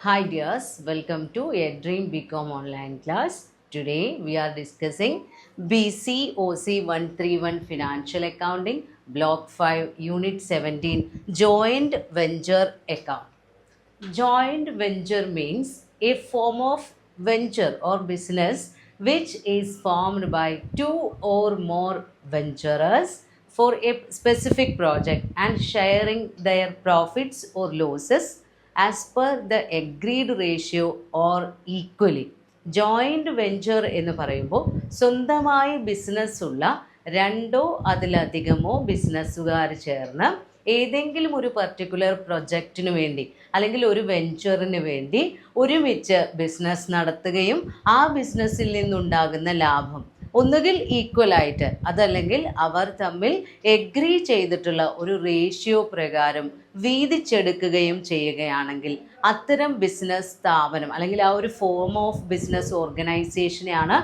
Hi dears, welcome to a Dream BCom online class. Today we are discussing BCOC 131 Financial Accounting, Block 5, Unit 17, Joint Venture Account. Joint venture means a form of venture or business which is formed by two or more venturers for a specific project and sharing their profits or losses as per the agreed ratio or equally. Joint venture എന്ന് പറയുമ്പോൾ സ്വന്തമായി business ഉള്ള രണ്ടോ അതിലധികമോ ബിസിനസ്സുകാർ ചേർന്ന് ഏതെങ്കിലും ഒരു particular പ്രൊജക്റ്റിന് വേണ്ടി അല്ലെങ്കിൽ ഒരു വെഞ്ചറിന് വേണ്ടി ഒരുമിച്ച് ബിസിനസ് നടത്തുകയും ആ ബിസിനസ്സിൽ നിന്നുണ്ടാകുന്ന ലാഭം ഒന്നുകിൽ ഈക്വലായിട്ട് അതല്ലെങ്കിൽ അവർ തമ്മിൽ എഗ്രി ചെയ്തിട്ടുള്ള ഒരു റേഷ്യോ പ്രകാരം വീതിച്ചെടുക്കുകയും ചെയ്യുകയാണെങ്കിൽ അത്തരം ബിസിനസ് സ്ഥാപനം അല്ലെങ്കിൽ ആ ഒരു ഫോം ഓഫ് ബിസിനസ് ഓർഗനൈസേഷനെയാണ്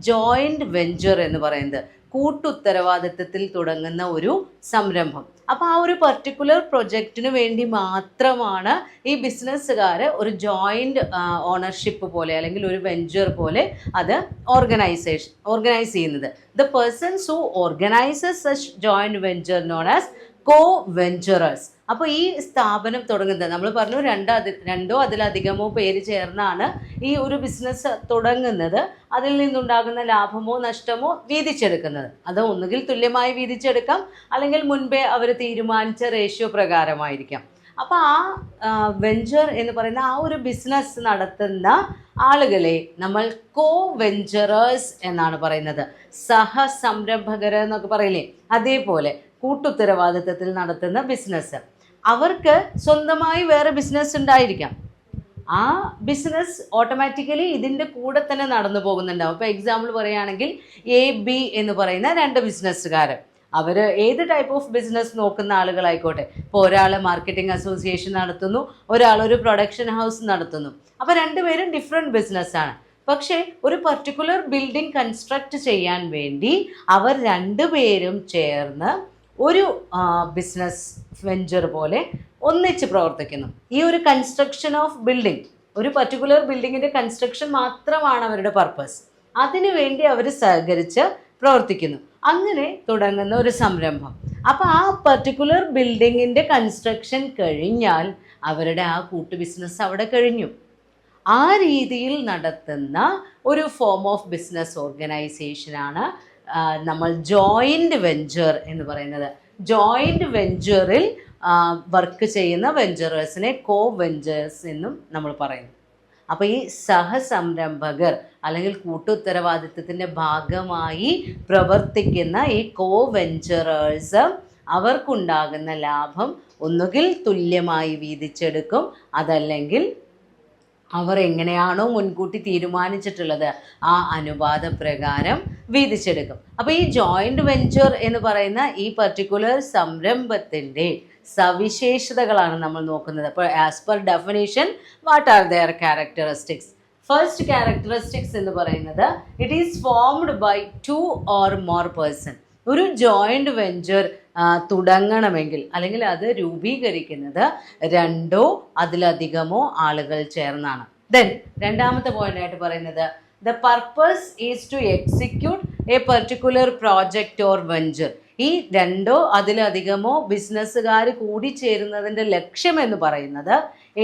ജോയിൻറ്റ് വെഞ്ചർ എന്ന് പറയുന്നത്. കൂട്ടുത്തരവാദിത്വത്തിൽ തുടങ്ങുന്ന ഒരു സംരംഭം. അപ്പോൾ ആ ഒരു പർട്ടിക്കുലർ പ്രൊജക്റ്റിന് വേണ്ടി മാത്രമാണ് ഈ ബിസിനസ്സുകാർ ഒരു ജോയിൻറ്റ് ഓണർഷിപ്പ് പോലെ അല്ലെങ്കിൽ ഒരു വെഞ്ചർ പോലെ അത് ഓർഗനൈസ് ചെയ്യുന്നത്. The persons who organises such joint venture known as co venturers. അപ്പോൾ ഈ സ്ഥാപനം തുടങ്ങുന്നത് നമ്മൾ പറഞ്ഞു രണ്ടോ അതിലധികമോ പേര് ചേർന്നാണ് ഈ ഒരു ബിസിനസ് തുടങ്ങുന്നത്. അതിൽ നിന്നുണ്ടാകുന്ന ലാഭമോ നഷ്ടമോ വീതിച്ചെടുക്കുന്നത്. അത് ഒന്നുകിൽ തുല്യമായി വീതിച്ചെടുക്കാം അല്ലെങ്കിൽ മുൻപേ അവർ തീരുമാനിച്ച റേഷ്യോ പ്രകാരമായിരിക്കാം. അപ്പോൾ ആ വെഞ്ചർ എന്ന് പറയുന്ന ആ ഒരു ബിസിനസ് നടത്തുന്ന ആളുകളെ നമ്മൾ കോ വെഞ്ചറേഴ്സ് എന്നാണ് പറയുന്നത്. സഹസംരംഭകർ എന്നൊക്കെ പറയില്ലേ, അതേപോലെ കൂട്ടുത്തരവാദിത്വത്തിൽ നടത്തുന്ന ബിസിനസ്. അവർക്ക് സ്വന്തമായി വേറെ ബിസിനസ് ഉണ്ടായിരിക്കാം. ആ ബിസിനസ് ഓട്ടോമാറ്റിക്കലി ഇതിൻ്റെ കൂടെ തന്നെ നടന്നു പോകുന്നുണ്ടാവും. ഇപ്പോൾ എക്സാമ്പിൾ പറയുകയാണെങ്കിൽ AB എന്ന് പറയുന്ന രണ്ട് ബിസിനസ്സുകാർ, അവർ ഏത് ടൈപ്പ് ഓഫ് ബിസിനസ് നോക്കുന്ന ആളുകളായിക്കോട്ടെ. ഇപ്പോൾ ഒരാൾ മാർക്കറ്റിംഗ് അസോസിയേഷൻ നടത്തുന്നു, ഒരാൾ ഒരു പ്രൊഡക്ഷൻ ഹൗസ് നടത്തുന്നു. അപ്പോൾ രണ്ടുപേരും ഡിഫറെൻറ്റ് ബിസിനസ്സാണ്. പക്ഷേ ഒരു പർട്ടിക്കുലർ ബിൽഡിംഗ് കൺസ്ട്രക്റ്റ് ചെയ്യാൻ വേണ്ടി അവർ രണ്ടുപേരും ചേർന്ന് ഒരു ബിസിനസ് വെഞ്ചർ പോലെ ഒന്നിച്ച് പ്രവർത്തിക്കുന്നു. ഈ ഒരു കൺസ്ട്രക്ഷൻ ഓഫ് ബിൽഡിംഗ്, ഒരു പർട്ടിക്കുലർ ബിൽഡിങ്ങിൻ്റെ കൺസ്ട്രക്ഷൻ മാത്രമാണ് അവരുടെ പർപ്പസ്. അതിനു വേണ്ടി അവർ സഹകരിച്ച് പ്രവർത്തിക്കുന്നു. അങ്ങനെ തുടങ്ങുന്ന ഒരു സംരംഭം. അപ്പോൾ ആ പർട്ടിക്കുലർ ബിൽഡിങ്ങിൻ്റെ കൺസ്ട്രക്ഷൻ കഴിഞ്ഞാൽ അവരുടെ ആ കൂട്ടു ബിസിനസ് അവിടെ കഴിഞ്ഞു. ആ രീതിയിൽ നടത്തുന്ന ഒരു ഫോം ഓഫ് ബിസിനസ് ഓർഗനൈസേഷനാണ് നമ്മൾ ജോയിൻറ്റ് വെഞ്ചർ എന്ന് പറയുന്നത്. ജോയിൻറ്റ് വെഞ്ചറിൽ വർക്ക് ചെയ്യുന്ന വെഞ്ചറേഴ്സിനെ കോ വെഞ്ചേഴ്സ് എന്നും നമ്മൾ പറയുന്നു. അപ്പോൾ ഈ സഹസംരംഭകർ അല്ലെങ്കിൽ കൂട്ടുത്തരവാദിത്വത്തിൻ്റെ ഭാഗമായി പ്രവർത്തിക്കുന്ന ഈ കോ വെഞ്ചറേഴ്സ് അവർക്കുണ്ടാകുന്ന ലാഭം ഒന്നുകിൽ തുല്യമായി വീതിച്ചെടുക്കും, അതല്ലെങ്കിൽ അവർ എങ്ങനെയാണോ മുൻകൂട്ടി തീരുമാനിച്ചിട്ടുള്ളത് ആ അനുപാത പ്രകാരം വീതിച്ചെടുക്കും. അപ്പോൾ ഈ ജോയിൻറ്റ് വെഞ്ചർ എന്ന് പറയുന്ന ഈ പർട്ടിക്കുലർ സംരംഭത്തിൻ്റെ സവിശേഷതകളാണ് നമ്മൾ നോക്കുന്നത്. അപ്പോൾ as per definition what are their characteristics? First characteristics എന്ന് പറയുന്നത് it is formed by 2 or more person. ഒരു ജോയിൻറ്റ് വെഞ്ചർ തുടങ്ങണമെങ്കിൽ അല്ലെങ്കിൽ അത് രൂപീകരിക്കുന്നത് രണ്ടോ അതിലധികമോ ആളുകൾ ചേർന്നാണ്. ദെൻ രണ്ടാമത്തെ പോയിന്റായിട്ട് പറയുന്നത് the purpose is to execute a particular project or venture. ഈ രണ്ടോ അതിലധികമോ ബിസിനസ്സുകാർ കൂടിച്ചേരുന്നതിൻ്റെ ലക്ഷ്യം എന്ന് പറയുന്നത്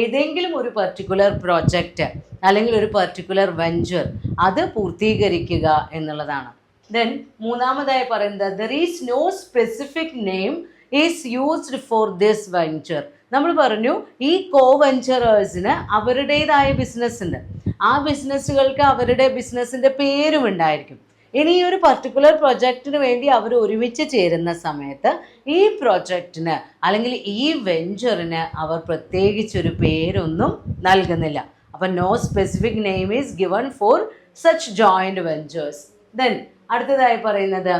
ഏതെങ്കിലും ഒരു പർട്ടിക്കുലർ പ്രോജക്റ്റ് അല്ലെങ്കിൽ ഒരു പർട്ടിക്കുലർ വെഞ്ചർ അത് പൂർത്തീകരിക്കുക എന്നുള്ളതാണ്. ദെൻ മൂന്നാമതായി പറയുന്നത് there is no specific name is used for this venture. നമ്മൾ പറഞ്ഞു ഈ കോ വെഞ്ചറേഴ്സിന് അവരുടേതായ ബിസിനസ് ഉണ്ട്. ആ ബിസിനസ്സുകൾക്ക് അവരുടെ ബിസിനസ്സിൻ്റെ പേരും ഉണ്ടായിരിക്കും. ഇനി ഈ ഒരു പർട്ടിക്കുലർ പ്രൊജക്റ്റിന് വേണ്ടി അവർ ഒരുമിച്ച് ചേരുന്ന സമയത്ത് ഈ പ്രൊജക്റ്റിന് അല്ലെങ്കിൽ ഈ വെഞ്ചറിന് അവർ പ്രത്യേകിച്ചൊരു പേരൊന്നും നൽകുന്നില്ല. അപ്പം no specific name is given for such joint ventures. Then അടുത്തതായി പറയുന്നത്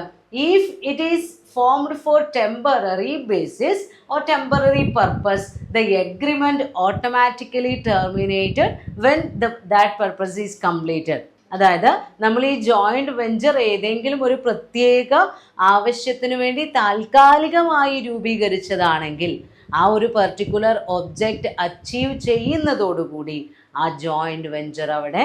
if it is formed for temporary basis or temporary purpose the agreement automatically terminated when that purpose is completed. അതായത് നമ്മൾ ഈ ജോയിൻറ്റ് വെഞ്ചർ ഏതെങ്കിലും ഒരു പ്രത്യേക ആവശ്യത്തിന് വേണ്ടി താൽക്കാലികമായി രൂപീകരിച്ചതാണെങ്കിൽ ആ ഒരു പർട്ടിക്കുലർ ഒബ്ജക്റ്റ് അച്ചീവ് ചെയ്യുന്നതോടുകൂടി ആ ജോയിൻറ്റ് വെഞ്ചർ അവിടെ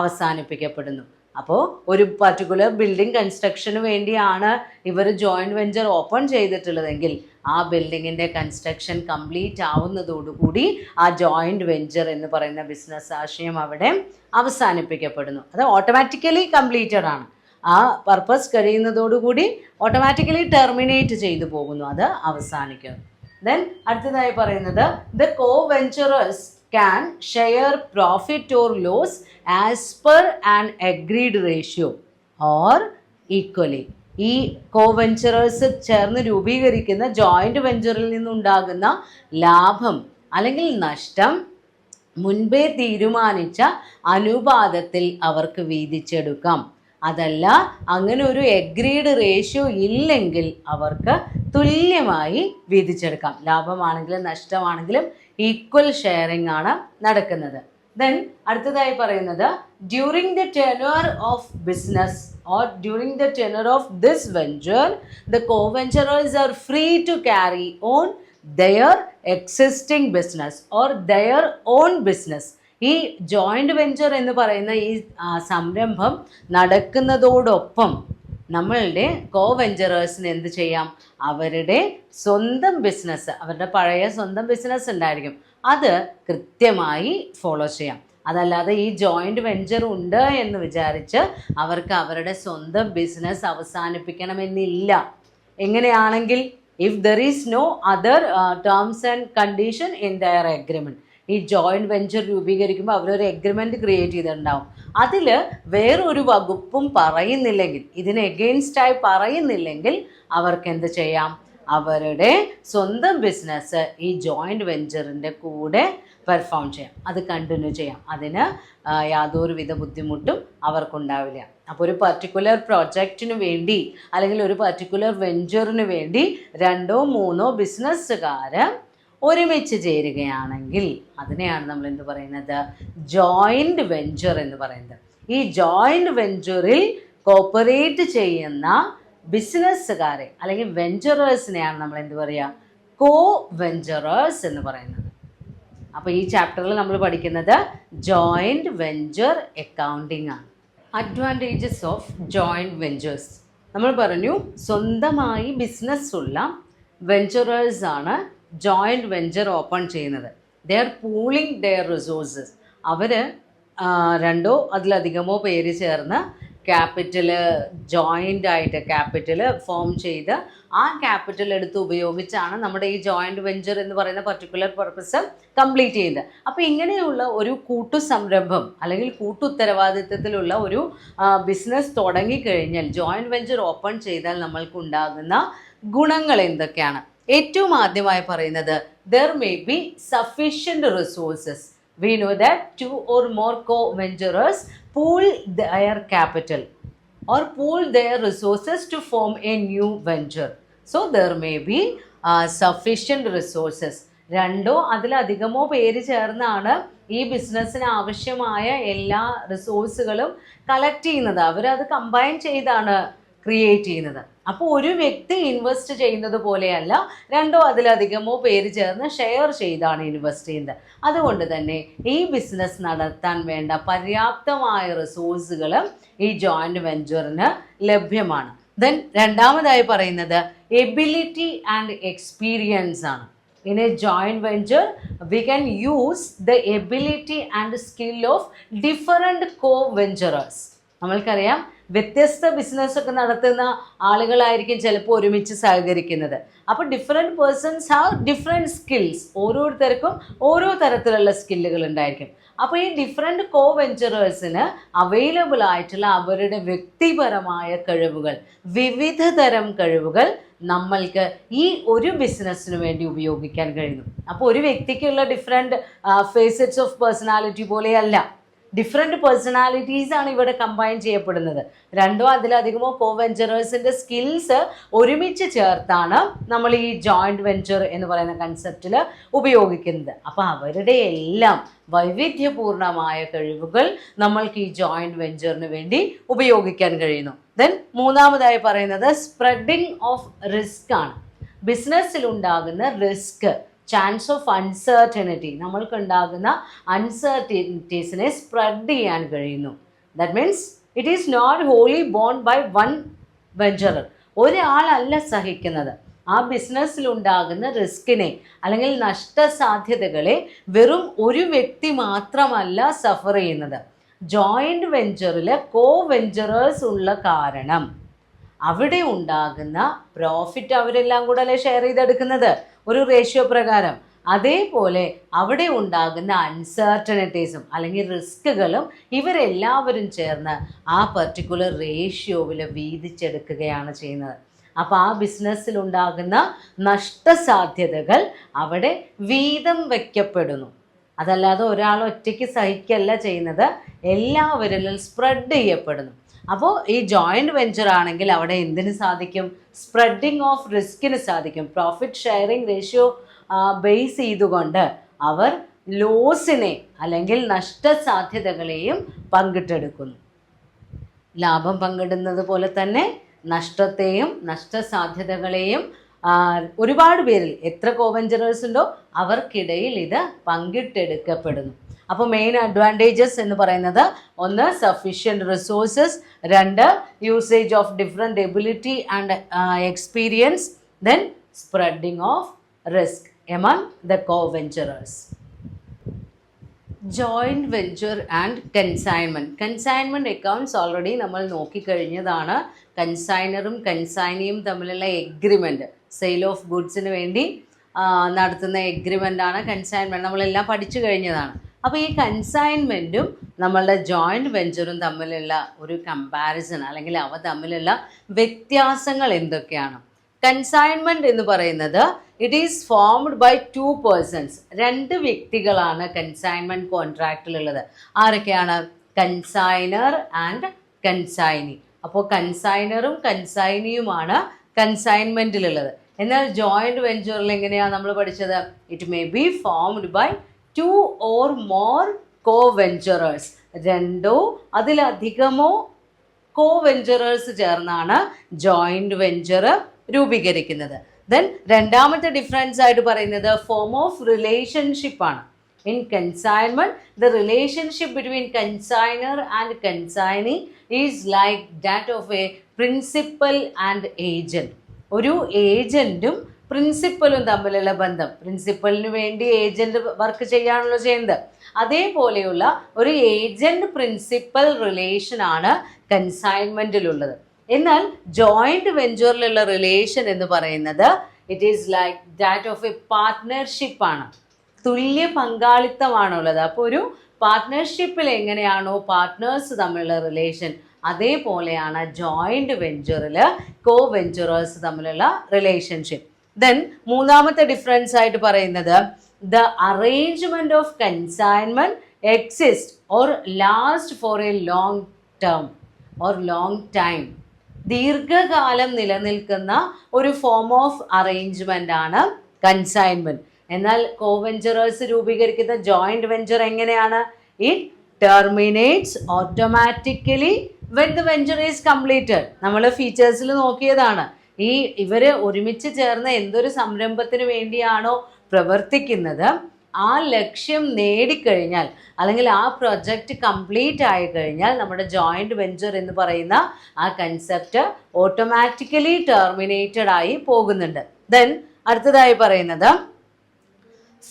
അവസാനിപ്പിക്കപ്പെടുന്നു. അപ്പോൾ ഒരു പർട്ടിക്കുലർ ബിൽഡിംഗ് കൺസ്ട്രക്ഷന് വേണ്ടിയാണ് ഇവർ ജോയിൻറ്റ് വെഞ്ചർ ഓപ്പൺ ചെയ്തിട്ടുള്ളതെങ്കിൽ ആ ബിൽഡിങ്ങിൻ്റെ കൺസ്ട്രക്ഷൻ കംപ്ലീറ്റ് ആവുന്നതോടുകൂടി ആ ജോയിൻറ്റ് വെഞ്ചർ എന്ന് പറയുന്ന ബിസിനസ് ആശയം അവിടെ അവസാനിപ്പിക്കപ്പെടുന്നു. അത് ഓട്ടോമാറ്റിക്കലി കംപ്ലീറ്റഡ് ആണ്. ആ പർപ്പസ് കഴിയുന്നതോടുകൂടി ഓട്ടോമാറ്റിക്കലി ടെർമിനേറ്റ് ചെയ്തു പോകുന്നു, അത് അവസാനിക്കുന്നു. ദെൻ അടുത്തതായി പറയുന്നത് the co venturers can share profit or loss as per an agreed ratio or equally. ഈ കോവെഞ്ചറേഴ്സ് ചേർന്ന് രൂപീകരിക്കുന്ന ജോയിൻറ്റ് വെഞ്ചറിൽ നിന്നുണ്ടാകുന്ന ലാഭം അല്ലെങ്കിൽ നഷ്ടം മുൻപേ തീരുമാനിച്ച അനുപാതത്തിൽ അവർക്ക് വീതിച്ചെടുക്കാം. അതല്ല അങ്ങനെ ഒരു എഗ്രീഡ് റേഷ്യോ ഇല്ലെങ്കിൽ അവർക്ക് തുല്യമായി വീതിച്ചെടുക്കാം. ലാഭമാണെങ്കിലും നഷ്ടമാണെങ്കിലും ഈക്വൽ ഷെയറിംഗ് ആണ് നടക്കുന്നത്. ദെൻ അടുത്തതായി പറയുന്നത് during the tenure of business or during the tenure of this venture the coventurers are free to carry on their existing business or their own business. ഈ joint venture എന്ന് പറയുന്ന ഈ സംരംഭം നടക്കുന്നതോടൊപ്പം നമ്മളുടെ കോ വെഞ്ചറേഴ്സിന് എന്ത് ചെയ്യാം, അവരുടെ സ്വന്തം ബിസിനസ്, അവരുടെ പഴയ സ്വന്തം ബിസിനസ് ഉണ്ടായിരിക്കും, അത് കൃത്യമായി ഫോളോ ചെയ്യാം. അതല്ലാതെ ഈ ജോയിൻറ്റ് വെഞ്ചർ ഉണ്ട് എന്ന് വിചാരിച്ച് അവർക്ക് അവരുടെ സ്വന്തം ബിസിനസ് അവസാനിപ്പിക്കണമെന്നില്ല. എങ്ങനെയാണെങ്കിൽ if there is no other terms and condition in their agreement, ഈ ജോയിൻറ്റ് വെഞ്ചർ രൂപീകരിക്കുമ്പോൾ അവരൊരു എഗ്രിമെൻറ്റ് ക്രിയേറ്റ് ചെയ്തിട്ടുണ്ടാവും. അതിൽ വേറൊരു വകുപ്പും പറയുന്നില്ലെങ്കിൽ, ഇതിന് എഗെയിൻസ്റ്റായി പറയുന്നില്ലെങ്കിൽ അവർക്ക് എന്ത് ചെയ്യാം, അവരുടെ സ്വന്തം ബിസിനസ് ഈ ജോയിൻറ്റ് വെഞ്ചറിൻ്റെ കൂടെ പെർഫോം ചെയ്യാം, അത് കണ്ടിന്യൂ ചെയ്യാം. അതിന് യാതൊരുവിധ ബുദ്ധിമുട്ടും അവർക്കുണ്ടാവില്ല. അപ്പോൾ ഒരു പർട്ടിക്കുലർ പ്രോജക്റ്റിന് വേണ്ടി അല്ലെങ്കിൽ ഒരു പർട്ടിക്കുലർ വെഞ്ചറിന് വേണ്ടി 2-3 ബിസിനസ്സുകാർ ഒരുമിച്ച് ചേരുകയാണെങ്കിൽ അതിനെയാണ് നമ്മൾ എന്ത് പറയുന്നത്, ജോയിൻറ്റ് വെഞ്ചർ എന്ന് പറയുന്നത്. ഈ ജോയിൻറ്റ് വെഞ്ചറിൽ കോപ്പറേറ്റ് ചെയ്യുന്ന ബിസിനസ്സുകാരെ അല്ലെങ്കിൽ വെഞ്ചറേഴ്സിനെയാണ് നമ്മൾ എന്ത് പറയുക, കോ വെഞ്ചറേഴ്സ് എന്ന് പറയുന്നത്. അപ്പോൾ ഈ ചാപ്റ്ററിൽ നമ്മൾ പഠിക്കുന്നത് ജോയിൻറ്റ് വെഞ്ചർ അക്കൗണ്ടിങ് ആണ്. Advantages of joint ventures. നമ്മൾ പറഞ്ഞു സ്വന്തമായി ബിസിനസ് ഉള്ള വെഞ്ചറേഴ്സ് ആണ് ജോയിൻറ്റ് വെഞ്ചർ ഓപ്പൺ ചെയ്യുന്നത്. They are pooling their resources. അവർ 2 അതിലധികമോ പേര് ചേർന്ന് ക്യാപിറ്റൽ ജോയിൻ്റ് ആയിട്ട് ക്യാപിറ്റൽ ഫോം ചെയ്ത് ആ ക്യാപിറ്റൽ എടുത്ത് ഉപയോഗിച്ചാണ് നമ്മുടെ ഈ ജോയിൻറ്റ് വെഞ്ചർ എന്ന് പറയുന്ന പർട്ടിക്കുലർ പർപ്പസ് കംപ്ലീറ്റ് ചെയ്യുന്നത്. അപ്പോൾ ഇങ്ങനെയുള്ള ഒരു കൂട്ടു സംരംഭം അല്ലെങ്കിൽ കൂട്ടുത്തരവാദിത്വത്തിലുള്ള ഒരു ബിസിനസ് തുടങ്ങിക്കഴിഞ്ഞാൽ, ജോയിൻറ്റ് വെഞ്ചർ ഓപ്പൺ ചെയ്താൽ നമ്മൾക്കുണ്ടാകുന്ന ഗുണങ്ങൾ എന്തൊക്കെയാണ്? ഏറ്റവും ആദ്യമായി പറയുന്നത് there may be sufficient resources. We know that 2 or more co-venturers pool their capital or pool their resources to form a new venture. So there may be sufficient resources. 2 അതിലധികമോ പേര് ചേർന്നാണ് ഈ ബിസിനസ്സിന് ആവശ്യമായ എല്ലാ റിസോഴ്സുകളും കളക്ട് ചെയ്യുന്നത്. അവരത് കമ്പൈൻ ചെയ്താണ് ക്രിയേറ്റ് ചെയ്യുന്നത്. അപ്പോൾ ഒരു വ്യക്തി ഇൻവെസ്റ്റ് ചെയ്യുന്നത് പോലെയല്ല, 2 അതിലധികമോ പേര് ചേർന്ന് ഷെയർ ചെയ്താണ് ഇൻവെസ്റ്റ് ചെയ്യുന്നത്. അതുകൊണ്ട് തന്നെ ഈ ബിസിനസ് നടത്താൻ വേണ്ട പര്യാപ്തമായ റിസോഴ്സുകൾ ഈ ജോയിൻറ്റ് വെഞ്ചറിന് ലഭ്യമാണ്. ദെൻ രണ്ടാമതായി പറയുന്നത് എബിലിറ്റി ആൻഡ് എക്സ്പീരിയൻസ് ആണ്. In a joint venture, we can use the ability and skill of different co-venturers. നമ്മൾക്കറിയാം വ്യത്യസ്ത ബിസിനസ്സൊക്കെ നടത്തുന്ന ആളുകളായിരിക്കും ചിലപ്പോൾ ഒരുമിച്ച് സഹകരിക്കുന്നത്. അപ്പോൾ different persons have different skills. ഓരോരുത്തർക്കും ഓരോ തരത്തിലുള്ള സ്കില്ലുകൾ ഉണ്ടായിരിക്കും. അപ്പോൾ ഈ ഡിഫറെൻറ്റ് കോ വെഞ്ചറേഴ്സിന് അവൈലബിൾ ആയിട്ടുള്ള അവരുടെ വ്യക്തിപരമായ കഴിവുകൾ, വിവിധ തരം കഴിവുകൾ നമ്മൾക്ക് ഈ ഒരു ബിസിനസ്സിന് വേണ്ടി ഉപയോഗിക്കാൻ കഴിയുന്നു. അപ്പോൾ ഒരു വ്യക്തിക്കുള്ള ഡിഫറെൻറ്റ് ഫേസറ്റ്സ് ഓഫ് പേഴ്സണാലിറ്റി പോലെയല്ല, ഡിഫറെൻറ്റ് പേഴ്സണാലിറ്റീസാണ് ഇവിടെ കമ്പൈൻ ചെയ്യപ്പെടുന്നത്. 2 അതിലധികമോ കോ വെഞ്ചറേഴ്സിൻ്റെ സ്കിൽസ് ഒരുമിച്ച് ചേർത്താണ് നമ്മൾ ഈ ജോയിൻറ്റ് വെഞ്ചർ എന്ന് പറയുന്ന കൺസെപ്റ്റിൽ ഉപയോഗിക്കുന്നത്. അപ്പോൾ അവരുടെ എല്ലാം വൈവിധ്യപൂർണമായ കഴിവുകൾ നമ്മൾക്ക് ഈ ജോയിൻറ്റ് വെഞ്ചറിന് വേണ്ടി ഉപയോഗിക്കാൻ കഴിയുന്നു. ദെൻ മൂന്നാമതായി പറയുന്നത് സ്പ്രെഡിങ് ഓഫ് റിസ്ക് ആണ്. ബിസിനസ്സിലുണ്ടാകുന്ന റിസ്ക് ചാൻസ് ഓഫ് അൺസർട്ടനിറ്റി, നമ്മൾക്കുണ്ടാകുന്ന അൺസർട്ടനിറ്റീസിനെ സ്പ്രെഡ് ചെയ്യാൻ കഴിയുന്നു. That means it is not wholly borne by one venturer. ഒരാളല്ല സഹിക്കുന്നത്. ആ ബിസിനസ്സിലുണ്ടാകുന്ന റിസ്കിനെ അല്ലെങ്കിൽ നഷ്ടസാധ്യതകളെ വെറും ഒരു വ്യക്തി മാത്രമല്ല സഫർ ചെയ്യുന്നത്. ജോയിൻറ്റ് വെഞ്ചറിൽ കോ വെഞ്ചറേഴ്സ് ഉള്ള കാരണം അവിടെ ഉണ്ടാകുന്ന പ്രോഫിറ്റ് അവരെല്ലാം കൂടെ അല്ലേ ഷെയർ ചെയ്തെടുക്കുന്നത് ഒരു റേഷ്യോ പ്രകാരം. അതേപോലെ അവിടെ ഉണ്ടാകുന്ന അൺസർട്ടനിറ്റീസും അല്ലെങ്കിൽ റിസ്കുകളും ഇവരെല്ലാവരും ചേർന്ന് ആ പർട്ടിക്കുലർ റേഷ്യോവിൽ വീതിച്ചെടുക്കുകയാണ് ചെയ്യുന്നത്. അപ്പോൾ ആ ബിസിനസ്സിലുണ്ടാകുന്ന നഷ്ടസാധ്യതകൾ അവിടെ വീതം വയ്ക്കപ്പെടുന്നു. അതല്ലാതെ ഒരാൾ ഒറ്റയ്ക്ക് സഹിക്കല്ല ചെയ്യുന്നത്, എല്ലാവരിലും സ്പ്രെഡ് ചെയ്യപ്പെടുന്നു. അപ്പോൾ ഈ ജോയിൻറ്റ് വെഞ്ചർ ആണെങ്കിൽ അവിടെ എന്തിന് സാധിക്കും? സ്പ്രെഡിങ് ഓഫ് റിസ്കിന് സാധിക്കും. പ്രോഫിറ്റ് ഷെയറിംഗ് റേഷ്യോ ബേസ് ചെയ്തുകൊണ്ട് അവർ ലോസിനെ അല്ലെങ്കിൽ നഷ്ടസാധ്യതകളെയും പങ്കിട്ടെടുക്കുന്നു. ലാഭം പങ്കിടുന്നത് പോലെ തന്നെ നഷ്ടത്തെയും നഷ്ടസാധ്യതകളെയും ഒരുപാട് പേരിൽ എത്ര കോവെഞ്ചറേഴ്സ് ഉണ്ടോ അവർക്കിടയിൽ ഇത് പങ്കിട്ടെടുക്കപ്പെടുന്നു. അപ്പോൾ മെയിൻ അഡ്വാൻറ്റേജസ് എന്ന് പറയുന്നത് ഒന്ന് സഫിഷ്യൻറ്റ് റിസോഴ്സസ്, രണ്ട് usage of different ability and experience, then spreading of risk among the coventurers. Joint venture and consignment accounts already നമ്മൾ നോക്കിക്കഴിഞ്ഞതാണ്. കൺസൈനറും കൺസൈനിയും തമ്മിലുള്ള എഗ്രിമെൻറ്റ്, സെയിൽ ഓഫ് ഗുഡ്സിന് വേണ്ടി നടത്തുന്ന എഗ്രിമെൻ്റാണ് കൺസൈൻമെൻറ്റ്. നമ്മളെല്ലാം പഠിച്ചു കഴിഞ്ഞതാണ്. അപ്പോൾ ഈ കൺസൈൻമെൻറ്റും നമ്മളുടെ ജോയിൻറ്റ് വെഞ്ചറും തമ്മിലുള്ള ഒരു കമ്പാരിസൺ അല്ലെങ്കിൽ അവ തമ്മിലുള്ള വ്യത്യാസങ്ങൾ എന്തൊക്കെയാണ്? കൺസൈൻമെൻറ്റ് എന്ന് പറയുന്നത് it is formed by 2 persons. 2 വ്യക്തികളാണ് കൺസൈൻമെൻറ്റ് കോൺട്രാക്റ്റിലുള്ളത്. ആരൊക്കെയാണ്? Consignor and consignee. അപ്പോൾ കൺസൈനറും കൺസൈനിയുമാണ് കൺസൈൻമെൻറ്റിലുള്ളത്. എന്നാൽ ജോയിൻറ്റ് വെഞ്ചറിൽ എങ്ങനെയാണ് നമ്മൾ പഠിച്ചത്? It may be formed by 2 or more co-venturers. 2 അതിലധികമോ co-venturers ചേർന്നാണ് ജോയിൻറ്റ് വെഞ്ചർ രൂപീകരിക്കുന്നത്. ദെൻ രണ്ടാമത്തെ ഡിഫറൻസ് ആയിട്ട് പറയുന്നത് ഫോം ഓഫ് റിലേഷൻഷിപ്പ് ആണ്. In consignment the relationship between consignor and consignee is like that of a principal and agent. ഒരു ഏജൻറ്റും പ്രിൻസിപ്പലും തമ്മിലുള്ള ബന്ധം. പ്രിൻസിപ്പലിന് വേണ്ടി ഏജൻറ്റ് വർക്ക് ചെയ്യാണല്ലോ ചെയ്യുന്നത്. അതേപോലെയുള്ള ഒരു ഏജൻറ്റ് പ്രിൻസിപ്പൽ റിലേഷനാണ് കൺസൈൻമെൻറ്റിലുള്ളത്. എന്നാൽ ജോയിൻറ്റ് വെഞ്ചറിലുള്ള റിലേഷൻ എന്ന് പറയുന്നത് it is like that of A partnership ആണ്. തുല്യ പങ്കാളിത്തമാണുള്ളത്. അപ്പോൾ ഒരു പാർട്ട്ണർഷിപ്പിൽ എങ്ങനെയാണോ പാർട്ട്നേഴ്സ് തമ്മിലുള്ള റിലേഷൻ, അതേപോലെയാണ് ജോയിൻറ്റ് വെഞ്ചറിൽ കോ വെഞ്ചറേഴ്സ് തമ്മിലുള്ള റിലേഷൻഷിപ്പ്. ദെൻ മൂന്നാമത്തെ ഡിഫറൻസ് ആയിട്ട് പറയുന്നത് the arrangement of consignment exist or last for a long term or long time. ദീർഘകാലം നിലനിൽക്കുന്ന ഒരു ഫോം ഓഫ് അറേഞ്ച്മെൻ്റ് ആണ് കൺസൈൻമെൻറ്റ്. എന്നാൽ കോവെഞ്ചറേഴ്സ് രൂപീകരിക്കുന്ന ജോയിൻറ്റ് വെഞ്ചർ എങ്ങനെയാണ്? It terminates automatically when the venture is completed. നമ്മൾ ഫീച്ചേഴ്സിൽ നോക്കിയതാണ്. ഇവർ ഒരുമിച്ച് ചേർന്ന് എന്തൊരു സംരംഭത്തിന് വേണ്ടിയാണോ പ്രവർത്തിക്കുന്നത് ആ ലക്ഷ്യം നേടിക്കഴിഞ്ഞാൽ അല്ലെങ്കിൽ ആ പ്രൊജക്റ്റ് കംപ്ലീറ്റ് ആയി കഴിഞ്ഞാൽ നമ്മുടെ ജോയിൻറ്റ് വെഞ്ചർ എന്ന് പറയുന്ന ആ കൺസെപ്റ്റ് ഓട്ടോമാറ്റിക്കലി ടെർമിനേറ്റഡ് ആയി പോകുന്നുണ്ട്. ദെൻ അടുത്തതായി പറയുന്നത്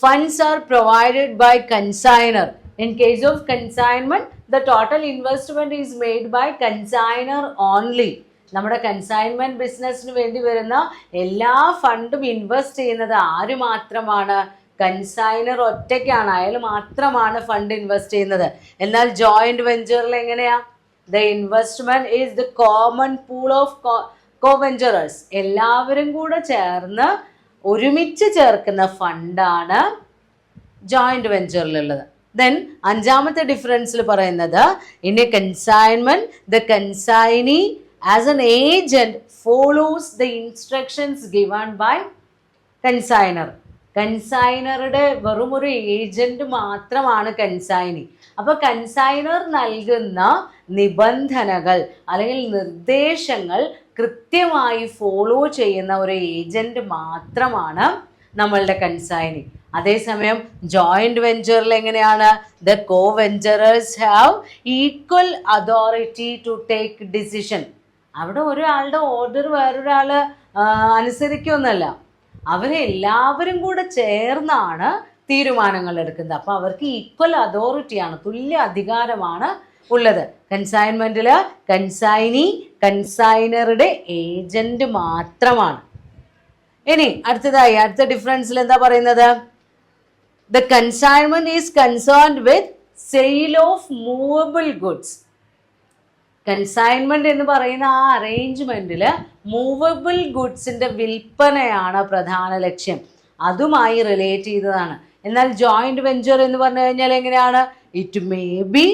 funds are provided by consignor. In case of consignment, the total investment is made by consigner only. നമ്മുടെ കൺസൈൻമെൻറ്റ് ബിസിനസ്സിന് വേണ്ടി വരുന്ന എല്ലാ ഫണ്ടും ഇൻവെസ്റ്റ് ചെയ്യുന്നത് ആര് മാത്രമാണ്? കൺസൈനർ ഒറ്റയ്ക്കാണ്. അയാൾ മാത്രമാണ് ഫണ്ട് ഇൻവെസ്റ്റ് ചെയ്യുന്നത്. എന്നാൽ ജോയിൻറ്റ് വെഞ്ചറിൽ എങ്ങനെയാ? The investment is the common pool of coventurers. എല്ലാവരും കൂടെ ചേർന്ന് ഒരുമിച്ച് ചേർക്കുന്ന ഫണ്ടാണ് ജോയിൻറ്റ് വെഞ്ചറിലുള്ളത്. ദെൻ അഞ്ചാമത്തെ ഡിഫറൻസിൽ പറയുന്നത് in a consignment the consignee as an agent follows the instructions given by consignor. കൺസൈനറുടെ വെറും ഒരു ഏജൻറ്റ് മാത്രമാണ് കൺസൈനി. അപ്പോൾ കൺസൈനർ നൽകുന്ന നിബന്ധനകൾ അല്ലെങ്കിൽ നിർദ്ദേശങ്ങൾ കൃത്യമായി ഫോളോ ചെയ്യുന്ന ഒരു ഏജൻറ്റ് മാത്രമാണ് നമ്മളുടെ കൺസൈനി. അതേസമയം ജോയിന്റ് വെഞ്ചറിൽ എങ്ങനെയാണ്? The co venturers have equal authority to take decision. അവിടെ ഒരാളുടെ ഓർഡർ വേറൊരാൾ അനുസരിക്കൊന്നല്ല, അവരെല്ലാവരും കൂടെ ചേർന്നാണ് തീരുമാനങ്ങൾ എടുക്കുന്നത്. അപ്പോൾ അവർക്ക് ഈക്വൽ അതോറിറ്റിയാണ്, തുല്യ അധികാരമാണ് ഉള്ളത്. കൺസൈൻമെന്റിൽ കൺസൈനി കൺസൈനറുടെ ഏജന്റ് മാത്രമാണ്. ഇനി അടുത്തതായി അടുത്ത ഡിഫറൻസിൽ എന്താ പറയുന്നത്? The consignment is concerned with sale of movable goods. Consignment എന്ന് പറയുന്ന ആ അറേഞ്ച്മെന്റിൽ മൂവബിൾ ഗുഡ്സിന്റെ വിൽപ്പനയാണ് പ്രധാന ലക്ഷ്യം, അതുമായി റിലേറ്റ് ചെയ്തതാണ്. എന്നാൽ ജോയിന്റ് വെഞ്ചർ എന്ന് പറഞ്ഞു കഴിഞ്ഞാൽ എങ്ങനെയാണ്? It may be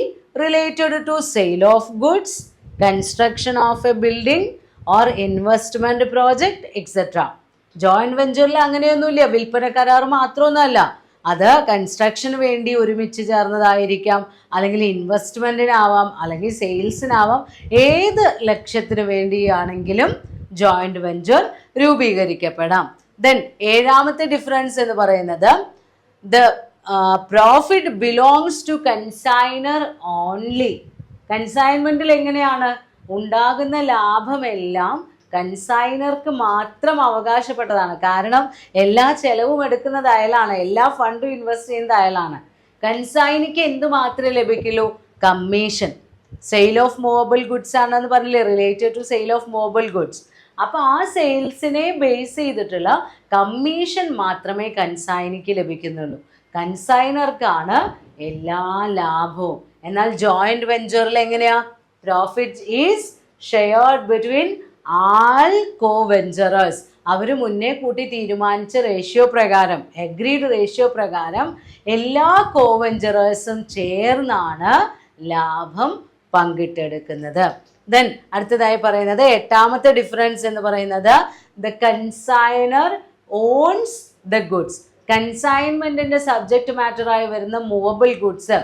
related to sale of goods, construction of a building or investment project etcetera. Joint വെഞ്ചറിൽ അങ്ങനെയൊന്നുമില്ല, വിൽപ്പന കരാർ മാത്രമൊന്നുമല്ല, അത് കൺസ്ട്രക്ഷന് വേണ്ടി ഒരുമിച്ച് ചേർന്നതായിരിക്കാം, അല്ലെങ്കിൽ ഇൻവെസ്റ്റ്മെൻറ്റിനാവാം, അല്ലെങ്കിൽ സെയിൽസിനാവാം. ഏത് ലക്ഷ്യത്തിന് വേണ്ടിയാണെങ്കിലും ജോയിന്റ് വെഞ്ചർ രൂപീകരിക്കപ്പെടാം. ദെൻ ഏഴാമത്തെ ഡിഫറൻസ് എന്ന് പറയുന്നത് the profit belongs to consignor only. കൺസൈൻമെന്റിൽ എങ്ങനെയാണ്? ഉണ്ടാകുന്ന ലാഭമെല്ലാം കൺസൈനർക്ക് മാത്രം അവകാശപ്പെട്ടതാണ്. കാരണം എല്ലാ ചെലവും എടുക്കുന്നത് അയാളാണ്, എല്ലാ ഫണ്ടും ഇൻവെസ്റ്റ് ചെയ്യുന്നത് അയാളാണ്. കൺസൈനിക്ക് എന്ത് മാത്രമേ ലഭിക്കുള്ളൂ? Commission. Sale of movable goods ആണെന്ന് പറഞ്ഞില്ലേ, related to sale of movable goods. അപ്പോൾ ആ സെയിൽസിനെ ബേസ് ചെയ്തിട്ടുള്ള കമ്മീഷൻ മാത്രമേ കൺസൈനിക്ക് ലഭിക്കുന്നുള്ളൂ. കൺസൈനർക്കാണ് എല്ലാ ലാഭവും. എന്നാൽ ജോയിന്റ് വെഞ്ചറിൽ എങ്ങനെയാ? പ്രോഫിറ്റ് ഈസ് ഷെയർഡ് ബിറ്റ്വീൻ ആൾ കോ വെഞ്ചറേഴ്സ്. അവർ മുന്നേ കൂട്ടി തീരുമാനിച്ച റേഷ്യോ പ്രകാരം, എഗ്രീഡ് റേഷ്യോ പ്രകാരം എല്ലാ കോ വെഞ്ചറേഴ്സും ചേർന്നാണ് ലാഭം പങ്കിട്ടെടുക്കുന്നത്. ദെൻ അടുത്തതായി പറയുന്നത് എട്ടാമത്തെ ഡിഫറൻസ് എന്ന് പറയുന്നത് the consignor owns the goods. കൺസൈൻമെന്റിന്റെ സബ്ജക്റ്റ് മാറ്ററായി വരുന്ന മൂവബിൾ ഗുഡ്സ്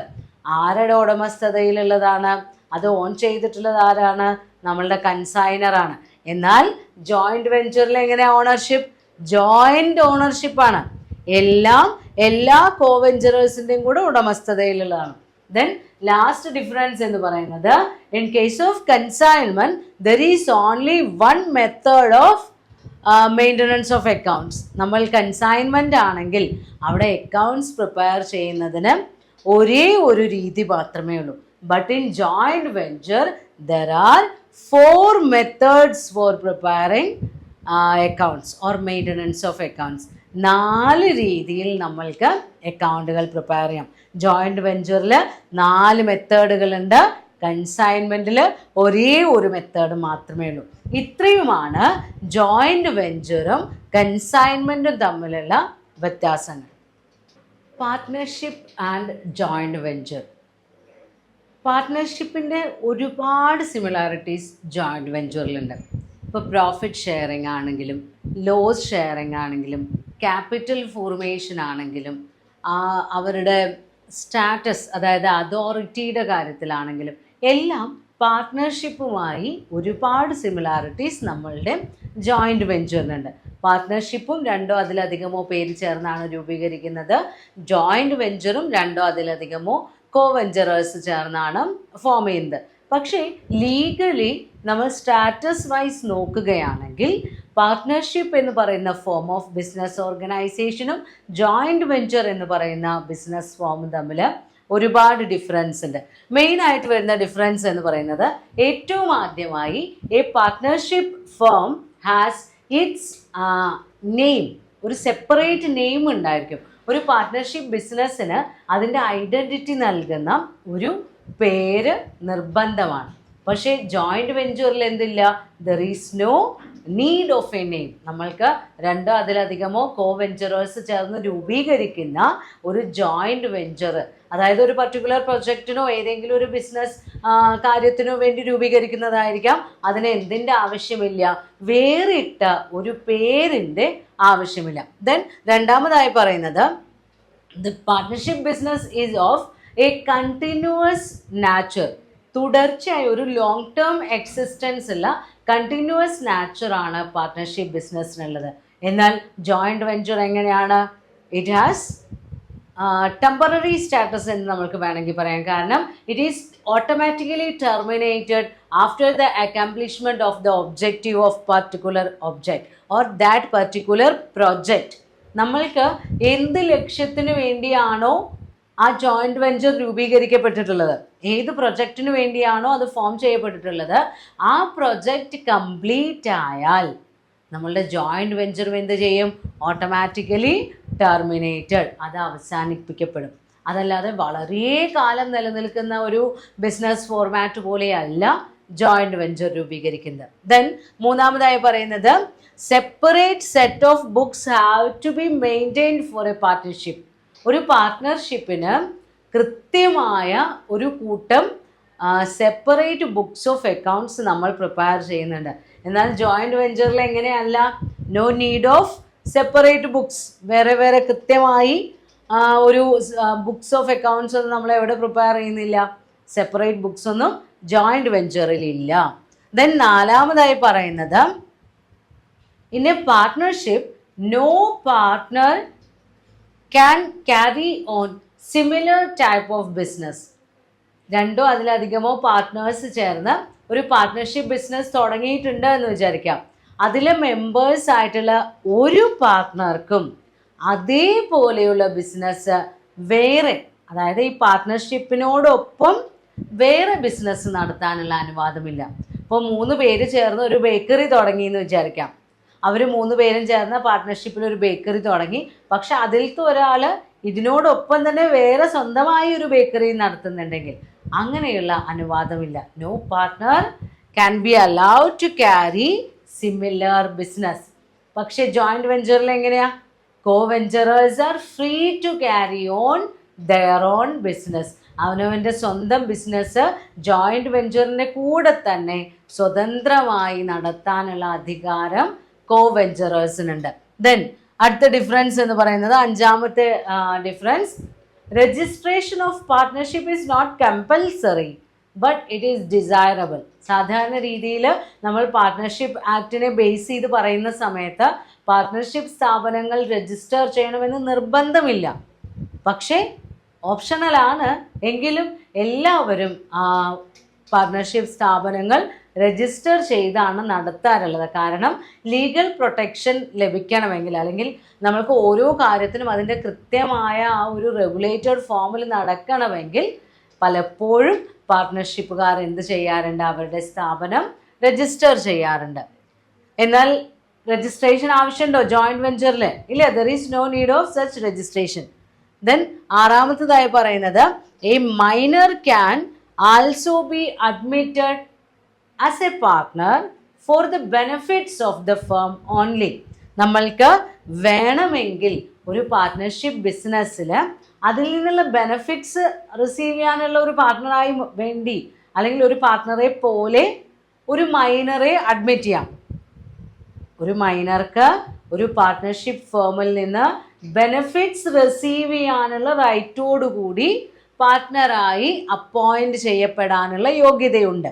ആരുടെ ഉടമസ്ഥതയിലുള്ളതാണ്? അത് ഓൺ ചെയ്തിട്ടുള്ളത് ആരാണ്? നമ്മളുടെ കൺസൈനറാണ്. എന്നാൽ ജോയിന്റ് വെഞ്ചറിൽ എങ്ങനെ ഓണർഷിപ്പ്? ജോയിന്റ് ഓണർഷിപ്പാണ്, എല്ലാം എല്ലാ കോ വെഞ്ചറേഴ്സിൻ്റെയും കൂടെ ഉടമസ്ഥതയിലുള്ളതാണ്. ദെൻ ലാസ്റ്റ് ഡിഫറൻസ് എന്ന് പറയുന്നത് in case of consignment there is only one method of maintenance of accounts. നമ്മൾ കൺസൈൻമെന്റ് ആണെങ്കിൽ അവിടെ അക്കൗണ്ട്സ് പ്രിപ്പയർ ചെയ്യുന്നതിന് ഒരേ ഒരു രീതി മാത്രമേ ഉള്ളൂ. But in joint venture there are 4 methods for preparing accounts or maintenance of accounts. 4 രീതിയിൽ നമ്മൾക്ക് അക്കൗണ്ടുകൾ പ്രിപ്പയർ ചെയ്യാം. ജോയിന്റ് വെഞ്ചറിൽ 4 മെത്തേഡുകളുണ്ട്, കൺസൈൻമെന്റിൽ ഒരേ ഒരു മെത്തേഡ് മാത്രമേ ഉള്ളൂ. ഇത്രയുമാണ് ജോയിന്റ് വെഞ്ചറും കൺസൈൻമെന്റും തമ്മിലുള്ള വ്യത്യാസങ്ങൾ. Partnership and joint venture. പാർട്ട്ണർഷിപ്പിൻ്റെ ഒരുപാട് സിമിലാരിറ്റീസ് ജോയിന്റ് വെഞ്ചറിലുണ്ട്. ഇപ്പോൾ പ്രോഫിറ്റ് ഷെയറിംഗ് ആണെങ്കിലും, ലോസ് ഷെയറിംഗ് ആണെങ്കിലും, ക്യാപിറ്റൽ ഫോർമേഷൻ ആണെങ്കിലും, അവരുടെ സ്റ്റാറ്റസ് അതായത് അതോറിറ്റിയുടെ കാര്യത്തിലാണെങ്കിലും എല്ലാം പാർട്ട്ണർഷിപ്പുമായി ഒരുപാട് സിമിലാരിറ്റീസ് നമ്മളുടെ ജോയിന്റ് വെഞ്ചറിനുണ്ട്. പാർട്ട്ണർഷിപ്പും 2 അതിലധികമോ പേര് ചേർന്നാണ് രൂപീകരിക്കുന്നത്. ജോയിന്റ് വെഞ്ചറും 2 അതിലധികമോ കോ വെഞ്ചറേഴ്സ് ചേർന്നാണ് ഫോം ചെയ്യുന്നത്. പക്ഷേ ലീഗലി നമ്മൾ സ്റ്റാറ്റസ് വൈസ് നോക്കുകയാണെങ്കിൽ പാർട്ട്ണർഷിപ്പ് എന്ന് പറയുന്ന ഫോം ഓഫ് ബിസിനസ് ഓർഗനൈസേഷനും ജോയിന്റ് വെഞ്ചർ എന്ന് പറയുന്ന ബിസിനസ് ഫോമും തമ്മിൽ ഒരുപാട് ഡിഫറൻസ് ഉണ്ട്. മെയിനായിട്ട് വരുന്ന ഡിഫറൻസ് എന്ന് പറയുന്നത് ഏറ്റവും ആദ്യമായി A partnership firm has it's name, ഒരു സെപ്പറേറ്റ് നെയിം ഉണ്ടായിരിക്കും. ഒരു പാർട്ട്ണർഷിപ്പ് ബിസിനസ്സിന് അതിൻ്റെ ഐഡൻറ്റിറ്റി നൽകുന്ന ഒരു പേര് നിർബന്ധമാണ്. പക്ഷേ ജോയിന്റ് വെഞ്ചറിൽ എന്തില്ല? There is no need of a name. നമ്മൾക്ക് 2 അതിലധികമോ കോ വെഞ്ചറേഴ്സ് ചേർന്ന് രൂപീകരിക്കുന്ന ഒരു ജോയിന്റ് വെഞ്ചർ, അതായത് ഒരു പർട്ടിക്കുലർ പ്രൊജക്റ്റിനോ ഏതെങ്കിലും ഒരു ബിസിനസ് കാര്യത്തിനോ വേണ്ടി രൂപീകരിക്കുന്നതായിരിക്കാം. അതിന് എന്തിൻ്റെ ആവശ്യമില്ല? വേറിട്ട ഒരു പേരിൻ്റെ ആവശ്യമില്ല. ദെൻ രണ്ടാമതായി പറയുന്നത് the partnership business is of A continuous nature. തുടർച്ചയായി ഒരു ലോങ് ടേം എക്സിസ്റ്റൻസ് ഉള്ള കണ്ടിന്യൂവസ് നാച്ചറാണ് പാർട്ട്ണർഷിപ്പ് ബിസിനസ്സിനുള്ളത്. എന്നാൽ ജോയിൻറ്റ് വെഞ്ചർ എങ്ങനെയാണ്? ഇറ്റ് ഹാസ് ടെമ്പററി സ്റ്റാറ്റസ് എന്ന് നമുക്ക് വേണമെങ്കിൽ പറയാം. കാരണം it is automatically terminated after the accomplishment of the objective of particular object or that particular project. നമ്മൾക്ക് എന്ത് ലക്ഷ്യത്തിന് വേണ്ടിയാണോ ആ ജോയിൻറ്റ് വെഞ്ചർ രൂപീകരിക്കപ്പെട്ടിട്ടുള്ളത്, ഏത് പ്രൊജക്റ്റിന് വേണ്ടിയാണോ അത് ഫോം ചെയ്യപ്പെട്ടിട്ടുള്ളത്, ആ പ്രൊജക്റ്റ് കംപ്ലീറ്റ് ആയാൽ നമ്മളുടെ ജോയിൻറ്റ് വെഞ്ചറും എന്ത് ചെയ്യും? ഓട്ടോമാറ്റിക്കലി ടെർമിനേറ്റഡ്, അത് അവസാനിപ്പിക്കപ്പെടും. അതല്ലാതെ വളരെ കാലം നിലനിൽക്കുന്ന ഒരു ബിസിനസ് ഫോർമാറ്റ് പോലെയല്ല ജോയിൻറ്റ് വെഞ്ചർ രൂപീകരിക്കുന്നത്. ദെൻ മൂന്നാമതായി പറയുന്നത് separate set of books have to be maintained for a partnership. ഒരു പാർട്ട്ണർഷിപ്പിന് കൃത്യമായ ഒരു കൂട്ടം സെപ്പറേറ്റ് ബുക്സ് ഓഫ് അക്കൗണ്ട്സ് നമ്മൾ പ്രിപ്പയർ ചെയ്യുന്നുണ്ട്. എന്നാൽ ജോയിൻറ്റ് വെഞ്ചറിൽ എങ്ങനെയല്ല, no need of separate books. വേറെ വേറെ കൃത്യമായി ഒരു ബുക്സ് ഓഫ് അക്കൗണ്ട്സ് ഒന്നും നമ്മൾ എവിടെ പ്രിപ്പയർ ചെയ്യുന്നില്ല. സെപ്പറേറ്റ് ബുക്സ് ഒന്നും ജോയിൻറ്റ് വെഞ്ചറിൽ ഇല്ല. ദെൻ നാലാമതായി പറയുന്നത് in a partnership no partner can carry on similar type of business. രണ്ടോ അതിലധികമോ പാർട്ട്നേഴ്സ് ചേർന്ന് ഒരു പാർട്ട്ണർഷിപ്പ് ബിസിനസ് തുടങ്ങിയിട്ടുണ്ട് എന്ന് വിചാരിക്കാം. അതിലെ മെമ്പേഴ്സ് ആയിട്ടുള്ള ഒരു പാർട്ട്ണർക്കും അതേപോലെയുള്ള ബിസിനസ് വേറെ, അതായത് ഈ പാർട്ട്ണർഷിപ്പിനോടൊപ്പം വേറെ ബിസിനസ് നടത്താനുള്ള അനുവാദമില്ല. ഇപ്പോൾ 3 പേര് ചേർന്ന് ഒരു ബേക്കറി തുടങ്ങി എന്ന് വിചാരിക്കാം. അവർ 3 പേരും ചേർന്ന് പാർട്ട്ണർഷിപ്പിൽ ഒരു ബേക്കറി തുടങ്ങി. പക്ഷെ അതിലത്തെ ഒരാൾ ഇതിനോടൊപ്പം തന്നെ വേറെ സ്വന്തമായി ഒരു ബേക്കറി നടത്തുന്നുണ്ടെങ്കിൽ അങ്ങനെയുള്ള അനുവാദമില്ല. No partner can be allowed to carry similar business. പക്ഷേ ജോയിൻറ്റ് വെഞ്ചറിൽ എങ്ങനെയാ? Co venturers are free to carry on their own business. അവനവൻ്റെ സ്വന്തം ബിസിനസ് ജോയിൻറ്റ് വെഞ്ചറിൻ്റെ കൂടെ തന്നെ സ്വതന്ത്രമായി നടത്താനുള്ള അധികാരം കോ വെഞ്ചറേഴ്സിനുണ്ട്. ദെൻ അടുത്ത ഡിഫറൻസ് എന്ന് പറയുന്നത്, അഞ്ചാമത്തെ difference, registration of partnership is not compulsory but it is desirable. സാധാരണ രീതിയിൽ നമ്മൾ പാർട്ട്ണർഷിപ്പ് ആക്ടിനെ ബേസ് ചെയ്ത് പറയുന്ന സമയത്ത് പാർട്ട്ണർഷിപ്പ് സ്ഥാപനങ്ങൾ രജിസ്റ്റർ ചെയ്യണമെന്ന് നിർബന്ധമില്ല. പക്ഷേ ഓപ്ഷണലാണ്. എങ്കിലും എല്ലാവരും പാർട്ട്ണർഷിപ്പ് സ്ഥാപനങ്ങൾ രജിസ്റ്റർ ചെയ്താണ് നടത്താറുള്ളത്. കാരണം ലീഗൽ പ്രൊട്ടക്ഷൻ ലഭിക്കണമെങ്കിൽ, അല്ലെങ്കിൽ നമ്മൾക്ക് ഓരോ കാര്യത്തിനും അതിൻ്റെ കൃത്യമായ ആ ഒരു റെഗുലേറ്റഡ് ഫോമിൽ നടക്കണമെങ്കിൽ പലപ്പോഴും പാർട്ട്ണർഷിപ്പുകാർ എന്ത് ചെയ്യാറുണ്ട്? അവരുടെ സ്ഥാപനം രജിസ്റ്റർ ചെയ്യാറുണ്ട്. എന്നാൽ രജിസ്ട്രേഷൻ ആവശ്യമുണ്ടോ ജോയിൻറ്റ് വെഞ്ചറിൽ? ഇല്ല, there is no need of such registration. Then ആറാമത്തതായി പറയുന്നത്, a minor can also be admitted as a partner for the benefits of the firm only. നമ്മൾക്ക് വേണമെങ്കിൽ ഒരു പാർട്ട്ണർഷിപ്പ് ബിസിനസ്സിൽ അതിൽ നിന്നുള്ള ബെനഫിറ്റ്സ് റിസീവ് ചെയ്യാനുള്ള ഒരു പാർട്ട്ണറായി വേണ്ടി, അല്ലെങ്കിൽ ഒരു പാർട്ട്ണറെ പോലെ ഒരു മൈനറെ അഡ്മിറ്റ് ചെയ്യാം. ഒരു മൈനർക്ക് ഒരു പാർട്ട്ണർഷിപ്പ് ഫേമിൽ നിന്ന് ബെനഫിറ്റ്സ് റിസീവ് ചെയ്യാനുള്ള റൈറ്റോടുകൂടി പാർട്ട്ണറായി അപ്പോയിൻറ്റ് ചെയ്യപ്പെടാനുള്ള യോഗ്യതയുണ്ട്.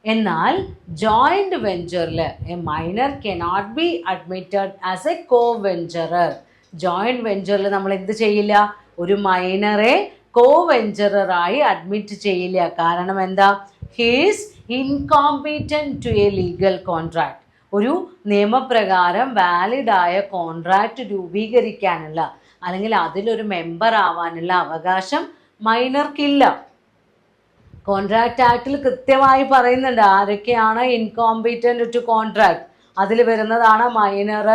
എന്നാൽ ജോയിൻറ്റ് വെഞ്ചറിൽ a minor cannot be admitted as a co venturer. Joint വെഞ്ചറിൽ നമ്മൾ എന്ത് ചെയ്യില്ല? ഒരു മൈനറെ കോ വെഞ്ചററായി അഡ്മിറ്റ് ചെയ്യില്ല. കാരണം എന്താ? He is incompetent to a legal contract. ഒരു നിയമപ്രകാരം വാലിഡായ കോൺട്രാക്റ്റ് രൂപീകരിക്കാനുള്ള, അല്ലെങ്കിൽ അതിലൊരു മെമ്പർ ആവാനുള്ള അവകാശം മൈനർക്കില്ല. കോൺട്രാക്റ്റ് ആക്ടിൽ കൃത്യമായി പറയുന്നുണ്ട് ആരൊക്കെയാണ് ഇൻകോമ്പീറ്റൻറ്റ് ടു കോൺട്രാക്ട്. അതിൽ വരുന്നതാണ് മൈനർ,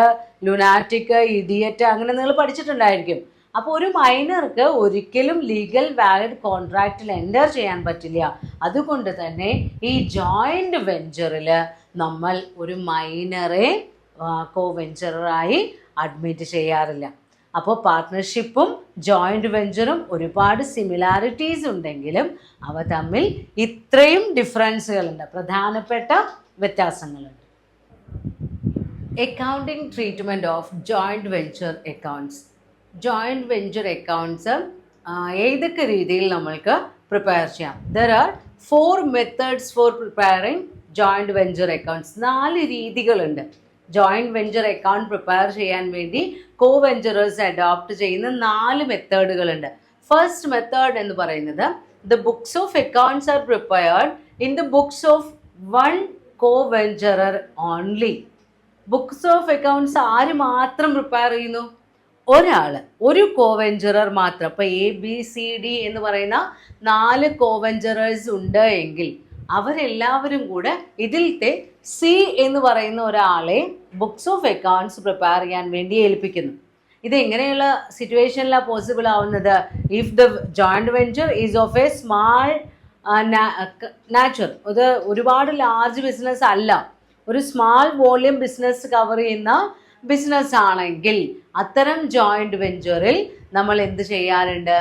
ലുനാറ്റിക്, ഇഡിയറ്റ്, അങ്ങനെ നിങ്ങൾ പഠിച്ചിട്ടുണ്ടായിരിക്കും. അപ്പോൾ ഒരു മൈനർക്ക് ഒരിക്കലും ലീഗൽ വാലിഡ് കോൺട്രാക്റ്റിൽ എൻ്റർ ചെയ്യാൻ പറ്റില്ല. അതുകൊണ്ട് തന്നെ ഈ ജോയിൻറ്റ് വെഞ്ചറിൽ നമ്മൾ ഒരു മൈനറെ കോ വെഞ്ചറായി അഡ്മിറ്റ് ചെയ്യാറില്ല. അപ്പോൾ പാർട്ട്ണർഷിപ്പും ജോയിൻറ്റ് വെഞ്ചറും ഒരുപാട് സിമിലാരിറ്റീസ് ഉണ്ടെങ്കിലും അവ തമ്മിൽ ഇത്രയും ഡിഫറൻസുകളുണ്ട്, പ്രധാനപ്പെട്ട വ്യത്യാസങ്ങളുണ്ട്. Accounting treatment of joint venture accounts. Joint venture accounts ഏതൊക്കെ രീതിയിൽ നമ്മൾക്ക് പ്രിപ്പയർ ചെയ്യാം? There are 4 methods four preparing joint venture accounts. 4 രീതികളുണ്ട് ജോയിൻറ്റ് വെഞ്ചർ അക്കൗണ്ട് പ്രിപ്പയർ ചെയ്യാൻ വേണ്ടി കോ വെഞ്ചറേഴ്സ് അഡോപ്റ്റ് ചെയ്യുന്ന 4 മെത്തേഡുകളുണ്ട്. ഫസ്റ്റ് മെത്തേഡ് എന്ന് പറയുന്നത് the books of accounts are prepared in the books of one co venturer only. Books of accounts ആര് മാത്രം prepare ചെയ്യുന്നു? ഒരാൾ, ഒരു കോവെഞ്ചറർ മാത്രം. ഇപ്പോൾ ABCD എന്ന് പറയുന്ന 4 കോവെഞ്ചറേഴ്സ് ഉണ്ട് എങ്കിൽ അവരെല്ലാവരും കൂടെ ഇതിലത്തെ C എന്ന് പറയുന്ന ഒരാളെ ബുക്സ് ഓഫ് അക്കൗണ്ട്സ് പ്രിപ്പയർ ചെയ്യാൻ വേണ്ടി ഏൽപ്പിക്കുന്നു. ഇത് എങ്ങനെയുള്ള സിറ്റുവേഷനിലാണ് പോസിബിൾ ആവുന്നത്? If the joint venture is of A small nature, ഇത് ഒരുപാട് ലാർജ് ബിസിനസ് അല്ല, ഒരു സ്മാൾ വോള്യൂം ബിസിനസ് കവർ ചെയ്യുന്ന ബിസിനസ് ആണെങ്കിൽ അത്തരം ജോയിൻറ്റ് വെഞ്ചറിൽ നമ്മൾ എന്ത് ചെയ്യാറുണ്ട്?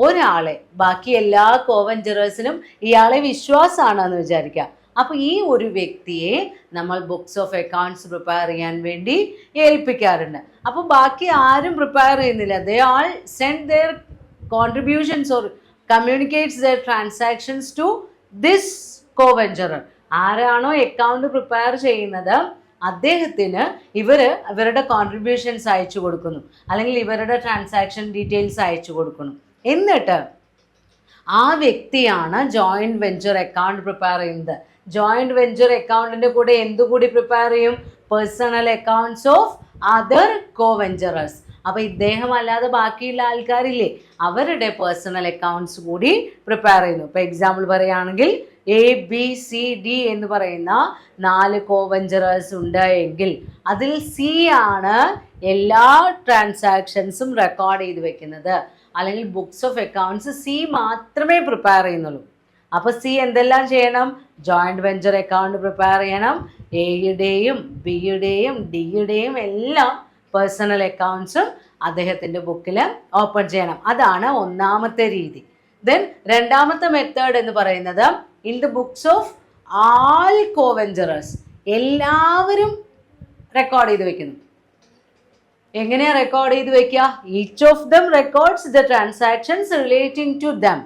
ഒരാളെ, ബാക്കി എല്ലാ കോവെഞ്ചറേഴ്സിനും ഇയാളെ വിശ്വാസമാണെന്ന് വിചാരിക്കുക. അപ്പോൾ ഈ ഒരു വ്യക്തിയെ നമ്മൾ ബുക്സ് ഓഫ് അക്കൗണ്ട്സ് പ്രിപ്പയർ ചെയ്യാൻ വേണ്ടി ഏൽപ്പിക്കാറുണ്ട്. അപ്പോൾ ബാക്കി ആരും പ്രിപ്പയർ ചെയ്യുന്നില്ല. They all send their contributions or communicates their transactions to this coventurer. ആരാണോ അക്കൗണ്ട് പ്രിപ്പയർ ചെയ്യുന്നത് അദ്ദേഹത്തിന് ഇവരുടെ കോൺട്രിബ്യൂഷൻസ് അയച്ചു കൊടുക്കുന്നു, അല്ലെങ്കിൽ ഇവരുടെ ട്രാൻസാക്ഷൻ ഡീറ്റെയിൽസ് അയച്ചു കൊടുക്കുന്നു. എന്നിട്ട് ആ വ്യക്തിയാണ് ജോയിൻറ്റ് വെഞ്ചർ അക്കൗണ്ട് പ്രിപ്പയർ ചെയ്യുന്നത്. ജോയിൻറ്റ് വെഞ്ചർ അക്കൗണ്ടിൻ്റെ കൂടെ എന്തുകൂടി പ്രിപ്പയർ ചെയ്യും? Personal accounts of other co venturers. അപ്പോൾ ഇദ്ദേഹം അല്ലാതെ ബാക്കിയുള്ള ആൾക്കാരില്ലേ, അവരുടെ പേഴ്സണൽ അക്കൗണ്ട്സ് കൂടി പ്രിപ്പയർ ചെയ്യുന്നു. ഇപ്പോൾ എക്സാമ്പിൾ പറയുകയാണെങ്കിൽ ABCD എന്ന് പറയുന്ന 4 കോവെഞ്ചറേഴ്സ് ഉണ്ട് എങ്കിൽ അതിൽ C ആണ് എല്ലാ ട്രാൻസാക്ഷൻസും റെക്കോർഡ് ചെയ്ത് വെക്കുന്നത്, അല്ലെങ്കിൽ ബുക്സ് ഓഫ് അക്കൗണ്ട്സ് C മാത്രമേ പ്രിപ്പയർ ചെയ്യുന്നുള്ളൂ. അപ്പോൾ C എന്തെല്ലാം ചെയ്യണം? ജോയിൻറ്റ് വെഞ്ചർ അക്കൗണ്ട് പ്രിപ്പയർ ചെയ്യണം. Aയുടെയും Bയുടെയും Dയുടെയും എല്ലാം പേഴ്സണൽ അക്കൗണ്ട്സും അദ്ദേഹത്തിൻ്റെ ബുക്കിൽ ഓപ്പൺ ചെയ്യണം. അതാണ് ഒന്നാമത്തെ രീതി. ദെൻ രണ്ടാമത്തെ മെത്തേഡ് എന്ന് പറയുന്നത് in the books of all coventurers, എല്ലാവരും റെക്കോർഡ് ചെയ്ത് വെക്കുന്നു. എങ്ങനെയാണ് റെക്കോർഡ് ചെയ്ത് വെക്കുക? Each of them records the transactions relating to them.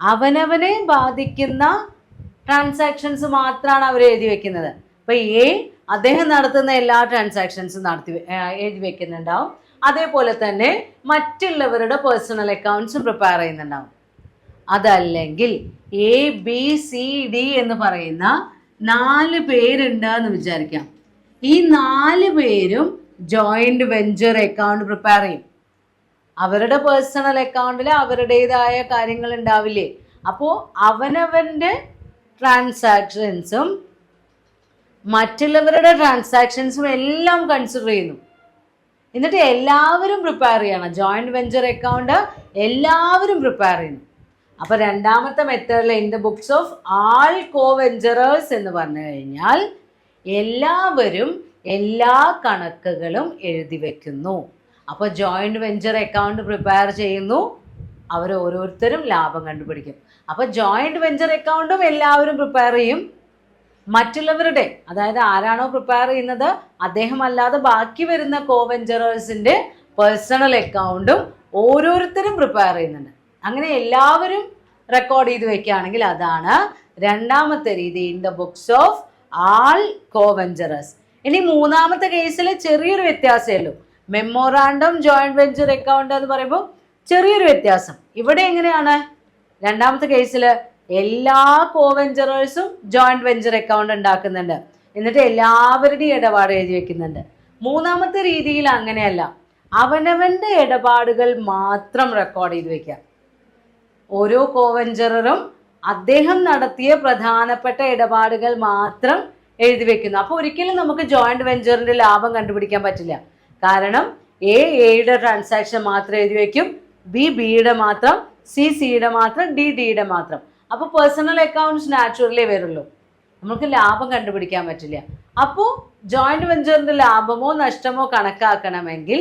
അവനവനെ ബാധിക്കുന്ന ട്രാൻസാക്ഷൻസ് മാത്രമാണ് അവർ എഴുതി വെക്കുന്നത്. ഇപ്പോൾ അദ്ദേഹം നടത്തുന്ന എല്ലാ ട്രാൻസാക്ഷൻസും എഴുതി വെക്കുന്നുണ്ടാവും. അതേപോലെ തന്നെ മറ്റുള്ളവരുടെ പേഴ്സണൽ അക്കൗണ്ട്സും പ്രിപ്പയർ ചെയ്യുന്നുണ്ടാവും. അതല്ലെങ്കിൽ ABCD എന്ന് പറയുന്ന 4 പേരുണ്ട് എന്ന് വിചാരിക്കാം. ഈ 4 പേരും ജോയിൻറ്റ് വെഞ്ചർ അക്കൗണ്ട് പ്രിപ്പയർ ചെയ്യും. അവരുടെ പേഴ്സണൽ അക്കൗണ്ടിൽ അവരുടേതായ കാര്യങ്ങൾ ഉണ്ടാവില്ലേ? അപ്പോൾ അവനവൻ്റെ ട്രാൻസാക്ഷൻസും മറ്റുള്ളവരുടെ ട്രാൻസാക്ഷൻസും എല്ലാം കൺസിഡർ ചെയ്യുന്നു. എന്നിട്ട് എല്ലാവരും പ്രിപ്പയർ ചെയ്യണം. ജോയിൻറ്റ് വെഞ്ചർ അക്കൗണ്ട് എല്ലാവരും പ്രിപ്പയർ ചെയ്യുന്നു. അപ്പോൾ രണ്ടാമത്തെ മെത്തേഡിൽ in the books of all coventurers എന്ന് പറഞ്ഞു കഴിഞ്ഞാൽ എല്ലാവരും എല്ലാ കണക്കുകളും എഴുതി വെക്കുന്നു. അപ്പോൾ ജോയിൻറ്റ് വെഞ്ചർ അക്കൗണ്ട് പ്രിപ്പയർ ചെയ്യുന്നു, അവർ ഓരോരുത്തരും ലാഭം കണ്ടുപിടിക്കും. അപ്പോൾ ജോയിൻറ്റ് വെഞ്ചർ അക്കൗണ്ടും എല്ലാവരും പ്രിപ്പയർ ചെയ്യും. മറ്റുള്ളവരുടെ, അതായത് ആരാണോ പ്രിപ്പയർ ചെയ്യുന്നത് അദ്ദേഹം അല്ലാതെ ബാക്കി വരുന്ന കോവെഞ്ചറേഴ്സിൻ്റെ പേഴ്സണൽ അക്കൗണ്ടും ഓരോരുത്തരും പ്രിപ്പയർ ചെയ്യുന്നുണ്ട്. അങ്ങനെ എല്ലാവരും റെക്കോർഡ് ചെയ്ത് വെക്കുകയാണെങ്കിൽ അതാണ് രണ്ടാമത്തെ രീതി, in the books of all coventurers. ഇനി മൂന്നാമത്തെ കേസിൽ ചെറിയൊരു വ്യത്യാസമേ ഉള്ളൂ. മെമ്മോറാണ്ടം ജോയിൻറ്റ് വെഞ്ചർ അക്കൗണ്ട് എന്ന് പറയുമ്പോൾ ചെറിയൊരു വ്യത്യാസം. ഇവിടെ എങ്ങനെയാണ്? രണ്ടാമത്തെ കേസിൽ എല്ലാ കോവെഞ്ചറേഴ്സും ജോയിൻറ്റ് വെഞ്ചർ അക്കൗണ്ട് ഉണ്ടാക്കുന്നുണ്ട്, എന്നിട്ട് എല്ലാവരുടെയും ഇടപാട് എഴുതി വെക്കുന്നുണ്ട്. മൂന്നാമത്തെ രീതിയിൽ അങ്ങനെയല്ല, അവനവൻ്റെ ഇടപാടുകൾ മാത്രം റെക്കോർഡ് ചെയ്ത് വെക്കുക. ഓരോ കോവെഞ്ചറും അദ്ദേഹം നടത്തിയ പ്രധാനപ്പെട്ട ഇടപാടുകൾ മാത്രം എഴുതി വെക്കുന്നു. അപ്പോൾ ഒരിക്കലും നമുക്ക് ജോയിൻറ്റ് വെഞ്ചറിൻ്റെ ലാഭം കണ്ടുപിടിക്കാൻ പറ്റില്ല. കാരണം എയുടെ ട്രാൻസാക്ഷൻ മാത്രം എഴുതി വെക്കും, ബിയുടെ മാത്രം, സിയുടെ മാത്രം, ഡിയുടെ മാത്രം. അപ്പോൾ പേഴ്സണൽ അക്കൗണ്ട്സ് നാച്ചുറലി വരുള്ളൂ, നമുക്ക് ലാഭം കണ്ടുപിടിക്കാൻ പറ്റില്ല. അപ്പോൾ ജോയിൻറ്റ് വെഞ്ചറിൻ്റെ ലാഭമോ നഷ്ടമോ കണക്കാക്കണമെങ്കിൽ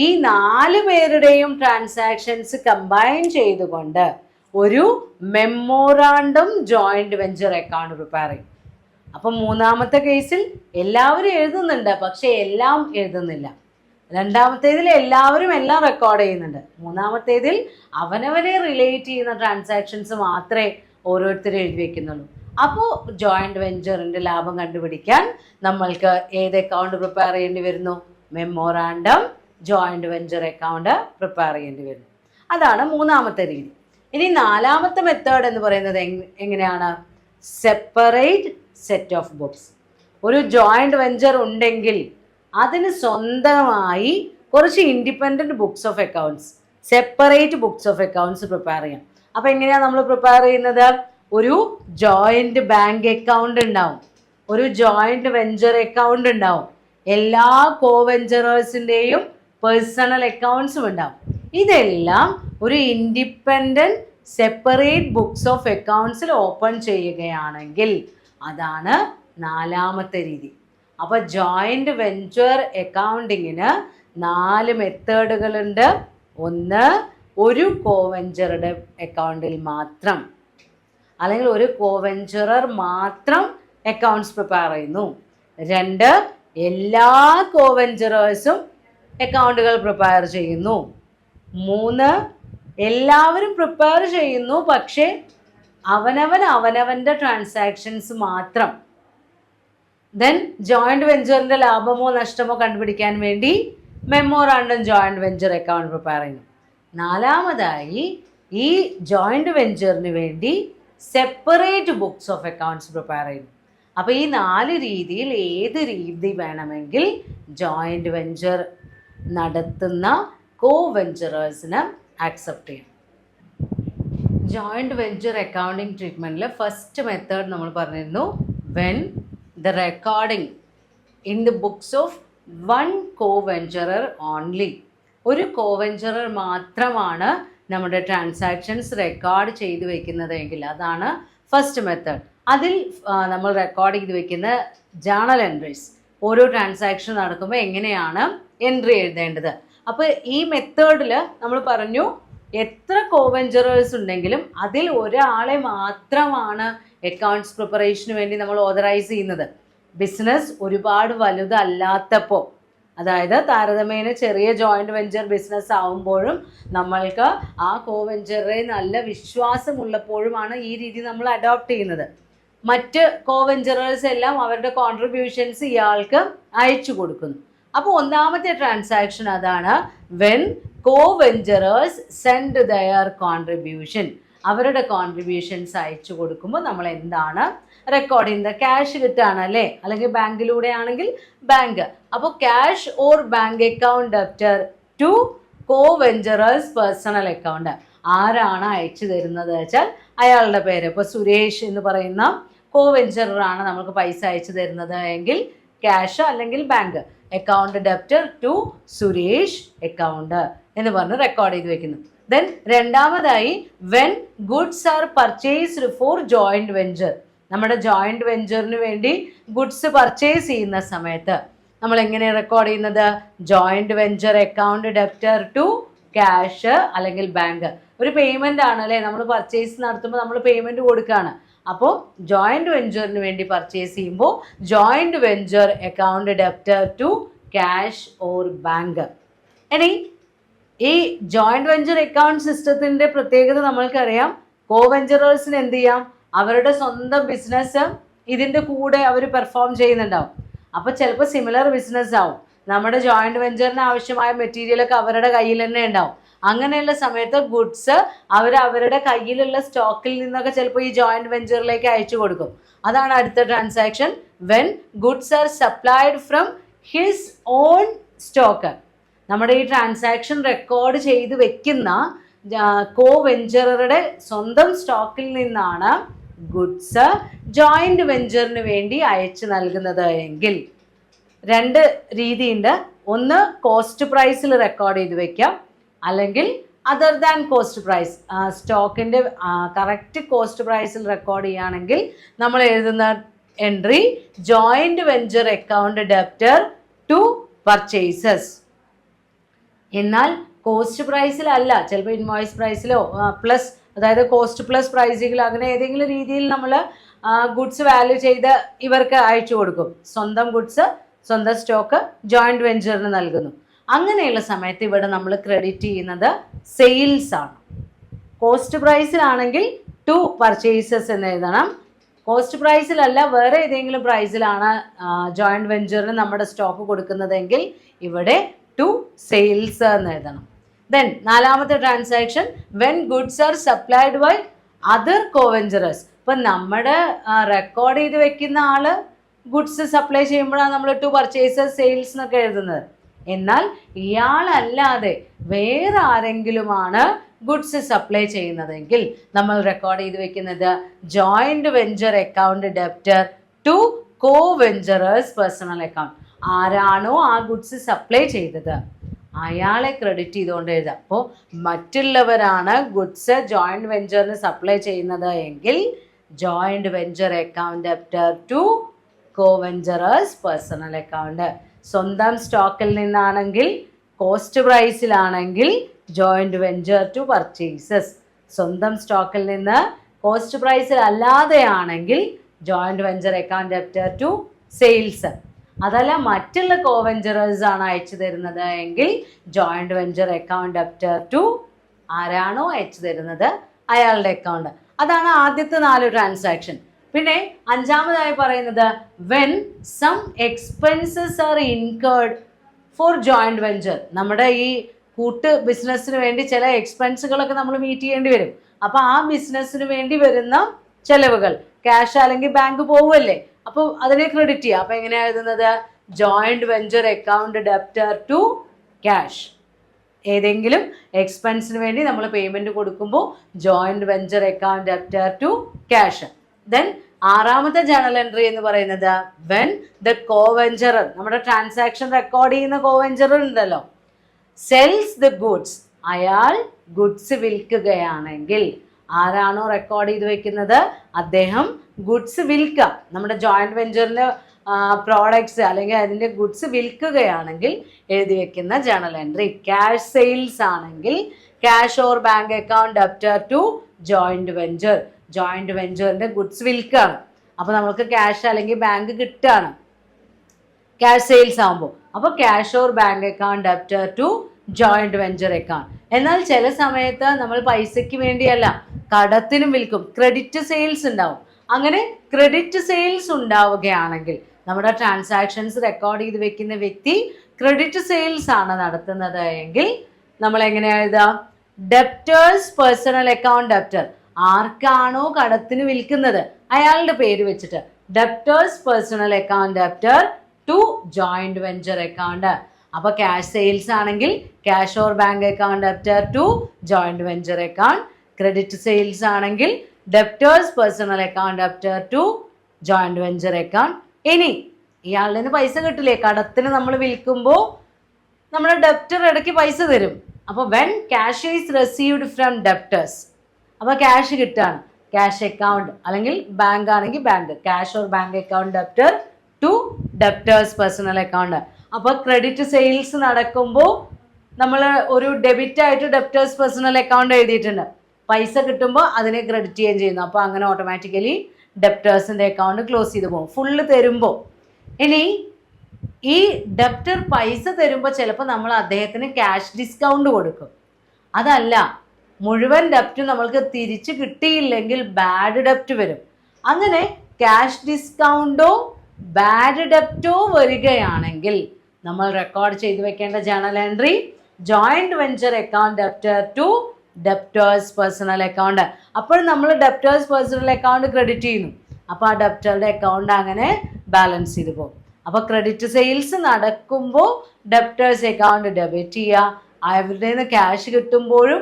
ഈ 4 പേരുടെയും ട്രാൻസാക്ഷൻസ് കമ്പൈൻ ചെയ്തുകൊണ്ട് ഒരു memorandum joint venture account prepare ചെയ്യും. അപ്പം മൂന്നാമത്തെ കേസിൽ എല്ലാവരും എഴുതുന്നുണ്ട്, പക്ഷേ എല്ലാം എഴുതുന്നില്ല. രണ്ടാമത്തേതിൽ എല്ലാവരും എല്ലാം റെക്കോർഡ് ചെയ്യുന്നുണ്ട്. മൂന്നാമത്തേതിൽ അവനവനെ റിലേറ്റ് ചെയ്യുന്ന ട്രാൻസാക്ഷൻസ് മാത്രമേ ഓരോരുത്തരും എഴുതി വയ്ക്കുന്നുള്ളൂ. അപ്പോൾ ജോയിൻറ്റ് വെഞ്ചറിൻ്റെ ലാഭം കണ്ടുപിടിക്കാൻ നമ്മൾക്ക് ഏത് അക്കൗണ്ട് പ്രിപ്പയർ ചെയ്യേണ്ടി വരുന്നു? Memorandum joint venture account prepare ചെയ്യേണ്ടി വരുന്നു. അതാണ് മൂന്നാമത്തെ രീതി. ഇനി നാലാമത്തെ മെത്തേഡ് എന്ന് പറയുന്നത് എങ്ങനെയാണ്? Separate set of books. ഒരു ജോയിൻറ്റ് വെഞ്ചർ ഉണ്ടെങ്കിൽ അതിന് സ്വന്തമായി കുറച്ച് independent books of accounts, separate books of accounts prepare ചെയ്യാം. അപ്പോൾ എങ്ങനെയാണ് നമ്മൾ പ്രിപ്പയർ ചെയ്യുന്നത്? ഒരു ജോയിൻറ്റ് ബാങ്ക് അക്കൗണ്ട് ഉണ്ടാവും, ഒരു ജോയിൻറ്റ് വെഞ്ചർ അക്കൗണ്ട് ഉണ്ടാവും, എല്ലാ കോവെഞ്ചറേഴ്സിൻ്റെയും പേഴ്സണൽ അക്കൗണ്ട്സും ഉണ്ടാവും. ഇതെല്ലാം ഒരു ഇൻഡിപെൻഡൻറ്റ് സെപ്പറേറ്റ് ബുക്സ് ഓഫ് അക്കൗണ്ട്സിൽ ഓപ്പൺ ചെയ്യുകയാണെങ്കിൽ അതാണ് നാലാമത്തെ രീതി. അപ്പോൾ ജോയിൻറ്റ് വെഞ്ചർ അക്കൗണ്ടിങ്ങിന് 4 മെത്തേഡുകളുണ്ട്. ഒന്ന്, ഒരു കോവെഞ്ചറുടെ അക്കൗണ്ടിൽ മാത്രം, അല്ലെങ്കിൽ ഒരു കോവെഞ്ചറർ മാത്രം അക്കൗണ്ട്സ് പ്രിപ്പയർ ചെയ്യുന്നു. 2, എല്ലാ കോവെഞ്ചറേഴ്സും അക്കൗണ്ടുകൾ പ്രിപ്പയർ ചെയ്യുന്നു. 3, എല്ലാവരും പ്രിപ്പയർ ചെയ്യുന്നു, പക്ഷേ അവനവൻ്റെ ട്രാൻസാക്ഷൻസ് മാത്രം. ദെൻ ജോയിൻറ്റ് വെഞ്ചറിൻ്റെ ലാഭമോ നഷ്ടമോ കണ്ടുപിടിക്കാൻ വേണ്ടി memorandum joint venture account prepare ചെയ്യുന്നു. 4മതായി ഈ ജോയിൻറ്റ് വെഞ്ചറിന് വേണ്ടി separate books of accounts prepare ചെയ്യുന്നു. അപ്പോൾ ഈ 4 രീതിയിൽ ഏത് രീതി വേണമെങ്കിൽ ജോയിൻറ്റ് വെഞ്ചർ നടത്തുന്ന കോവെഞ്ചറേഴ്സിന് ആക്സെപ്റ്റ് ചെയ്യാം. ജോയിൻറ്റ് വെഞ്ചർ അക്കൗണ്ടിങ് ട്രീറ്റ്മെൻറ്റിൽ ഫസ്റ്റ് മെത്തേഡ് നമ്മൾ പറഞ്ഞിരുന്നു, when the recording in the books of one coventurer only. ഒരു കോവെഞ്ചറർ മാത്രമാണ് നമ്മുടെ ട്രാൻസാക്ഷൻസ് റെക്കോർഡ് ചെയ്ത് വെക്കുന്നത് എങ്കിൽ അതാണ് ഫസ്റ്റ് മെത്തേഡ്. അതിൽ നമ്മൾ റെക്കോർഡ് ചെയ്ത് വെക്കുന്ന ജേണൽ എൻട്രീസ്, ഓരോ ട്രാൻസാക്ഷൻ നടക്കുമ്പോൾ എങ്ങനെയാണ് എൻട്രി എഴുതേണ്ടത്. അപ്പോൾ ഈ മെത്തേഡിൽ നമ്മൾ പറഞ്ഞു, എത്ര കോവെഞ്ചറേഴ്സ് ഉണ്ടെങ്കിലും അതിൽ ഒരാളെ മാത്രമാണ് അക്കൗണ്ട്സ് പ്രിപ്പറേഷന് വേണ്ടി നമ്മൾ ഓതറൈസ് ചെയ്യുന്നത്. ബിസിനസ് ഒരുപാട് വലുതല്ലാത്തപ്പോൾ, അതായത് താരതമ്യേന ചെറിയ ജോയിൻറ്റ് വെഞ്ചർ ബിസിനസ് ആവുമ്പോഴും നമ്മൾക്ക് ആ കോവെഞ്ചറെ നല്ല വിശ്വാസമുള്ളപ്പോഴുമാണ് ഈ രീതി നമ്മൾ അഡോപ്റ്റ് ചെയ്യുന്നത്. മറ്റ് കോവെഞ്ചറേഴ്സ് എല്ലാം അവരുടെ കോൺട്രിബ്യൂഷൻസ് ഇയാൾക്ക് അയച്ചു കൊടുക്കുന്നു. അപ്പോൾ ഒന്നാമത്തെ ട്രാൻസാക്ഷൻ അതാണ്, വെൻ കോവെഞ്ചറേഴ്സ് സെൻഡ് ദയർ കോൺട്രിബ്യൂഷൻ. അവരുടെ കോൺട്രിബ്യൂഷൻസ് അയച്ചു കൊടുക്കുമ്പോൾ നമ്മൾ എന്താണ് റെക്കോർഡ് ചെയ്യുന്നത്? ക്യാഷ് കിട്ടുകയാണ് അല്ലേ, അല്ലെങ്കിൽ ബാങ്കിലൂടെ ആണെങ്കിൽ ബാങ്ക്. അപ്പോൾ cash or bank account debtor to coventurers personal account. ആരാണ് അയച്ചു തരുന്നത് വെച്ചാൽ അയാളുടെ പേര്. ഇപ്പോൾ സുരേഷ് എന്ന് പറയുന്ന കോവെഞ്ചറാണ് നമുക്ക് പൈസ അയച്ചു തരുന്നത് എങ്കിൽ ക്യാഷ് അല്ലെങ്കിൽ bank account debtor to Suresh account എന്ന് പറഞ്ഞ് റെക്കോർഡ് ചെയ്ത് വെക്കുന്നു. ദെൻ രണ്ടാമതായി, when goods are purchased for joint venture. നമ്മുടെ ജോയിൻറ്റ് വെഞ്ചറിന് വേണ്ടി ഗുഡ്സ് പർച്ചേസ് ചെയ്യുന്ന സമയത്ത് നമ്മൾ എങ്ങനെ റെക്കോർഡ് ചെയ്യുന്നത്? Joint venture account debtor to cash അല്ലെങ്കിൽ ബാങ്ക്. ഒരു പേയ്മെൻ്റ് ആണ് അല്ലേ, നമ്മൾ പർച്ചേസ് നടത്തുമ്പോൾ നമ്മൾ പേയ്മെൻറ്റ് കൊടുക്കുകയാണ്. അപ്പോൾ ജോയിൻറ്റ് വെഞ്ചറിന് വേണ്ടി പർച്ചേസ് ചെയ്യുമ്പോൾ joint venture account debtor to cash or bank. ഇനി ഈ ജോയിൻറ്റ് വെഞ്ചർ അക്കൗണ്ട് സിസ്റ്റത്തിൻ്റെ പ്രത്യേകത നമ്മൾക്കറിയാം. കോവെഞ്ചറേഴ്സിന് എന്ത് ചെയ്യാം? അവരുടെ സ്വന്തം ബിസിനസ് ഇതിൻ്റെ കൂടെ അവർ പെർഫോം ചെയ്യുന്നുണ്ടാവും. അപ്പോൾ ചിലപ്പോൾ സിമിലർ ബിസിനസ് ആവും. നമ്മുടെ ജോയിൻറ്റ് വെഞ്ചറിന് ആവശ്യമായ മെറ്റീരിയലൊക്കെ അവരുടെ കയ്യിൽ തന്നെ ഉണ്ടാവും. അങ്ങനെയുള്ള സമയത്ത് ഗുഡ്സ് അവരുടെ കയ്യിലുള്ള സ്റ്റോക്കിൽ നിന്നൊക്കെ ചിലപ്പോൾ ഈ ജോയിൻറ്റ് വെഞ്ചറിലേക്ക് അയച്ചു കൊടുക്കും. അതാണ് അടുത്ത transaction, when goods are supplied from his own stock. നമ്മുടെ ഈ ട്രാൻസാക്ഷൻ റെക്കോർഡ് ചെയ്ത് വെക്കുന്ന കോവെഞ്ചറുടെ സ്വന്തം സ്റ്റോക്കിൽ നിന്നാണ് ഗുഡ്സ് ജോയിൻറ്റ് വെഞ്ചറിന് വേണ്ടി അയച്ചു നൽകുന്നത് എങ്കിൽ 2 രീതിയുണ്ട്. ഒന്ന്, കോസ്റ്റ് പ്രൈസിൽ റെക്കോർഡ് ചെയ്ത് വെക്കാം, അല്ലെങ്കിൽ അതർ ദാൻ കോസ്റ്റ് പ്രൈസ്, സ്റ്റോക്കിൻ്റെ കറക്റ്റ് കോസ്റ്റ് പ്രൈസിൽ റെക്കോർഡ് ചെയ്യുകയാണെങ്കിൽ നമ്മൾ എഴുതുന്ന entry joint venture account debtor to purchases. എന്നാൽ കോസ്റ്റ് പ്രൈസിലല്ല, ചിലപ്പോൾ ഇൻവോയ്സ് പ്രൈസിലോ പ്ലസ്, അതായത് കോസ്റ്റ് പ്ലസ് പ്രൈസിങ്ങിലോ അങ്ങനെ ഏതെങ്കിലും രീതിയിൽ നമ്മൾ ഗുഡ്സ് വാല്യൂ ചെയ്ത് ഇവർക്ക് അയച്ചു കൊടുക്കും. സ്വന്തം ഗുഡ്സ്, സ്വന്തം സ്റ്റോക്ക് ജോയിൻറ്റ് വെഞ്ചറിന് നൽകുന്നു. അങ്ങനെയുള്ള സമയത്ത് ഇവിടെ നമ്മൾ ക്രെഡിറ്റ് ചെയ്യുന്നത് സെയിൽസ് ആണ്. കോസ്റ്റ് പ്രൈസിലാണെങ്കിൽ ടു പർച്ചേസസ് എന്ന് എഴുതണം, കോസ്റ്റ് പ്രൈസിലല്ല, വേറെ ഏതെങ്കിലും പ്രൈസിലാണ് ജോയിന്റ് വെഞ്ചറിന് നമ്മുടെ സ്റ്റോക്ക് കൊടുക്കുന്നതെങ്കിൽ ഇവിടെ ടു സെയിൽസ് എന്ന് എഴുതണം. ദെൻ നാലാമത്തെ transaction when goods are supplied by other coventurers. ഇപ്പം നമ്മുടെ റെക്കോർഡ് ചെയ്ത് വെക്കുന്ന ആള് ഗുഡ്സ് സപ്ലൈ ചെയ്യുമ്പോഴാണ് നമ്മൾ ടു പർച്ചേസസ് സെയിൽസ് എന്നൊക്കെ എഴുതുന്നത്. എന്നാൽ ഇയാളല്ലാതെ വേറെ ആരെങ്കിലുമാണ് ഗുഡ്സ് സപ്ലൈ ചെയ്യുന്നതെങ്കിൽ നമ്മൾ റെക്കോർഡ് ചെയ്ത് വെക്കുന്നത് joint venture account debtor to co venturers personal account. ആരാണോ ആ ഗുഡ്സ് സപ്ലൈ ചെയ്തത് അയാളെ ക്രെഡിറ്റ് ചെയ്തുകൊണ്ട് എഴുതാം. അപ്പോൾ മറ്റുള്ളവരാണ് ഗുഡ്സ് ജോയിന്റ് വെഞ്ചറിന് സപ്ലൈ ചെയ്യുന്നത് എങ്കിൽ joint venture account debtor to co venturers personal account. സ്വന്തം സ്റ്റോക്കിൽ നിന്നാണെങ്കിൽ കോസ്റ്റ് പ്രൈസിലാണെങ്കിൽ ജോയിന്റ് വെഞ്ചർ ടു പർച്ചേസസ്. സ്വന്തം സ്റ്റോക്കിൽ നിന്ന് കോസ്റ്റ് പ്രൈസിൽ അല്ലാതെയാണെങ്കിൽ joint venture account debtor to sales. അതല്ല മറ്റുള്ള കോവെഞ്ചറേഴ്സ് ആണ് അയച്ചു തരുന്നത് എങ്കിൽ joint venture account debtor to ആരാണോ അയച്ചു തരുന്നത് അയാളുടെ അക്കൗണ്ട്. അതാണ് ആദ്യത്തെ 4 ട്രാൻസാക്ഷൻ. പിന്നെ അഞ്ചാമതായി പറയുന്നത് when some expenses are incurred for joint venture. നമ്മുടെ ഈ കൂട്ട് ബിസിനസ്സിന് വേണ്ടി ചില എക്സ്പെൻസുകളൊക്കെ നമ്മൾ മീറ്റ് ചെയ്യേണ്ടി വരും. അപ്പോൾ ആ ബിസിനസ്സിന് വേണ്ടി വരുന്ന ചെലവുകൾ ക്യാഷ് അല്ലെങ്കിൽ ബാങ്ക് പോവുമല്ലേ, അപ്പോൾ അതിനെ ക്രെഡിറ്റ് ചെയ്യുക. അപ്പോൾ എങ്ങനെയാണ് എഴുതുന്നത്? Joint venture account debtor to cash. ഏതെങ്കിലും എക്സ്പെൻസിന് വേണ്ടി നമ്മൾ പേയ്മെൻറ്റ് കൊടുക്കുമ്പോൾ joint venture account debtor to cash. Then ആറാമത്തെ ജേണൽ എൻട്രി എന്ന് പറയുന്നത് വെൻ ദ കോവെഞ്ചറർ, നമ്മുടെ ട്രാൻസാക്ഷൻ റെക്കോർഡ് ചെയ്യുന്ന കോവെഞ്ചറർ ഉണ്ടല്ലോ, സെൽസ് ദ ഗുഡ്സ്, അയാൾ ഗുഡ്സ് വിൽക്കുകയാണെങ്കിൽ ആരാണോ റെക്കോർഡ് ചെയ്ത് വെക്കുന്നത് അദ്ദേഹം ഗുഡ്സ് വിൽക്കുക, നമ്മുടെ ജോയിന്റ് വെഞ്ചറിൻ്റെ പ്രോഡക്ട്സ് അല്ലെങ്കിൽ അതിൻ്റെ ഗുഡ്സ് വിൽക്കുകയാണെങ്കിൽ എഴുതി വെക്കുന്ന ജേണൽ എൻട്രി. ക്യാഷ് സെയിൽസ് ആണെങ്കിൽ cash or bank account debtor to joint venture. Joint വെഞ്ചറിൻ്റെ ഗുഡ്സ് വിൽക്കുകയാണ്, അപ്പോൾ നമുക്ക് ക്യാഷ് അല്ലെങ്കിൽ ബാങ്ക് കിട്ടുകയാണ് ക്യാഷ് സെയിൽസ് ആകുമ്പോൾ. അപ്പോൾ cash or bank account debtor to joint venture account. എന്നാൽ ചില സമയത്ത് നമ്മൾ പൈസയ്ക്ക് വേണ്ടിയല്ല കടത്തിനും വിൽക്കും, ക്രെഡിറ്റ് സെയിൽസ് ഉണ്ടാവും. അങ്ങനെ ക്രെഡിറ്റ് സെയിൽസ് ഉണ്ടാവുകയാണെങ്കിൽ നമ്മുടെ ട്രാൻസാക്ഷൻസ് റെക്കോർഡ് ചെയ്ത് വെക്കുന്ന വ്യക്തി ക്രെഡിറ്റ് സെയിൽസ് ആണ് നടത്തുന്നത് എങ്കിൽ നമ്മൾ എങ്ങനെയാണ് എഴുതാം? Debtors personal account debtor. ആർക്കാണോ കടത്തിന് വിൽക്കുന്നത് അയാളുടെ പേര് വെച്ചിട്ട് debtors personal account debtor to joint venture account. അപ്പോൾ ക്യാഷ് സെയിൽസ് ആണെങ്കിൽ cash or bank account debtor to joint venture account. Credit sales ആണെങ്കിൽ debtors personal account debtor to joint venture account. ഇനി ഇയാളുടെ നിന്ന് പൈസ കിട്ടില്ലേ, കടത്തിന് നമ്മൾ വിൽക്കുമ്പോൾ നമ്മുടെ ഡെപ്റ്റർ ഇടയ്ക്ക് പൈസ തരും. അപ്പോൾ when cash is received from debtors, അപ്പോൾ ക്യാഷ് കിട്ടുകയാണ്, ക്യാഷ് അക്കൗണ്ട് അല്ലെങ്കിൽ ബാങ്ക് ആണെങ്കിൽ bank, cash or bank account debtor to debtors personal account. അപ്പോൾ ക്രെഡിറ്റ് സെയിൽസ് നടക്കുമ്പോൾ നമ്മൾ ഒരു ഡെബിറ്റ് ആയിട്ട് ഡെപ്റ്റേഴ്സ് പേഴ്സണൽ അക്കൗണ്ട് എഴുതിയിട്ടുണ്ട്, പൈസ കിട്ടുമ്പോൾ അതിനെ ക്രെഡിറ്റ് ചെയ്യുകയും ചെയ്യുന്നു. അപ്പോൾ അങ്ങനെ ഓട്ടോമാറ്റിക്കലി ഡെപ്റ്റേഴ്സിൻ്റെ അക്കൗണ്ട് ക്ലോസ് ചെയ്ത് പോകും ഫുള്ള് തരുമ്പോൾ. ഇനി ഈ ഡെപ്റ്റർ പൈസ തരുമ്പോൾ ചിലപ്പോൾ നമ്മൾ അദ്ദേഹത്തിന് ക്യാഷ് ഡിസ്കൗണ്ട് കൊടുക്കും. അതല്ല, മുഴുവൻ ഡെപ്റ്റ് നമ്മൾക്ക് തിരിച്ച് കിട്ടിയില്ലെങ്കിൽ ബാഡ് ഡെപ്റ്റ് വരും. അങ്ങനെ ക്യാഷ് ഡിസ്കൗണ്ടോ ബാഡ് ഡെപ്റ്റോ വരികയാണെങ്കിൽ നമ്മൾ റെക്കോർഡ് ചെയ്ത് വെക്കേണ്ട journal entry joint venture account debtor to debtors personal account. അപ്പോൾ നമ്മൾ ഡെപ്റ്റേഴ്സ് പേഴ്സണൽ അക്കൗണ്ട് ക്രെഡിറ്റ് ചെയ്യുന്നു, അപ്പോൾ ആ ഡെപ്റ്ററുടെ അക്കൗണ്ട് അങ്ങനെ ബാലൻസ് ചെയ്ത് പോകും. അപ്പോൾ ക്രെഡിറ്റ് സെയിൽസ് നടക്കുമ്പോൾ ഡെപ്റ്റേഴ്സ് അക്കൗണ്ട് ഡെബിറ്റ് ചെയ്യുക, അവരുടെ നിന്ന് ക്യാഷ് കിട്ടുമ്പോഴും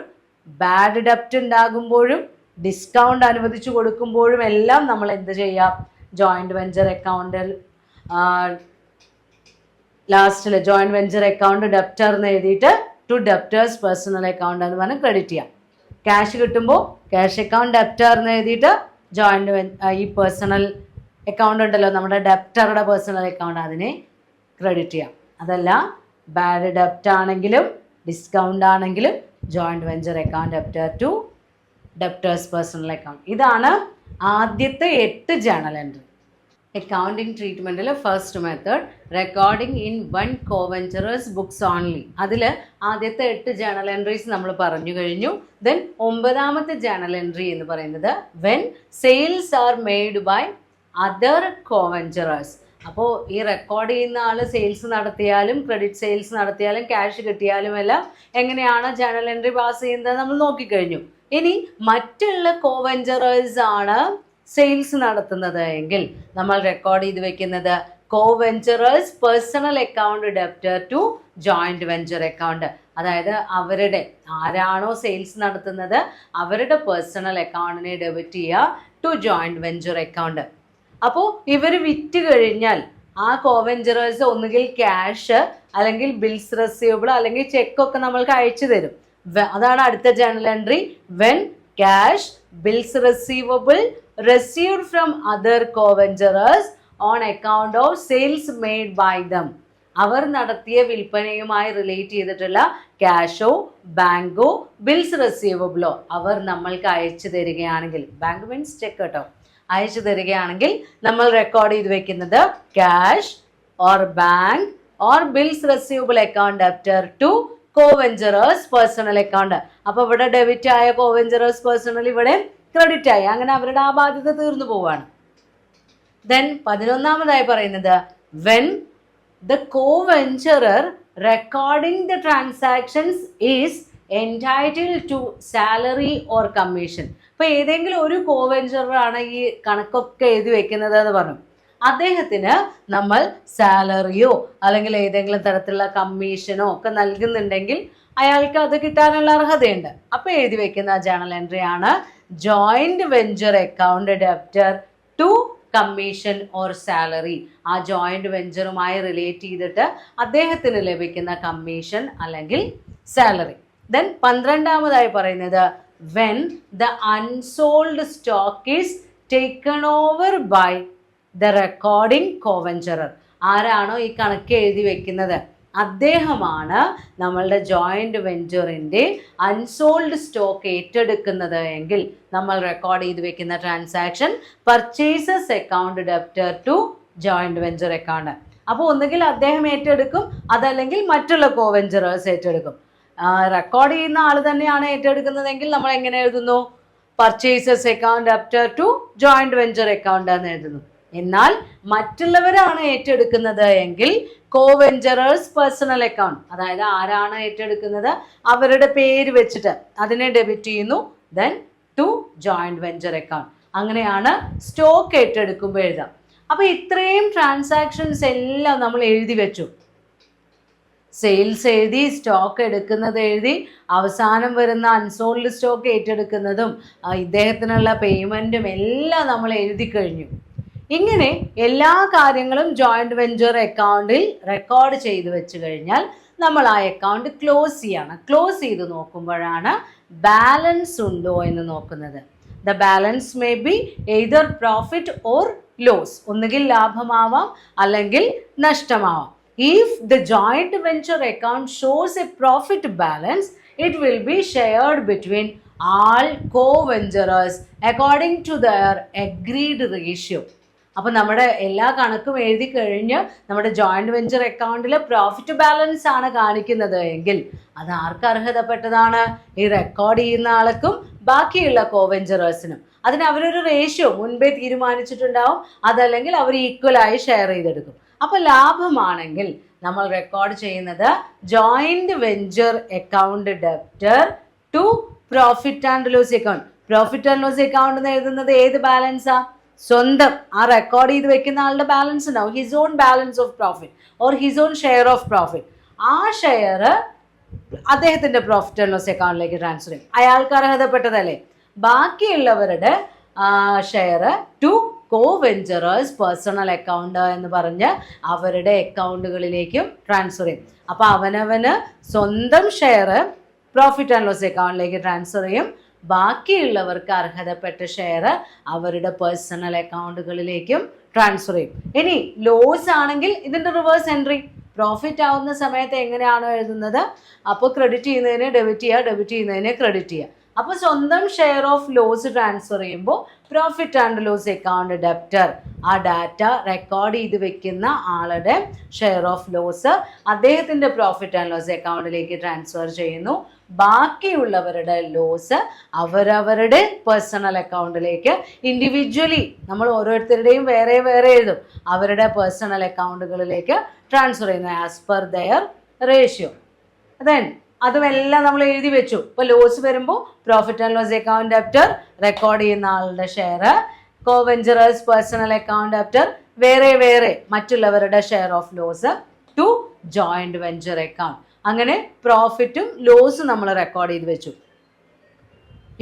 ബാഡ് ഡെപ്റ്റ് ഉണ്ടാകുമ്പോഴും ഡിസ്കൗണ്ട് അനുവദിച്ചു കൊടുക്കുമ്പോഴും എല്ലാം നമ്മൾ എന്ത് ചെയ്യാം? ജോയിന്റ് വെഞ്ചർ അക്കൗണ്ടിൽ ലാസ്റ്റിൽ ജോയിന്റ് വെഞ്ചർ അക്കൗണ്ട് ഡെപ്റ്റർ എന്ന് എഴുതിയിട്ട് ടു ഡെപ്റ്റേഴ്സ് പേഴ്സണൽ അക്കൗണ്ട് എന്ന് പറഞ്ഞ് ക്രെഡിറ്റ് ചെയ്യാം. ക്യാഷ് കിട്ടുമ്പോൾ ക്യാഷ് അക്കൗണ്ട് ഡെപ്റ്റർ എന്ന് എഴുതിയിട്ട് ജോയിന്റ് ഈ പേഴ്സണൽ അക്കൗണ്ട് ഉണ്ടല്ലോ നമ്മുടെ ഡെപ്റ്ററുടെ പേഴ്സണൽ അക്കൗണ്ട്, അതിനെ ക്രെഡിറ്റ് ചെയ്യാം. അതല്ല ബാഡ് ഡെപ്റ്റ് ആണെങ്കിലും ഡിസ്കൗണ്ട് ആണെങ്കിലും joint venture account debtor to debtors personal account. ഇതാണ് ആദ്യത്തെ 8 ജേണൽ എൻട്രി. അക്കൗണ്ടിങ് ട്രീറ്റ്മെൻറ്റിൽ first method recording in one coventurers books only. അതിൽ ആദ്യത്തെ 8 ജേണൽ എൻട്രീസ് നമ്മൾ പറഞ്ഞു കഴിഞ്ഞു. ദെൻ 9ാമത്തെ ജേണൽ എൻട്രി എന്ന് പറയുന്നത് when sales are made by other coventurers. അപ്പോൾ ഈ റെക്കോർഡ് ചെയ്യുന്ന ആൾ സെയിൽസ് നടത്തിയാലും ക്രെഡിറ്റ് സെയിൽസ് നടത്തിയാലും ക്യാഷ് കിട്ടിയാലും എല്ലാം എങ്ങനെയാണ് ജേണൽ എൻട്രി പാസ് ചെയ്യുന്നത് നമ്മൾ നോക്കിക്കഴിഞ്ഞു. ഇനി മറ്റുള്ള കോവെഞ്ചറേഴ്സ് ആണ് സെയിൽസ് നടത്തുന്നത് എങ്കിൽ നമ്മൾ റെക്കോർഡ് ചെയ്ത് വെക്കുന്നത് coventurers personal account debtor to joint venture account. അതായത് അവരുടെ ആരാണോ സെയിൽസ് നടത്തുന്നത് അവരുടെ പേഴ്സണൽ അക്കൗണ്ടിനെ ഡെബിറ്റ് ചെയ്യുക ടു ജോയിന്റ് വെഞ്ചർ അക്കൗണ്ട്. അപ്പോൾ ഇവർ വിറ്റ് കഴിഞ്ഞാൽ ആ കോവെഞ്ചറേഴ്സ് ഒന്നുകിൽ ക്യാഷ് അല്ലെങ്കിൽ ബിൽസ് റെസീവബിൾ അല്ലെങ്കിൽ ചെക്കൊക്കെ നമ്മൾക്ക് അയച്ചു തരും. അതാണ് അടുത്ത journal entry. When cash bills receivable received from other co-venturers on account of sales made by them. അവർ നടത്തിയ വിൽപ്പനയുമായി റിലേറ്റ് ചെയ്തിട്ടുള്ള ക്യാഷോ ബാങ്കോ ബിൽസ് റെസീവബിളോ അവർ നമ്മൾക്ക് അയച്ചു തരികയാണെങ്കിൽ, ബാങ്ക് മീൻസ് ചെക്ക് കേട്ടോ, അയച്ചു തരികയാണെങ്കിൽ നമ്മൾ റെക്കോർഡ് ചെയ്ത് വെക്കുന്നത് cash or bank or bills receivable account debtor to coventurers personal account. അപ്പോൾ ഇവിടെ ഡെബിറ്റ് ആയ കോവെഞ്ചറേഴ്സ് പേഴ്സണൽ ഇവിടെ ക്രെഡിറ്റ് ആയി. അങ്ങനെ അവരുടെ ആ ബാധ്യത തീർന്നു പോവാണ്. ദെൻ 11ാമതായി പറയുന്നത് when the coventurer recording the transactions is entitled to salary or commission. അപ്പോൾ ഏതെങ്കിലും ഒരു കോവെഞ്ചറാണ് ഈ കണക്കൊക്കെ എഴുതി വെക്കുന്നത് എന്ന് പറഞ്ഞു, അദ്ദേഹത്തിന് നമ്മൾ സാലറിയോ അല്ലെങ്കിൽ ഏതെങ്കിലും തരത്തിലുള്ള കമ്മീഷനോ ഒക്കെ നൽകുന്നുണ്ടെങ്കിൽ അയാൾക്ക് അത് കിട്ടാനുള്ള അർഹതയുണ്ട്. അപ്പോൾ എഴുതി വെക്കുന്ന ജേണൽ എൻട്രി ആണ് joint venture account debtor to commission or salary. ആ ജോയിന്റ് വെഞ്ചറുമായി റിലേറ്റ് ചെയ്തിട്ട് അദ്ദേഹത്തിന് ലഭിക്കുന്ന കമ്മീഷൻ അല്ലെങ്കിൽ സാലറി. ദെൻ 12ാമതായി പറയുന്നത് when the unsold stock is taken over by the recording coventurer. ആരാണോ ഈ കണക്ക് എഴുതി വെക്കുന്നത് അദ്ദേഹമാണ് നമ്മളുടെ ജോയിന്റ് വെഞ്ചറിൻ്റെ അൺസോൾഡ് സ്റ്റോക്ക് ഏറ്റെടുക്കുന്നത് എങ്കിൽ നമ്മൾ റെക്കോർഡ് ചെയ്ത് വെക്കുന്ന transaction purchases account debtor to joint venture account. അപ്പോൾ ഒന്നുകിൽ അദ്ദേഹം ഏറ്റെടുക്കും, അതല്ലെങ്കിൽ മറ്റുള്ള കോവെഞ്ചറേഴ്സ് ഏറ്റെടുക്കും. റെക്കോർഡ് ചെയ്യുന്ന ആൾ തന്നെയാണ് ഏറ്റെടുക്കുന്നതെങ്കിൽ നമ്മൾ എങ്ങനെ എഴുതുന്നു? Purchases account debtor to joint venture account എന്ന് എഴുതുന്നു. എന്നാൽ മറ്റുള്ളവരാണ് ഏറ്റെടുക്കുന്നത് എങ്കിൽ കോവെഞ്ചറേഴ്സ് പേഴ്സണൽ അക്കൗണ്ട്, അതായത് ആരാണ് ഏറ്റെടുക്കുന്നത് അവരുടെ പേര് വെച്ചിട്ട് അതിനെ ഡെബിറ്റ് ചെയ്യുന്നു, then to joint venture account. അങ്ങനെയാണ് സ്റ്റോക്ക് ഏറ്റെടുക്കുമ്പോൾ എഴുതാം. അപ്പോൾ ഇത്രയും ട്രാൻസാക്ഷൻസ് എല്ലാം നമ്മൾ എഴുതി വെച്ചു. സെയിൽസ് എഴുതി, സ്റ്റോക്ക് എടുക്കുന്നത് എഴുതി, അവസാനം വരുന്ന അൺസോൾഡ് സ്റ്റോക്ക് ഏറ്റെടുക്കുന്നതും ഇദ്ദേഹത്തിനുള്ള പേയ്മെൻറ്റും എല്ലാം നമ്മൾ എഴുതി കഴിഞ്ഞു. ഇങ്ങനെ എല്ലാ കാര്യങ്ങളും ജോയിന്റ് വെഞ്ചർ അക്കൗണ്ടിൽ റെക്കോർഡ് ചെയ്ത് വെച്ച് കഴിഞ്ഞാൽ നമ്മൾ ആ അക്കൗണ്ട് ക്ലോസ് ചെയ്യണം. ക്ലോസ് ചെയ്ത് നോക്കുമ്പോഴാണ് ബാലൻസ് ഉണ്ടോ എന്ന് നോക്കുന്നത്. The balance may be either profit or loss. ഒന്നുകിൽ ലാഭമാവാം അല്ലെങ്കിൽ നഷ്ടമാവാം. If the joint venture account shows a profit balance, it will be shared between all co-venturers according to their agreed ratio. അപ്പോൾ നമ്മുടെ എല്ലാ കണക്കും എഴുതി കഴിഞ്ഞ് നമ്മുടെ ജോയിന്റ് വെഞ്ചർ അക്കൗണ്ടിൽ പ്രോഫിറ്റ് ബാലൻസ് ആണ് കാണിക്കുന്നത് എങ്കിൽ അത് ആർക്ക് അർഹതപ്പെട്ടതാണ്? ഈ റെക്കോർഡ് ചെയ്യുന്ന ആൾക്കും ബാക്കിയുള്ള കോവെഞ്ചറേഴ്സിനും. അതിന് അവരൊരു റേഷ്യോ മുൻപേ തീരുമാനിച്ചിട്ടുണ്ടാവും, അതല്ലെങ്കിൽ അവർ ഈക്വലായി ഷെയർ ചെയ്തെടുക്കും. അപ്പോൾ ലാഭമാണെങ്കിൽ നമ്മൾ റെക്കോർഡ് ചെയ്യുന്നത് joint venture account debtor to profit and loss account. Profit and loss account എന്ന് എഴുതുന്നത് ഏത് ബാലൻസാ? സ്വന്തം ആ റെക്കോർഡ് ചെയ്ത് വെക്കുന്ന ആളുടെ ബാലൻസ് ഉണ്ടാവും, his own balance of profit or his own share of profit. ആ ഷെയർ അദ്ദേഹത്തിൻ്റെ പ്രോഫിറ്റ് ആൻഡ് ലോസ് അക്കൗണ്ടിലേക്ക് ട്രാൻസ്ഫർ ചെയ്യും. അയാൾക്ക് അർഹതപ്പെട്ടതല്ലേ. ബാക്കിയുള്ളവരുടെ share to coventurers personal account എന്ന് പറഞ്ഞ് അവരുടെ അക്കൗണ്ടുകളിലേക്കും ട്രാൻസ്ഫർ ചെയ്യും. അപ്പോൾ അവനവന് സ്വന്തം ഷെയർ പ്രോഫിറ്റ് ആൻഡ് ലോസ് അക്കൗണ്ടിലേക്ക് ട്രാൻസ്ഫർ ചെയ്യും. ബാക്കിയുള്ളവർക്ക് അർഹതപ്പെട്ട ഷെയർ അവരുടെ പേഴ്സണൽ അക്കൗണ്ടുകളിലേക്കും ട്രാൻസ്ഫർ ചെയ്യും. ഇനി ലോസ് ആണെങ്കിൽ ഇതിൻ്റെ റിവേഴ്സ് എൻട്രി. പ്രോഫിറ്റ് ആവുന്ന സമയത്ത് എങ്ങനെയാണോ എഴുതുന്നത്, അപ്പോൾ ക്രെഡിറ്റ് ചെയ്യുന്നതിനെ ഡെബിറ്റ് ചെയ്യുക, ഡെബിറ്റ് ചെയ്യുന്നതിനെ ക്രെഡിറ്റ് ചെയ്യുക. അപ്പോൾ സ്വന്തം ഷെയർ ഓഫ് ലോസ് ട്രാൻസ്ഫർ ചെയ്യുമ്പോൾ profit and loss account debtor ആ ഡാറ്റ റെക്കോർഡ് ചെയ്ത് വെക്കുന്ന ആളുടെ ഷെയർ ഓഫ് ലോസ് അദ്ദേഹത്തിൻ്റെ പ്രോഫിറ്റ് ആൻഡ് ലോസ് അക്കൗണ്ടിലേക്ക് ട്രാൻസ്ഫർ ചെയ്യുന്നു. ബാക്കിയുള്ളവരുടെ ലോസ് അവരവരുടെ പേഴ്സണൽ അക്കൗണ്ടിലേക്ക് ഇൻഡിവിജ്വലി നമ്മൾ ഓരോരുത്തരുടെയും വേറെ വേറെ എഴുതും, അവരുടെ പേഴ്സണൽ അക്കൗണ്ടുകളിലേക്ക് ട്രാൻസ്ഫർ ചെയ്യുന്നു as per their ratio. Then അതുമെല്ലാം നമ്മൾ എഴുതി വെച്ചു. ഇപ്പോൾ ലോസ് വരുമ്പോൾ profit and loss account debtor record ചെയ്യുന്ന ആളുടെ share, coventurers personal account debtor വേറെ വേറെ മറ്റുള്ളവരുടെ share of loss to joint venture account. അങ്ങനെ പ്രോഫിറ്റും ലോസും നമ്മൾ റെക്കോർഡ് ചെയ്ത് വെച്ചു.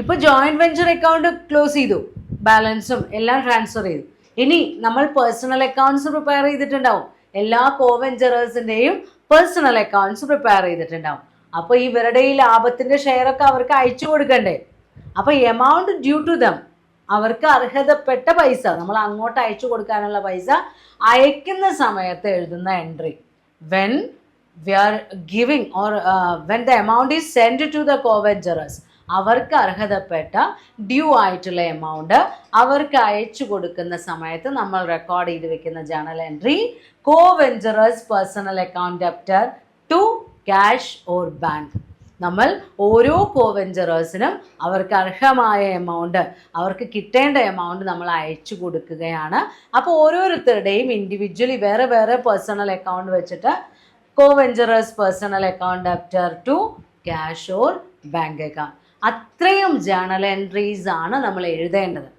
ഇപ്പോൾ ജോയിന്റ് വെഞ്ചർ അക്കൗണ്ട് ക്ലോസ് ചെയ്തു, ബാലൻസും എല്ലാം ട്രാൻസ്ഫർ ചെയ്തു. ഇനി നമ്മൾ പേഴ്സണൽ അക്കൗണ്ട്സ് പ്രിപ്പയർ ചെയ്തിട്ടുണ്ടാവും, എല്ലാ കോവെഞ്ചറേഴ്സിൻ്റെയും പേഴ്സണൽ അക്കൗണ്ട്സ് പ്രിപ്പയർ ചെയ്തിട്ടുണ്ടാവും. അപ്പോൾ ഇവരുടെ ഈ ലാഭത്തിൻ്റെ ഷെയറൊക്കെ അവർക്ക് അയച്ചു കൊടുക്കണ്ടേ? അപ്പോൾ എമൗണ്ട് ഡ്യൂ ടു ദം, അവർക്ക് അർഹതപ്പെട്ട പൈസ നമ്മൾ അങ്ങോട്ട് അയച്ചു കൊടുക്കാനുള്ള പൈസ അയക്കുന്ന സമയത്ത് എഴുതുന്ന entry when we are giving or when the amount is send to the coventurers, അവർക്ക് അർഹതപ്പെട്ട ഡ്യൂ ആയിട്ടുള്ള എമൗണ്ട് അവർക്ക് അയച്ചു കൊടുക്കുന്ന സമയത്ത് നമ്മൾ റെക്കോർഡ് ചെയ്ത് വെക്കുന്ന journal entry coventurers personal account debtor to cash or bank. നമ്മൾ ഓരോ കോവെഞ്ചറേഴ്സിനും അവർക്ക് അർഹമായ എമൗണ്ട്, അവർക്ക് കിട്ടേണ്ട എമൗണ്ട് നമ്മൾ അയച്ചു കൊടുക്കുകയാണ്. അപ്പോൾ ഓരോരുത്തരുടെയും ഇൻഡിവിജ്വലി വേറെ വേറെ പേഴ്സണൽ അക്കൗണ്ട് വെച്ചിട്ട് coventurers personal account debtor to cash or bank account. അത്രയും ജേണൽ എൻട്രീസ് ആണ് നമ്മൾ എഴുതേണ്ടത്.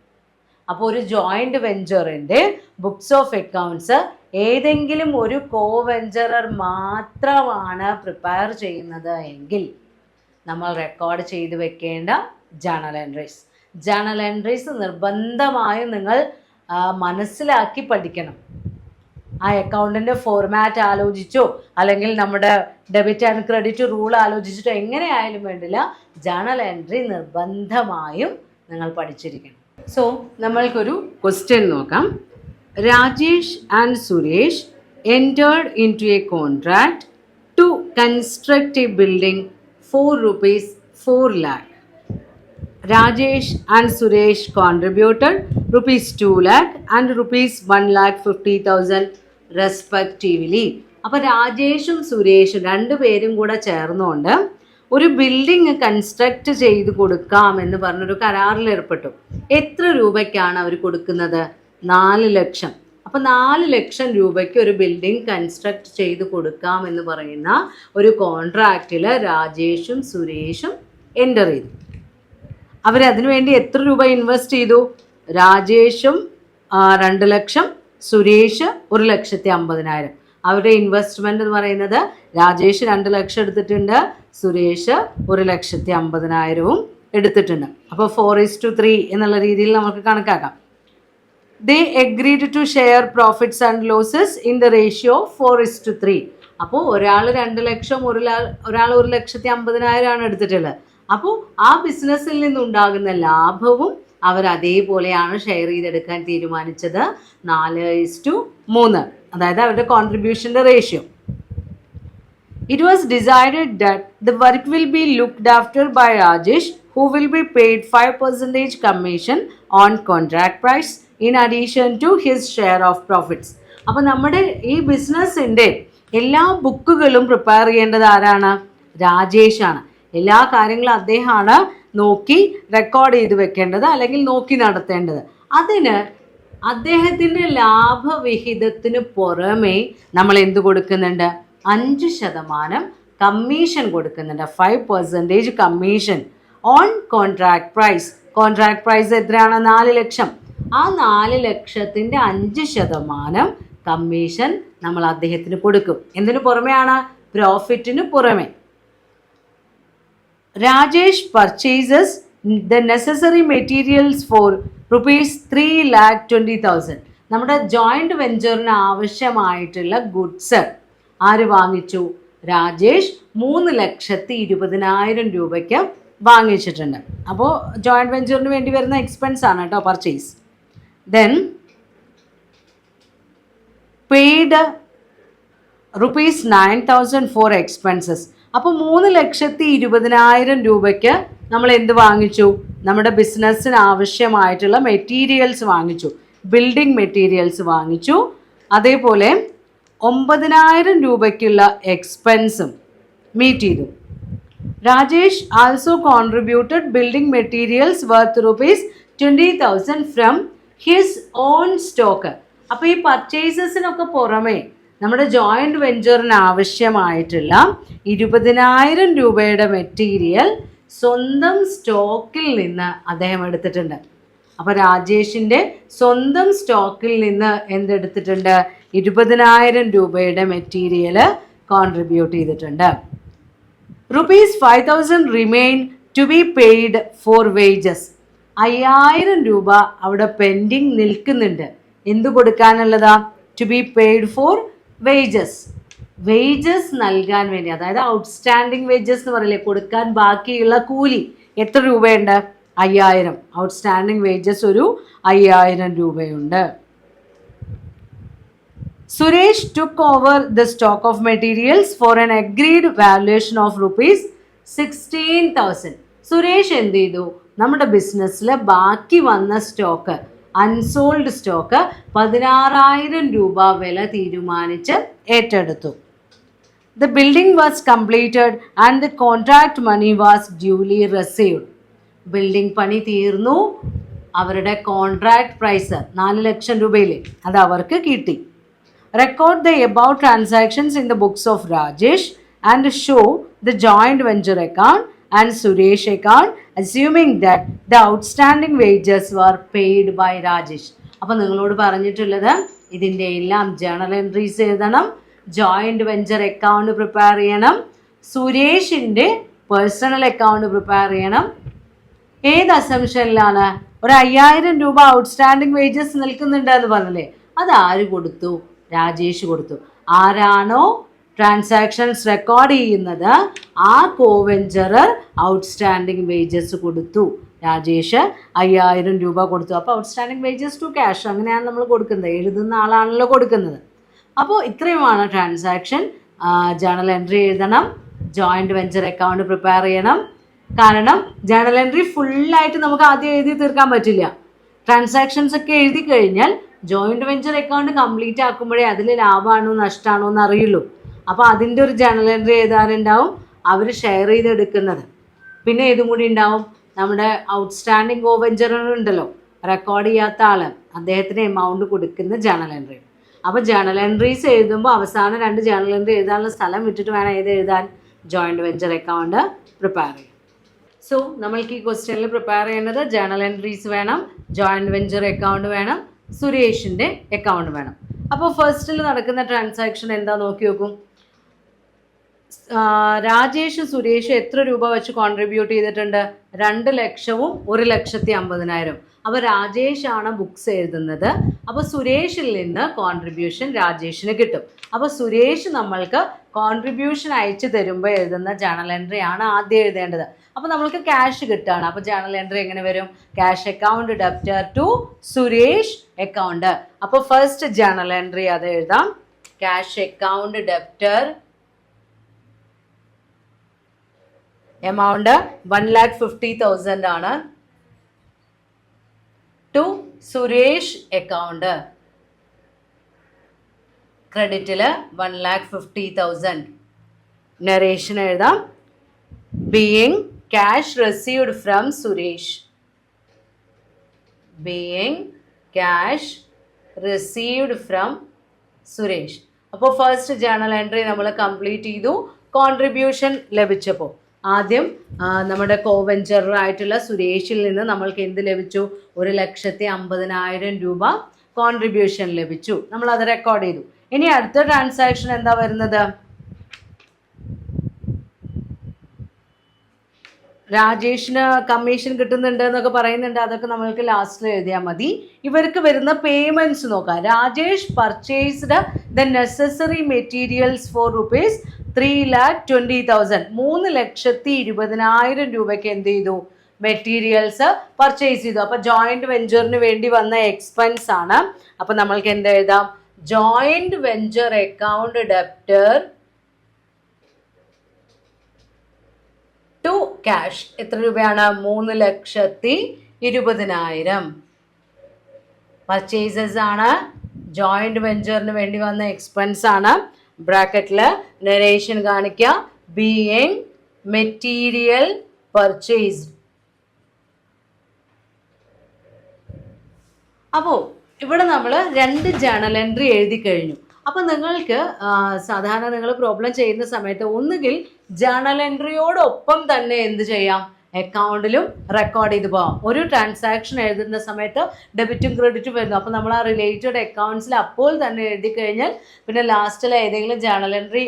അപ്പോൾ ഒരു ജോയിന്റ് വെഞ്ചറിൻ്റെ ബുക്സ് ഓഫ് അക്കൗണ്ട്സ് ഏതെങ്കിലും ഒരു കോവെഞ്ചറർ മാത്രമാണ് പ്രിപ്പയർ ചെയ്യുന്നത് എങ്കിൽ നമ്മൾ റെക്കോർഡ് ചെയ്ത് വെക്കേണ്ട ജേണൽ എൻട്രീസ്. ജേണൽ എൻട്രീസ് നിർബന്ധമായും നിങ്ങൾ മനസ്സിലാക്കി പഠിക്കണം. ആ അക്കൗണ്ടിൻ്റെ ഫോർമാറ്റ് ആലോചിച്ചോ അല്ലെങ്കിൽ നമ്മുടെ ഡെബിറ്റ് ആൻഡ് ക്രെഡിറ്റ് റൂൾ ആലോചിച്ചിട്ടോ എങ്ങനെയായാലും വേണ്ടില്ല, ജേണൽ എൻട്രി നിർബന്ധമായും നിങ്ങൾ പഠിച്ചിരിക്കണം. സോ നമ്മൾക്കൊരു ക്വസ്റ്റ്യൻ നോക്കാം. Rajesh and Suresh entered into a contract to construct a building for rupees 4 lakh. Rajesh and Suresh contributed rupees 2 lakh and rupees 1,50,000 respectively. അപ്പോൾ രാജേഷും സുരേഷും രണ്ടുപേരും കൂടെ ചേർന്നുകൊണ്ട് ഒരു ബിൽഡിംഗ് കൺസ്ട്രക്റ്റ് ചെയ്ത് കൊടുക്കാമെന്ന് പറഞ്ഞൊരു കരാറിൽ ഏർപ്പെട്ടു. എത്ര രൂപയ്ക്കാണ് അവർ കൊടുക്കുന്നത്? 4 ലക്ഷം. അപ്പോൾ 4 ലക്ഷം രൂപയ്ക്ക് ഒരു ബിൽഡിംഗ് കൺസ്ട്രക്റ്റ് ചെയ്ത് കൊടുക്കാമെന്ന് പറയുന്ന ഒരു കോൺട്രാക്റ്റിൽ രാജേഷും സുരേഷും എൻ്റർ ചെയ്തു. അവരതിനു വേണ്ടി എത്ര രൂപ ഇൻവെസ്റ്റ് ചെയ്തു? രാജേഷും 2 ലക്ഷം, സുരേഷ് 1,50,000. അവരുടെ ഇൻവെസ്റ്റ്മെൻ്റ് എന്ന് പറയുന്നത് രാജേഷ് 2 ലക്ഷം എടുത്തിട്ടുണ്ട്, സുരേഷ് 1,50,000 എടുത്തിട്ടുണ്ട്. അപ്പോൾ 4:3 എന്നുള്ള രീതിയിൽ നമുക്ക് കണക്കാക്കാം. They agreed to share profits and losses in the ratio 4:3. അപ്പോൾ ഒരാൾ 2 ലക്ഷം, ഒരാൾ 1,50,000 എടുത്തിട്ടുള്ളത്. അപ്പോൾ ആ ബിസിനസ്സിൽ നിന്നുണ്ടാകുന്ന ലാഭവും അവർ അതേപോലെയാണ് ഷെയർ ചെയ്തെടുക്കാൻ തീരുമാനിച്ചത്. 4:3, അതായത് അവരുടെ കോൺട്രിബ്യൂഷൻ്റെ ratio. It was decided that the work will be looked after by Rajesh, who will be paid 5% commission on contract price in addition to his share of profits. അപ്പോൾ നമ്മുടെ ഈ ബിസിനസ്സിൻ്റെ എല്ലാ ബുക്കുകളും പ്രിപ്പയർ ചെയ്യേണ്ടത് ആരാണ്? രാജേഷാണ്. എല്ലാ കാര്യങ്ങളും അദ്ദേഹമാണ് നോക്കി റെക്കോർഡ് ചെയ്ത് വെക്കേണ്ടത് അല്ലെങ്കിൽ നോക്കി നടത്തേണ്ടത്. അതിന് അദ്ദേഹത്തിൻ്റെ ലാഭവിഹിതത്തിന് പുറമേ നമ്മൾ എന്ത് കൊടുക്കുന്നുണ്ട്? 5% കമ്മീഷൻ കൊടുക്കുന്നുണ്ട്. 5% commission on contract price. Contract price എത്രയാണ്? 4 ലക്ഷം. ആ 4 ലക്ഷത്തിൻ്റെ 5% കമ്മീഷൻ നമ്മൾ അദ്ദേഹത്തിന് കൊടുക്കും. എന്തിനു പുറമെയാണ്? പ്രോഫിറ്റിന് പുറമെ. Rajesh purchases the necessary materials four rupees 3,20,000. നമ്മുടെ ജോയിന്റ് വെഞ്ചറിന് ആവശ്യമായിട്ടുള്ള ഗുഡ്സ് ആര് വാങ്ങിച്ചു? രാജേഷ് 3,20,000 രൂപയ്ക്ക് വാങ്ങിച്ചിട്ടുണ്ട്. അപ്പോൾ ജോയിന്റ് വെഞ്ചറിന് വേണ്ടി വരുന്ന എക്സ്പെൻസ് ആണ് കേട്ടോ purchase. Then paid rupees 9,000 for expenses. അപ്പോൾ 3,20,000 രൂപയ്ക്ക് നമ്മൾ എന്ത് വാങ്ങിച്ചു? നമ്മുടെ ബിസിനസ്സിന് ആവശ്യമായിട്ടുള്ള മെറ്റീരിയൽസ് വാങ്ങിച്ചു, ബിൽഡിംഗ് മെറ്റീരിയൽസ് വാങ്ങിച്ചു. അതേപോലെ 9,000 രൂപയ്ക്കുള്ള എക്സ്പെൻസും മീറ്റ് ചെയ്തു. Rajesh also contributed building materials worth ₹20,000 from his own stock. അപ്പോൾ ഈ പർച്ചേസസിനൊക്കെ പുറമെ നമ്മുടെ ജോയിൻറ്റ് വെഞ്ചറിന് ആവശ്യമായിട്ടുള്ള 20,000 രൂപയുടെ മെറ്റീരിയൽ സ്വന്തം സ്റ്റോക്കിൽ നിന്ന് അദ്ദേഹം എടുത്തിട്ടുണ്ട്. അപ്പോൾ രാജേഷിൻ്റെ സ്വന്തം സ്റ്റോക്കിൽ നിന്ന് എന്തെടുത്തിട്ടുണ്ട്? 20,000 രൂപയുടെ മെറ്റീരിയൽ കോൺട്രിബ്യൂട്ട് ചെയ്തിട്ടുണ്ട്. ₹5,000 remain to be paid for wages. 5,000 രൂപ അവിടെ പെൻഡിങ് നിൽക്കുന്നുണ്ട്. എന്ത് കൊടുക്കാനുള്ളതാ? To be paid for wages. Wages നൽകാൻ വേണ്ടി, അതായത് ഔട്ട്സ്റ്റാൻഡിങ് വേജസ് എന്ന് പറയില്ലേ, കൊടുക്കാൻ ബാക്കിയുള്ള കൂലി. എത്ര രൂപയുണ്ട്? 5,000. ഔട്ട്സ്റ്റാൻഡിങ് വേജസ് ഒരു 5,000 രൂപയുണ്ട്. Suresh took over the stock of materials for an agreed valuation of ₹16,000. Suresh എന്ത് ചെയ്തു? നമ്മുടെ ബിസിനസ്സിൽ ബാക്കി വന്ന സ്റ്റോക്ക്, അൺസോൾഡ് സ്റ്റോക്ക് 16,000 രൂപ വില തീരുമാനിച്ച് ഏറ്റെടുത്തു. The building was completed and the contract money was duly received. Building പണി തീർന്നു, അവരുടെ കോൺട്രാക്ട് പ്രൈസ് 4 ലക്ഷം രൂപയിലെ അത് അവർക്ക് കിട്ടി. Record the above transactions in the books of Rajesh and show the joint venture account and Suresh account, assuming that the outstanding wages were paid by Rajesh. അപ്പോൾ നിങ്ങളോട് പറഞ്ഞിട്ടുള്ളത് ഇതിൻ്റെ എല്ലാം ജേണൽ എൻട്രീസ് എഴുതണം, joint venture account prepare ചെയ്യണം, സുരേഷിൻ്റെ personal account prepare ചെയ്യണം. ഏത് അസംഷനിലാണ്? ഒരു 5,000 രൂപ ഔട്ട്സ്റ്റാൻഡിങ് വേജസ് നിൽക്കുന്നുണ്ട് എന്ന് പറഞ്ഞില്ലേ, അത് ആര് കൊടുത്തു? രാജേഷ് കൊടുത്തു. ആരാണോ ട്രാൻസാക്ഷൻസ് റെക്കോർഡ് ചെയ്യുന്നത് ആ കോവെഞ്ചറർ ഔട്ട്സ്റ്റാൻഡിങ് വേജസ് കൊടുത്തു. രാജേഷ് 5,000 രൂപ കൊടുത്തു. അപ്പോൾ ഔട്ട്സ്റ്റാൻഡിങ് വേജസ് ടു ക്യാഷ്, അങ്ങനെയാണ് നമ്മൾ കൊടുക്കുന്നത്. എഴുതുന്ന ആളാണല്ലോ കൊടുക്കുന്നത്. അപ്പോൾ ഇത്രയുമാണ് ട്രാൻസാക്ഷൻ. ജേണൽ എൻട്രി എഴുതണം, ജോയിൻറ്റ് വെഞ്ചർ അക്കൗണ്ട് പ്രിപ്പയർ ചെയ്യണം. കാരണം ജേണൽ എൻട്രി ഫുള്ളായിട്ട് നമുക്ക് ആദ്യം എഴുതി തീർക്കാൻ പറ്റില്ല. ട്രാൻസാക്ഷൻസ് ഒക്കെ എഴുതി കഴിഞ്ഞാൽ ജോയിൻറ്റ് വെഞ്ചർ അക്കൗണ്ട് കംപ്ലീറ്റ് ആക്കുമ്പോഴേ അതിൽ ലാഭമാണോ നഷ്ടമാണോ എന്ന് അറിയുള്ളൂ. അപ്പോൾ അതിൻ്റെ ഒരു ജേണൽ എൻട്രി എഴുതാനുണ്ടാവും, അവർ ഷെയർ ചെയ്തെടുക്കുന്നത്. പിന്നെ ഇതും കൂടി ഉണ്ടാവും, നമ്മുടെ ഔട്ട്സ്റ്റാൻഡിങ് കോവെഞ്ചറുണ്ടല്ലോ, റെക്കോർഡ് ചെയ്യാത്ത ആൾ, അദ്ദേഹത്തിന് എമൗണ്ട് കൊടുക്കുന്ന ജേണൽ എൻട്രി. അപ്പോൾ ജേണൽ എൻട്രീസ് എഴുതുമ്പോൾ അവസാനം 2 ജേണൽ എൻട്രി എഴുതാനുള്ള സ്ഥലം വിട്ടിട്ട് വേണം ഏത് എഴുതാൻ? ജോയിൻറ്റ് വെഞ്ചർ അക്കൗണ്ട് പ്രിപ്പയർ ചെയ്യും. സോ നമ്മൾക്ക് ഈ ക്വസ്റ്റ്യനിൽ പ്രിപ്പയർ ചെയ്യേണ്ടത് ജേണൽ എൻട്രീസ് വേണം, ജോയിൻറ്റ് വെഞ്ചർ അക്കൗണ്ട് വേണം, സുരേഷിൻ്റെ അക്കൗണ്ട് വേണം. അപ്പോൾ ഫസ്റ്റിൽ നടക്കുന്ന ട്രാൻസാക്ഷൻ എന്താ നോക്കി നോക്കും. രാജേഷ് സുരേഷ് എത്ര രൂപ വെച്ച് കോൺട്രിബ്യൂട്ട് ചെയ്തിട്ടുണ്ട്? 2 ലക്ഷവും 1,50,000. അപ്പോൾ രാജേഷാണ് ബുക്സ് എഴുതുന്നത്. അപ്പോൾ സുരേഷിൽ നിന്ന് കോൺട്രിബ്യൂഷൻ രാജേഷിന് കിട്ടും. അപ്പോൾ സുരേഷ് നമ്മൾക്ക് കോൺട്രിബ്യൂഷൻ അയച്ചു തരുമ്പോൾ എഴുതുന്ന ജേണൽ എൻട്രി ആണ് ആദ്യം എഴുതേണ്ടത്. അപ്പോൾ നമ്മൾക്ക് ക്യാഷ് കിട്ടുകയാണ്. അപ്പോൾ ജേണൽ എൻട്രി എങ്ങനെ വരും? Cash account debtor to Suresh account. അപ്പോൾ ഫസ്റ്റ് ജേണൽ എൻട്രി അത് എഴുതാം. ക്യാഷ് അക്കൗണ്ട് ഡെപ്റ്റർ എമൗണ്ട് 1,50,000 ആണ്. ടു സുരേഷ് അക്കൗണ്ട് ക്രെഡിറ്റിൽ 1,50,000. നറേഷൻ എഴുതാം. Being cash received from Suresh. Being cash received from Suresh. അപ്പോൾ ഫസ്റ്റ് ജേണൽ എൻട്രി നമ്മൾ കംപ്ലീറ്റ് ചെയ്തു. കോൺട്രിബ്യൂഷൻ ലഭിച്ചപ്പോൾ ആദ്യം നമ്മുടെ കോവെഞ്ചറായിട്ടുള്ള സുരേഷിൽ നിന്ന് നമ്മൾക്ക് എന്ത് ലഭിച്ചു? 1,50,000 രൂപ കോൺട്രിബ്യൂഷൻ ലഭിച്ചു. നമ്മൾ അത് റെക്കോർഡ് ചെയ്തു. ഇനി അടുത്ത ട്രാൻസാക്ഷൻ എന്താ വരുന്നത്? രാജേഷിന് കമ്മീഷൻ കിട്ടുന്നുണ്ട് എന്നൊക്കെ പറയുന്നുണ്ട്. അതൊക്കെ നമ്മൾക്ക് ലാസ്റ്റിൽ എഴുതിയാൽ മതി. ഇവർക്ക് വരുന്ന പേയ്മെൻറ്റ്സ് നോക്കാം. Rajesh purchased the necessary materials four ₹3,20,000. 3,20,000 രൂപയ്ക്ക് എന്ത് ചെയ്തു? മെറ്റീരിയൽസ് പർച്ചേസ് ചെയ്തു. അപ്പോൾ ജോയിൻറ്റ് വെഞ്ചറിന് വേണ്ടി വന്ന എക്സ്പെൻസ് ആണ്. അപ്പോൾ നമ്മൾക്ക് എന്ത് എഴുതാം? Joint venture account debtor to cash. എത്ര രൂപയാണ്? 3,20,000. പർച്ചേസസ് ആണ്, ജോയിന്റ് വെഞ്ചറിന് വേണ്ടി വന്ന എക്സ്പെൻസ് ആണ്. ബ്രാക്കറ്റിൽ നരേഷൻ കാണിക്കുക, ബീയിങ് മെറ്റീരിയൽ പർച്ചേസ്ഡ്. അപ്പോൾ ഇവിടെ നമ്മൾ 2 ജേണൽ എൻട്രി എഴുതി കഴിഞ്ഞു. അപ്പോൾ നിങ്ങൾക്ക് സാധാരണ നിങ്ങൾ പ്രോബ്ലം ചെയ്യുന്ന സമയത്ത് ഒന്നുകിൽ ജേണൽ എൻട്രിയോടൊപ്പം തന്നെ എന്ത് ചെയ്യാം, അക്കൗണ്ടിലും റെക്കോർഡ് ചെയ്ത് പോകാം. ഒരു ട്രാൻസാക്ഷൻ എഴുതുന്ന സമയത്ത് ഡെബിറ്റും ക്രെഡിറ്റും വരുന്നു. അപ്പോൾ നമ്മൾ ആ റിലേറ്റഡ് അക്കൗണ്ട്സിൽ അപ്പോൾ തന്നെ എഴുതി കഴിഞ്ഞാൽ പിന്നെ ലാസ്റ്റിൽ ഏതെങ്കിലും ജേണൽ എൻട്രി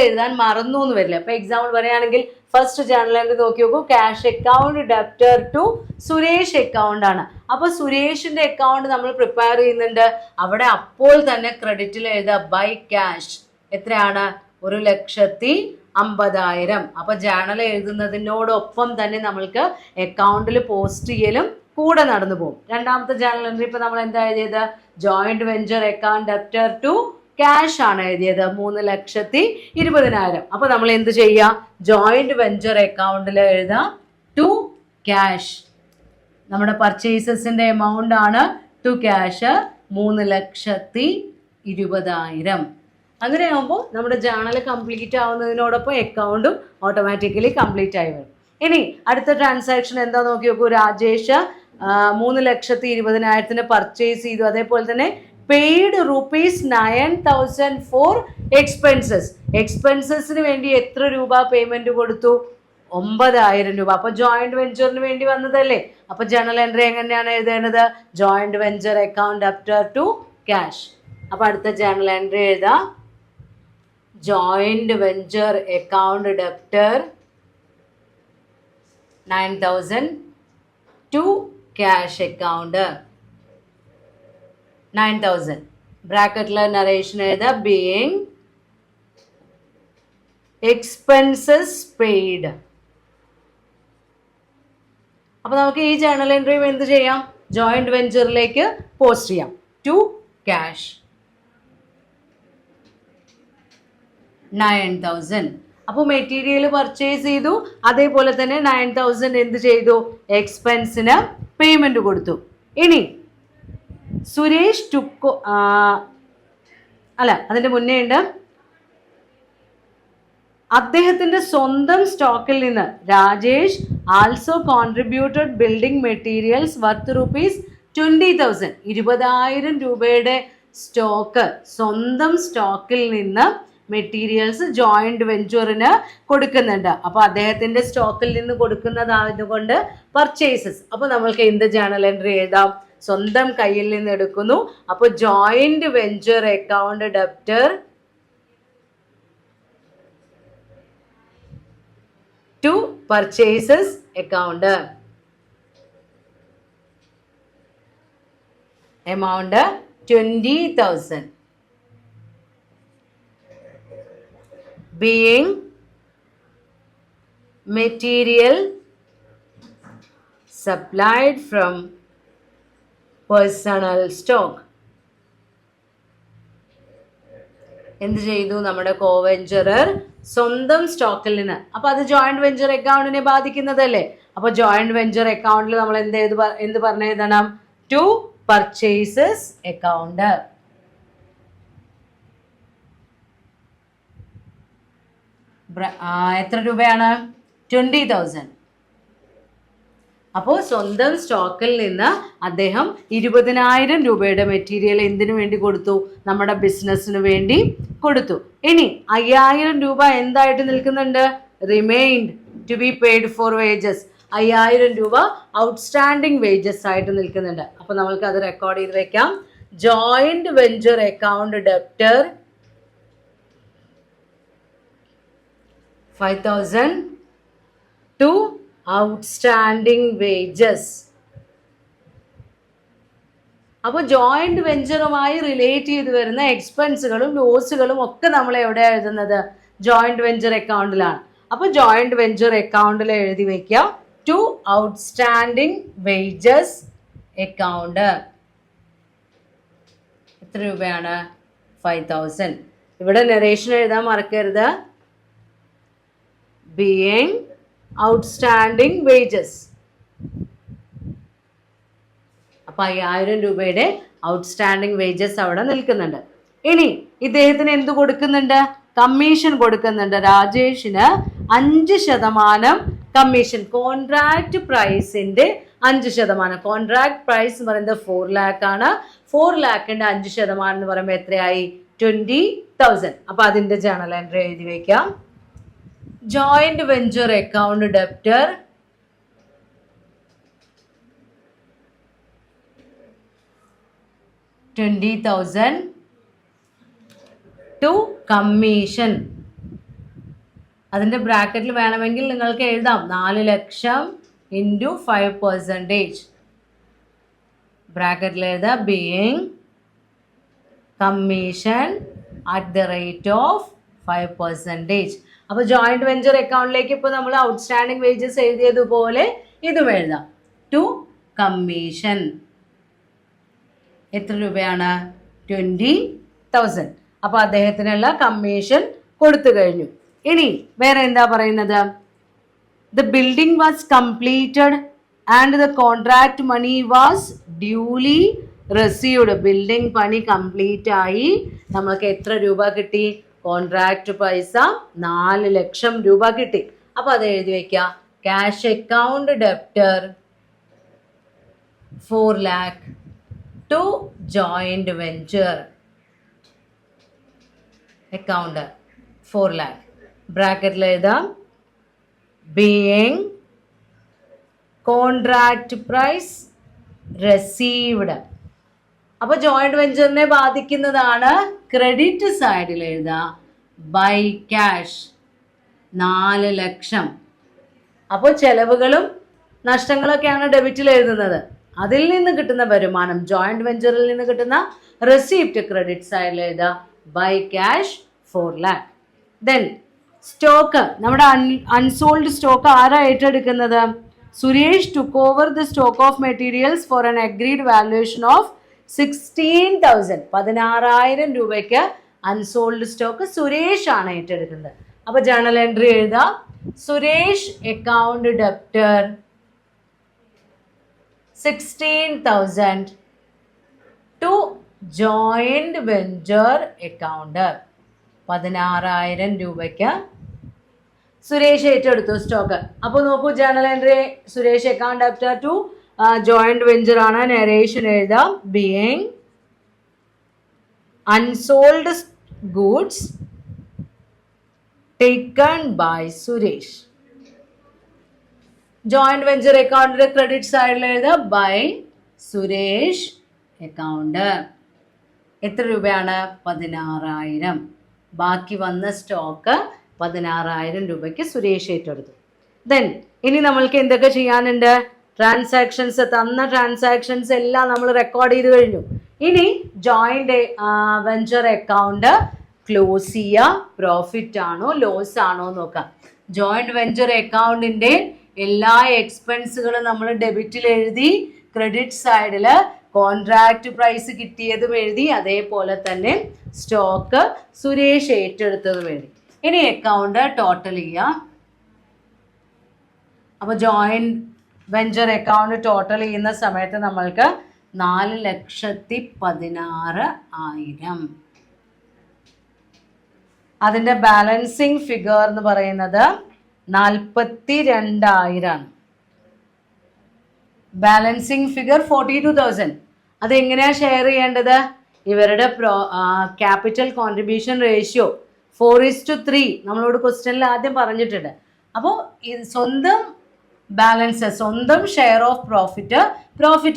എഴുതാൻ മറന്നു എന്ന് വരില്ല. അപ്പോൾ എക്സാമ്പിൾ പറയുകയാണെങ്കിൽ ഫസ്റ്റ് ജേണൽ എൻട്രി നോക്കി നോക്കൂ, cash account debtor to Suresh account ആണ്. അപ്പോൾ സുരേഷിന്റെ അക്കൗണ്ട് നമ്മൾ പ്രിപ്പയർ ചെയ്യുന്നുണ്ട്, അവിടെ അപ്പോൾ തന്നെ ക്രെഡിറ്റിൽ എഴുതുക ബൈ ക്യാഷ്. എത്രയാണ്? 1,50,000. അപ്പോൾ ജേണൽ എഴുതുന്നതിനോടൊപ്പം തന്നെ നമ്മൾക്ക് അക്കൗണ്ടിൽ പോസ്റ്റ് ചെയ്യലും കൂടെ നടന്നു പോകും. രണ്ടാമത്തെ ജേണൽ എൻട്രി ഇപ്പൊ നമ്മൾ എന്താ എഴുതിയത്? Joint venture account debtor to cash ആണ് എഴുതിയത്, 3,20,000. അപ്പൊ നമ്മൾ എന്ത് ചെയ്യാം? ജോയിന്റ് വെഞ്ചർ അക്കൗണ്ടിൽ എഴുതാം ടു ക്യാഷ്. നമ്മുടെ പർച്ചേസസിന്റെ എമൗണ്ട് ആണ് ടു ക്യാഷ് 3,20,000. അങ്ങനെ ആകുമ്പോൾ നമ്മുടെ ജേണൽ കംപ്ലീറ്റ് ആവുന്നതിനോടൊപ്പം അക്കൗണ്ടും ഓട്ടോമാറ്റിക്കലി കംപ്ലീറ്റ് ആയി വരും. ഇനി അടുത്ത ട്രാൻസാക്ഷൻ എന്താ നോക്കി നോക്കൂ. രാജേഷ് 3,20,000 പർച്ചേസ് ചെയ്തു. അതേപോലെ തന്നെ പെയ്ഡ് ₹9,000 ഫോർ എക്സ്പെൻസസ്. എക്സ്പെൻസസിന് വേണ്ടി എത്ര രൂപ പേയ്മെന്റ് കൊടുത്തു? 9,000 രൂപ. അപ്പൊ ജോയിന്റ് വെഞ്ചറിന് വേണ്ടി വന്നതല്ലേ. അപ്പൊ ജേണൽ എൻട്രി എങ്ങനെയാണ് എഴുതേണ്ടത്? Joint venture account debtor to cash. അപ്പൊ അടുത്ത ജേണൽ എൻട്രി എഴുതാം, joint venture account debtor 9,000 to cash account 9,000. ബ്രാക്കറ്റിൽ നറേഷൻ എഴുതാം, ബീയിങ് എക്സ്പെൻസസ് പെയ്ഡ്. അപ്പൊ നമുക്ക് ഈ ജേണൽ എൻട്രി എന്ത് ചെയ്യാം? ജോയിന്റ് വെഞ്ചറിലേക്ക് പോസ്റ്റ് ചെയ്യാം ടു ക്യാഷ് 9,000. അപ്പോൾ മെറ്റീരിയൽ പർച്ചേസ് ചെയ്തു, അതേപോലെ തന്നെ 9,000 എന്ത് ചെയ്തു? എക്സ്പെൻസിന് പേയ്മെന്റ് കൊടുത്തു. ഇനി സുരേഷ് ടുക്കോ അതിന്റെ മുന്നേ ഉണ്ട്, അദ്ദേഹത്തിന്റെ സ്വന്തം സ്റ്റോക്കിൽ നിന്ന് Rajesh also contributed building materials worth ₹20,000. 20,000 രൂപയുടെ സ്റ്റോക്ക് സ്വന്തം സ്റ്റോക്കിൽ നിന്ന് മെറ്റീരിയൽസ് ജോയിന്റ് വെഞ്ചറിന് കൊടുക്കുന്നുണ്ട്. അപ്പോൾ അദ്ദേഹത്തിന്റെ സ്റ്റോക്കിൽ നിന്ന് കൊടുക്കുന്നതായതുകൊണ്ട് പർച്ചേസസ്. അപ്പോൾ നമ്മൾക്ക് എന്ത് ജേണൽ എൻട്രി എഴുതാം? സ്വന്തം കയ്യിൽ നിന്ന് എടുക്കുന്നു. അപ്പോൾ joint venture account debtor to purchases account, amount 20,000. being material supplied from personal stock. എന്ത് ചെയ്തു? നമ്മുടെ കോവെഞ്ചറർ സ്വന്തം സ്റ്റോക്കിൽ നിന്ന്. അപ്പൊ അത് ജോയിന്റ് വെഞ്ചർ അക്കൗണ്ടിനെ ബാധിക്കുന്നതല്ലേ. അപ്പൊ ജോയിന്റ് വെഞ്ചർ അക്കൗണ്ടിൽ നമ്മൾ എന്ത് പറഞ്ഞെഴുതണം? To purchases account. എത്ര രൂപയാണ്? 20,000. അപ്പോൾ സ്വന്തം സ്റ്റോക്കിൽ നിന്ന് അദ്ദേഹം 20,000 രൂപയുടെ മെറ്റീരിയൽ എന്തിനു വേണ്ടി കൊടുത്തു? നമ്മുടെ ബിസിനസ്സിന് വേണ്ടി കൊടുത്തു. ഇനി 5,000 രൂപ എന്തായിട്ട് നിൽക്കുന്നുണ്ട്? Remained to be paid for wages. 5,000 രൂപ ഔട്ട്സ്റ്റാൻഡിങ് വേജസ് ആയിട്ട് നിൽക്കുന്നുണ്ട്. അപ്പോൾ നമ്മൾക്ക് അത് റെക്കോർഡ് ചെയ്ത് വെക്കാം. Joint venture account debtor 5,000 to outstanding wages. അപ്പോൾ ജോയിന്റ് വെഞ്ചറുമായി റിലേറ്റ് ചെയ്ത് വരുന്ന എക്സ്പെൻസുകളും ലോസുകളും ഒക്കെ നമ്മൾ എവിടെ എഴുതുന്നത്? ജോയിന്റ് വെഞ്ചർ അക്കൗണ്ടിലാണ്. അപ്പോൾ ജോയിന്റ് വെഞ്ചർ അക്കൗണ്ടിൽ എഴുതി വയ്ക്കുക ടു ഔട്ട്സ്റ്റാൻഡിങ് വേജസ് അക്കൗണ്ട്. എത്ര രൂപയാണ്? 5,000. ഇവിടെ നരേഷൻ എഴുതാൻ മറക്കരുത്. being outstanding wages. അപ്പം 5000 രൂപയുടെ ഔട്ട്സ്റ്റാൻഡിങ് വേജസ് അവിടെ നിൽക്കുന്നുണ്ട്. ഇനി ഇദ്ദേഹത്തിന് എന്ത് കൊടുക്കുന്നുണ്ട്? കമ്മീഷൻ കൊടുക്കുന്നുണ്ട്. രാജേഷിന് 5% കമ്മീഷൻ. കോൺട്രാക്ട് പ്രൈസിന്റെ 5%. കോൺട്രാക്ട് പ്രൈസ് എന്ന് പറയുന്നത് 4 lakh ആണ്. 4 lakhന്റെ 5% എന്ന് പറയുമ്പോൾ എത്രയായി? 20,000. അപ്പൊ അതിന്റെ ജേണൽ എൻട്രി എഴുതി വെക്കാം. Joint venture account debtor $20,000 to commission. അതിന്റെ ബ്രാക്കറ്റിൽ വേണമെങ്കിൽ നിങ്ങൾക്ക് എഴുതാം 4 ലക്ഷം ഇൻറ്റു 5%. ബ്രാക്കറ്റിൽ എഴുതാം being commission at the rate of 5%. അപ്പോൾ ജോയിന്റ് വെഞ്ചർ അക്കൗണ്ടിലേക്ക് ഇപ്പോൾ നമ്മൾ ഔട്ട്സ്റ്റാൻഡിങ് വേജസ് എഴുതിയതുപോലെ ഇതും എഴുതാം. ടു കമ്മീഷൻ എത്ര രൂപയാണ്? 20,000. അപ്പോൾ അദ്ദേഹത്തിനുള്ള കമ്മീഷൻ കൊടുത്തു കഴിഞ്ഞു. ഇനി വേറെ എന്താ പറയുന്നത്? The building was completed and the contract money was duly received. Building പണി കംപ്ലീറ്റ് ആയി. നമുക്ക് എത്ര രൂപ കിട്ടി? കോൺട്രാക്ട് പൈസ 4 ലക്ഷം രൂപ കിട്ടി. അപ്പോൾ അത് എഴുതി വയ്ക്കുക. Cash account debtor 4 lakh to joint venture account 4 lakh. ബ്രാക്കറ്റിൽ എഴുതാം ബീയിങ് കോൺട്രാക്ട് പ്രൈസ് റിസീവ്ഡ്. അപ്പോൾ ജോയിന്റ് വെഞ്ചറിനെ ബാധിക്കുന്നതാണ്. ക്രെഡിറ്റ് സൈഡിൽ എഴുതാം ബൈ ക്യാഷ് 4 ലക്ഷം. അപ്പോൾ ചെലവുകളും നഷ്ടങ്ങളൊക്കെയാണ് ഡെബിറ്റിൽ എഴുതുന്നത്. അതിൽ നിന്ന് കിട്ടുന്ന വരുമാനം, ജോയിന്റ് വെഞ്ചറിൽ നിന്ന് കിട്ടുന്ന റെസിപ്റ്റ് ക്രെഡിറ്റ് സൈഡിൽ എഴുതാം by cash 4 lakh. Then stock, നമ്മുടെ അൺസോൾഡ് സ്റ്റോക്ക് ആരാ ഏറ്റെടുക്കുന്നത്? Suresh took over the stock of materials for an agreed valuation of 16,000. 16,000 രൂപയ്ക്ക് അൺസോൾഡ് സ്റ്റോക്ക് സുരേഷ് ആണ് ഏറ്റെടുക്കുന്നത്. അപ്പോൾ ജേണൽ എൻട്രി എഴുതാം. Suresh account debtor 16,000 to joint venture account. 16,000 രൂപയ്ക്ക് സുരേഷ് ഏറ്റെടുത്തു സ്റ്റോക്ക്. അപ്പോൾ നോക്കൂ journal entry Suresh account debtor to joint venture ആണ്. നരേഷൻ എഴുതാം being unsold goods taken by Suresh. Joint venture അക്കൗണ്ടിന്റെ ക്രെഡിറ്റ് സൈഡിൽ എഴുതാം ബൈ സുരേഷ് അക്കൗണ്ട്. എത്ര രൂപയാണ്? 16,000. ബാക്കി വന്ന സ്റ്റോക്ക് 16,000 രൂപയ്ക്ക് സുരേഷ് ഏറ്റെടുത്തു. ദെൻ ഇനി നമ്മൾക്ക് എന്തൊക്കെ ചെയ്യാനുണ്ട്? ട്രാൻസാക്ഷൻസ്, തന്ന ട്രാൻസാക്ഷൻസ് എല്ലാം നമ്മൾ റെക്കോർഡ് ചെയ്ത് കഴിഞ്ഞു. ഇനി ജോയിന്റ് വെഞ്ചർ അക്കൗണ്ട് ക്ലോസ് ചെയ്യുക. പ്രോഫിറ്റ് ആണോ ലോസ് ആണോ നോക്കാം. ജോയിന്റ് വെഞ്ചർ അക്കൗണ്ടിന്റെ എല്ലാ എക്സ്പെൻസുകളും നമ്മൾ ഡെബിറ്റിൽ എഴുതി. ക്രെഡിറ്റ് സൈഡിൽ കോൺട്രാക്ട് പ്രൈസ് കിട്ടിയതും എഴുതി. അതേപോലെ തന്നെ സ്റ്റോക്ക് സുരേഷ് ഏറ്റെടുത്തതും എഴുതി. ഇനി അക്കൗണ്ട് ടോട്ടൽ ചെയ്യാം. അപ്പോൾ ജോയിന്റ് വെഞ്ചർ അക്കൗണ്ട് ടോട്ടൽ ചെയ്യുന്ന സമയത്ത് നമ്മൾക്ക് 4,16,000. അതിൻ്റെ ബാലൻസിങ് ഫിഗർ എന്ന് പറയുന്നത് 42,000. Balancing figure 42,000. അതെങ്ങനെയാണ് ഷെയർ ചെയ്യേണ്ടത്? ഇവരുടെ ക്യാപിറ്റൽ കോൺട്രിബ്യൂഷൻ റേഷ്യോ 4:3 നമ്മളോട് ക്വസ്റ്റ്യനിൽ ആദ്യം പറഞ്ഞിട്ടുണ്ട്. അപ്പോൾ സ്വന്തം ബാലൻസ്, സ്വന്തം share of profit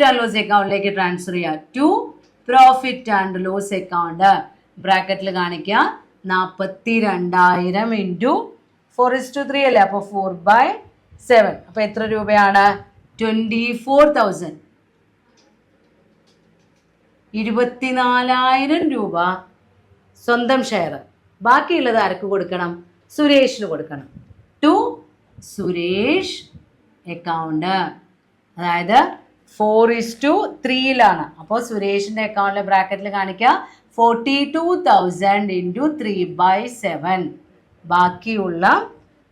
and loss അക്കൗണ്ടിലേക്ക് ട്രാൻസ്ഫർ ചെയ്യുക. To profit and loss account ബ്രാക്കറ്റിൽ കാണിക്കുക 42,000 ഇൻറ്റു 4:3 അല്ലേ? അപ്പോൾ 4/7. അപ്പോൾ എത്ര രൂപയാണ്? 24,000. 24,000 രൂപ സ്വന്തം ഷെയർ. ബാക്കിയുള്ളത് ആർക്ക് കൊടുക്കണം? സുരേഷിന് കൊടുക്കണം. To Suresh account. അതായത് 4:3 അപ്പോൾ സുരേഷിൻ്റെ അക്കൗണ്ടിലെ ബ്രാക്കറ്റിൽ കാണിക്കുക 42,000 ഇൻറ്റു 3/7. ബാക്കിയുള്ള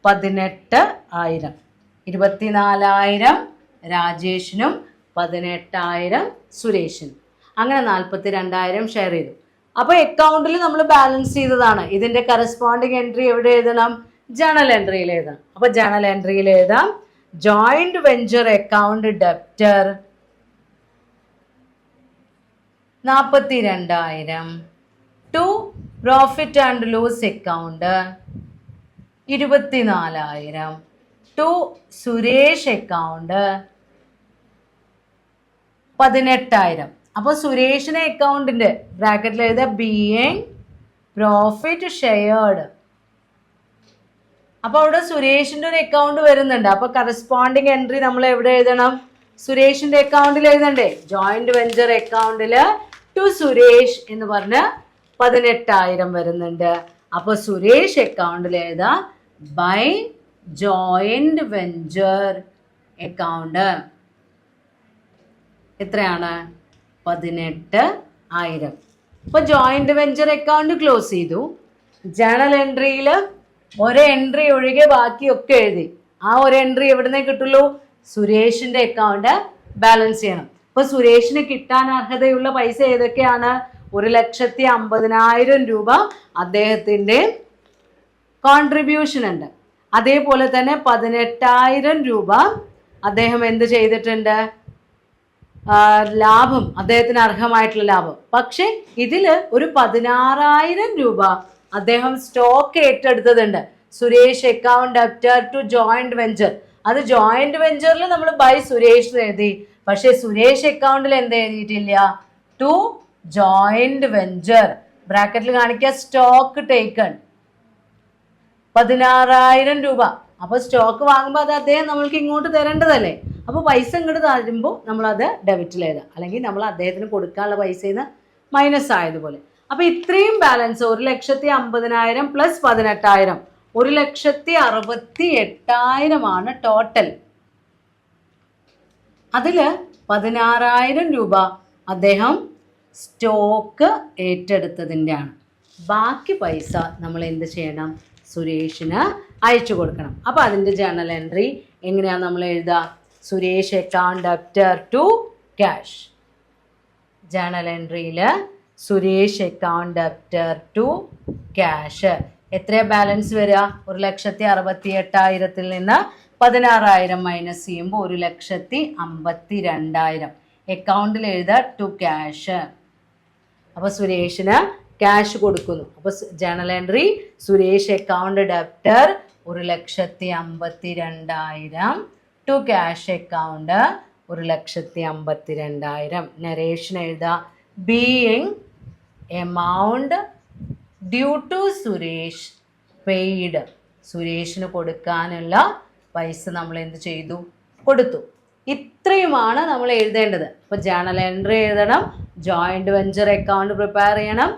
18,000. 24,000 രാജേഷിനും 18,000 സുരേഷിനും. അങ്ങനെ 42,000 ഷെയർ ചെയ്തു. അപ്പോൾ അക്കൗണ്ടിൽ നമ്മൾ ബാലൻസ് ചെയ്തതാണ്. ഇതിൻ്റെ കറസ്പോണ്ടിങ് എൻട്രി എവിടെ എഴുതണം? ജേണൽ എൻട്രിയിൽ എഴുതണം. അപ്പോൾ ജേണൽ എൻട്രിയിൽ എഴുതാം joint venture account debtor 42,000 to profit and loss account 24,000 to Suresh account 18,000. അപ്പോൾ സുരേഷിനെ അക്കൗണ്ടിൻ്റെ ബ്രാക്കറ്റിൽ എഴുതുക ബീയിങ് പ്രോഫിറ്റ് ഷെയർഡ്. അപ്പോൾ അവിടെ സുരേഷിൻ്റെ ഒരു അക്കൗണ്ട് വരുന്നുണ്ട്. അപ്പോൾ കറസ്പോണ്ടിങ് എൻട്രി നമ്മൾ എവിടെ എഴുതണം? സുരേഷിൻ്റെ അക്കൗണ്ടിൽ എഴുതണ്ടേ? ജോയിന്റ് വെഞ്ചർ അക്കൗണ്ടിൽ ടു സുരേഷ് എന്ന് പറഞ്ഞ് 18,000 വരുന്നുണ്ട്. അപ്പോൾ സുരേഷ് അക്കൗണ്ടിൽ എഴുതാം ബൈ ജോയിന്റ് വെഞ്ചർ അക്കൗണ്ട്. എത്രയാണ്? 18,000. അപ്പോൾ ജോയിന്റ് വെഞ്ചർ അക്കൗണ്ട് ക്ലോസ് ചെയ്തു. ജേണൽ എൻട്രിയിൽ ഒരു എൻട്രി ഒഴികെ ബാക്കിയൊക്കെ എഴുതി. ആ ഒരു എൻട്രി എവിടുന്നേ കിട്ടുള്ളൂ? സുരേഷിൻ്റെ അക്കൗണ്ട് ബാലൻസ് ചെയ്യണം. അപ്പോൾ സുരേഷിന് കിട്ടാൻ അർഹതയുള്ള പൈസ ഏതൊക്കെയാണ്? 1,50,000 രൂപ അദ്ദേഹത്തിൻ്റെ കോൺട്രിബ്യൂഷൻ ഉണ്ട്. അതേപോലെ തന്നെ 18,000 രൂപ അദ്ദേഹം എന്ത് ചെയ്തിട്ടുണ്ട്? ലാഭം, അദ്ദേഹത്തിന് അർഹമായിട്ടുള്ള ലാഭം. പക്ഷെ ഇതിൽ ഒരു 16,000 രൂപ അദ്ദേഹം സ്റ്റോക്ക് ഏറ്റെടുത്തതുണ്ട്. Suresh account debtor to joint venture. അത് ജോയിന്റ് വെഞ്ചറിൽ നമ്മൾ ബൈ സുരേഷ് എഴുതി. പക്ഷെ സുരേഷ് അക്കൗണ്ടിൽ എന്ത് എഴുതിയിട്ടില്ല? ടു ജോയിന്റ് വെഞ്ചർ ബ്രാക്കറ്റിൽ കാണിക്കുക സ്റ്റോക്ക് ടേക്കൺ 16,000 രൂപ. അപ്പോൾ സ്റ്റോക്ക് വാങ്ങുമ്പോൾ അത് അദ്ദേഹം നമ്മൾക്ക് ഇങ്ങോട്ട് തരേണ്ടതല്ലേ? അപ്പോൾ പൈസ ഇങ്ങോട്ട് തരുമ്പോൾ നമ്മളത് ഡെബിറ്റിൽ എഴുതാം. അല്ലെങ്കിൽ നമ്മൾ അദ്ദേഹത്തിന് കൊടുക്കാനുള്ള പൈസയിൽ നിന്ന് മൈനസ് ആയതുപോലെ. അപ്പോൾ ഇത്രയും ബാലൻസ് 1,50,000 പ്ലസ് 18,000 1,68,000 ആണ് ടോട്ടൽ. അതിൽ 16,000 രൂപ അദ്ദേഹം സ്റ്റോക്ക് ഏറ്റെടുത്തതിൻ്റെ ആണ്. ബാക്കി പൈസ നമ്മൾ എന്ത് ചെയ്യണം? സുരേഷിന് അയച്ചു കൊടുക്കണം. അപ്പോൾ അതിൻ്റെ ജേണൽ എൻട്രി എങ്ങനെയാണ് നമ്മൾ എഴുതുക? Suresh account debtor to cash. Journal എൻട്രിയിൽ Suresh account debtor to cash എത്ര ബാലൻസ് വരിക? 1,68,000 നിന്ന് 16,000 മൈനസ് ചെയ്യുമ്പോൾ 1,52,000 അക്കൗണ്ടിൽ എഴുതുക ടു ക്യാഷ്. അപ്പോൾ സുരേഷിന് ക്യാഷ് കൊടുക്കുന്നു. അപ്പോൾ journal entry Suresh account debtor 1,52,000 to cash account 1,52,000. Narration എഴുതുക being amount due to Suresh paid. സുരേഷിന് കൊടുക്കാനുള്ള പൈസ നമ്മൾ എന്ത് ചെയ്തു? കൊടുത്തു. ഇത്രയുമാണ് നമ്മൾ എഴുതേണ്ടത്. അപ്പോൾ ജേണൽ എൻട്രി എഴുതണം, ജോയിന്റ് വെഞ്ചർ അക്കൗണ്ട് പ്രിപ്പയർ ചെയ്യണം,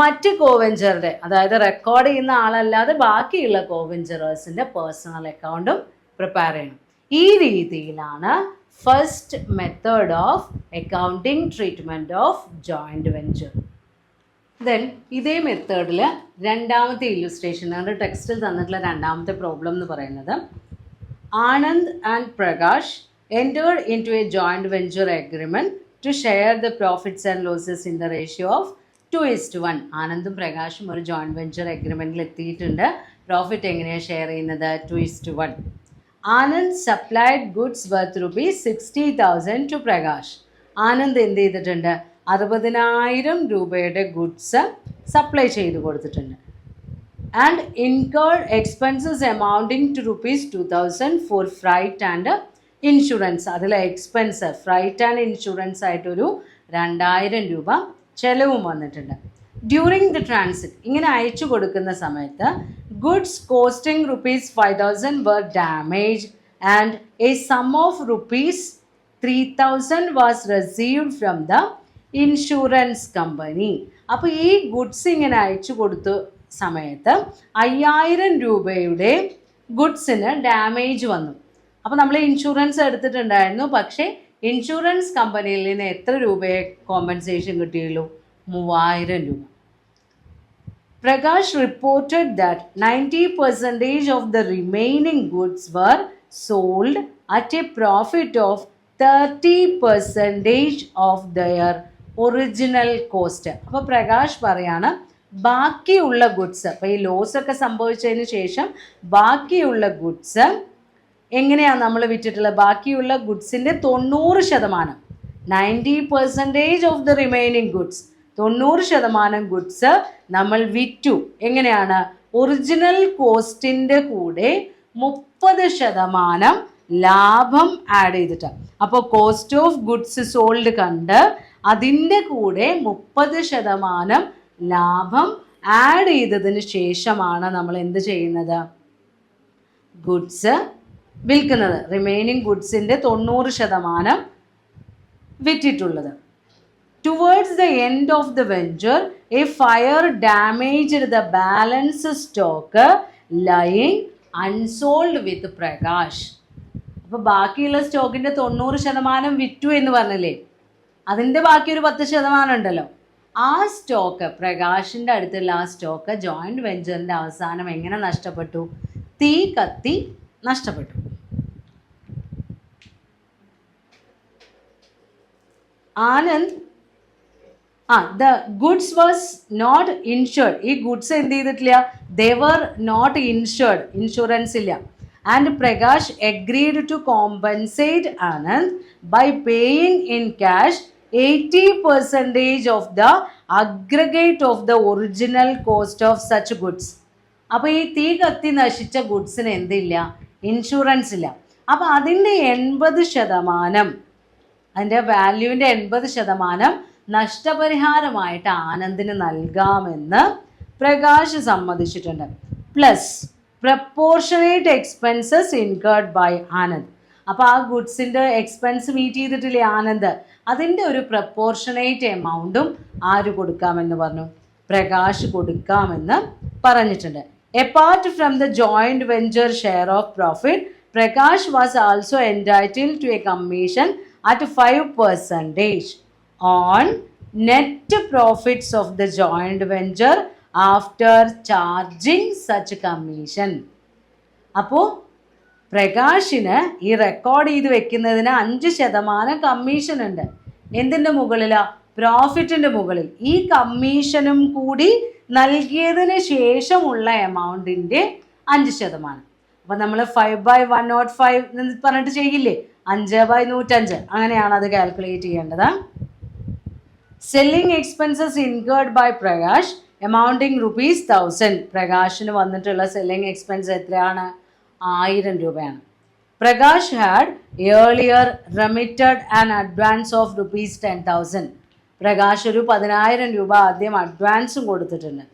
മറ്റ് കോവെഞ്ചറുടെ അതായത് റെക്കോർഡ് ചെയ്യുന്ന ആളല്ലാതെ ബാക്കിയുള്ള കോവെഞ്ചറേഴ്സിൻ്റെ പേഴ്സണൽ അക്കൗണ്ടും പ്രിപ്പയർ ചെയ്യണം. ഈ രീതിയിലാണ് first method of accounting treatment of joint venture. Then ഇതേ മെത്തേഡിൽ രണ്ടാമത്തെ ഇല്ലുസ്ട്രേഷൻ ടെക്സ്റ്റിൽ തന്നിട്ടുള്ള രണ്ടാമത്തെ പ്രോബ്ലം എന്ന് പറയുന്നത് Anand and Prakash entered into a joint venture agreement to share the profits and losses in the ratio of 2:1. ആനന്ദും പ്രകാശും ഒരു ജോയിന്റ് വെഞ്ചർ അഗ്രിമെൻറ്റിൽ എത്തിയിട്ടുണ്ട്. പ്രോഫിറ്റ് എങ്ങനെയാണ് ഷെയർ ചെയ്യുന്നത്? 2:1. Anand supplied goods worth ₹60,000 to Prakash. Anand എന്ത് ചെയ്തിട്ടുണ്ട്? 60,000 രൂപയുടെ ഗുഡ്സ് സപ്ലൈ ചെയ്ത് കൊടുത്തിട്ടുണ്ട്. And incurred expenses amounting to ₹2,000 for freight and insurance. അതിലെ എക്സ്പെൻസ് ഫ്രൈറ്റ് ആൻഡ് ഇൻഷുറൻസ് ആയിട്ടൊരു 2,000 രൂപ ചെലവും വന്നിട്ടുണ്ട്. ഡ്യൂറിങ് ദ ട്രാൻസിറ്റ് ഇങ്ങനെ അയച്ചു കൊടുക്കുന്ന സമയത്ത് goods costing ₹5,000 were damaged and a sum of ₹3,000 was received from the insurance company. അപ്പോൾ ഈ ഗുഡ്സ് ഇങ്ങനെ അയച്ചു കൊടുത്ത സമയത്ത് 5,000 രൂപയുടെ ഗുഡ്സിന് ഡാമേജ് വന്നു. അപ്പോൾ നമ്മൾ ഇൻഷുറൻസ് എടുത്തിട്ടുണ്ടായിരുന്നു. പക്ഷേ ഇൻഷുറൻസ് കമ്പനിയിൽ നിന്ന് എത്ര രൂപയെ കോമ്പൻസേഷൻ കിട്ടിയുള്ളൂ? 3,000 രൂപ. Prakash reported that 90% of the remaining goods were sold at a profit of 30% of their original cost. അപ്പോൾ പ്രകാശ് പറയാണ് ബാക്കിയുള്ള ഗുഡ്സ്, അപ്പോൾ ഈ ലോസ് ഒക്കെ സംഭവിച്ചതിന് ശേഷം ബാക്കിയുള്ള ഗുഡ്സ് എങ്ങനെയാണ് നമ്മൾ വിറ്റിട്ടുള്ളത്? ബാക്കിയുള്ള ഗുഡ്സിൻ്റെ 90%, 90% of the remaining goods, 90% goods നമ്മൾ വിറ്റു. എങ്ങനെയാണ്? ഒറിജിനൽ കോസ്റ്റിൻ്റെ കൂടെ 30% ലാഭം ആഡ് ചെയ്തിട്ട്. അപ്പോൾ കോസ്റ്റ് ഓഫ് ഗുഡ്സ് സോൾഡ് കണ്ട് അതിൻ്റെ കൂടെ 30% ലാഭം ആഡ് ചെയ്തതിന് ശേഷമാണ് നമ്മൾ എന്ത് ചെയ്യുന്നത്? ഗുഡ്സ് വിൽക്കുന്നത്. Remaining ഗുഡ്സിൻ്റെ 90% വിറ്റിട്ടുള്ളത്. Towards the end of the venture, a fire damaged the balance stock lying unsold with Prakash. അപ്പോൾ ബാക്കിയുള്ള സ്റ്റോക്കിൻ്റെ 90% വിറ്റു എന്ന് പറഞ്ഞില്ലേ, അതിൻ്റെ ബാക്കി ഒരു 10% ഉണ്ടല്ലോ. ആ സ്റ്റോക്ക്, പ്രകാശിൻ്റെ അടുത്തുള്ള ആ സ്റ്റോക്ക് ജോയിൻറ്റ് വെഞ്ചറിൻ്റെ അവസാനം എങ്ങനെ നഷ്ടപ്പെട്ടു? തീ കത്തി നഷ്ടപ്പെട്ടു. Anand the goods was not insured. ഈ ഗുഡ്സ് എന്ത് ചെയ്തിട്ടില്ല? They were not insured, insurance ഇല്ല. And Prakash agreed to compensate Anand by paying in cash 80% of the aggregate of the original cost of such goods. അപ്പോൾ ഈ തീ കത്തി നശിച്ച ഗുഡ്സിന് എന്തില്ല? ഇൻഷുറൻസ് ഇല്ല. അപ്പോൾ അതിൻ്റെ 80%, അതിൻ്റെ വാല്യൂവിൻ്റെ 80% നഷ്ടപരിഹാരമായിട്ട് ആനന്ദിന് നൽകാമെന്ന് പ്രകാശ് സമ്മതിച്ചിട്ടുണ്ട്. Plus proportionate expenses incurred by Anand. അപ്പോൾ ആ ഗുഡ്സിൻ്റെ എക്സ്പെൻസ് മീറ്റ് ചെയ്തിട്ടില്ലേ ആനന്ദ്, അതിൻ്റെ ഒരു പ്രപ്പോർഷനേറ്റ് എമൗണ്ടും ആര് കൊടുക്കാമെന്ന് പറഞ്ഞു? പ്രകാശ് കൊടുക്കാമെന്ന് പറഞ്ഞിട്ടുണ്ട്. Apart from the joint venture share of profit, Prakash was also entitled to a commission at 5% on net profits of the joint venture after charging such commission. അപ്പോൾ പ്രകാശിന് ഈ റെക്കോർഡ് ചെയ്ത് വെക്കുന്നതിന് 5% കമ്മീഷൻ ഉണ്ട്. എന്തിൻ്റെ മുകളിലാണ്? പ്രോഫിറ്റിൻ്റെ മുകളിൽ. ഈ കമ്മീഷനും കൂടി നൽകിയതിന് ശേഷമുള്ള എമൗണ്ടിൻ്റെ 5%. അപ്പോൾ നമ്മൾ 5/105 എന്ന് പറഞ്ഞിട്ട് ചെയ്യില്ലേ, 5/105, അങ്ങനെയാണ് അത് കാൽക്കുലേറ്റ് ചെയ്യേണ്ടത്. Selling expenses incurred by Prakash amounting ₹1000. പ്രകാശിന് വന്നിട്ടുള്ള സെല്ലിംഗ് എക്സ്പെൻസ് എത്രയാണ്? 1000 രൂപയാണ്. Prakash had earlier remitted an advance of ₹10,000. Prakash ഒരു 10,000 രൂപ ആദ്യം അഡ്വാൻസും കൊടുത്തിട്ടുണ്ട്.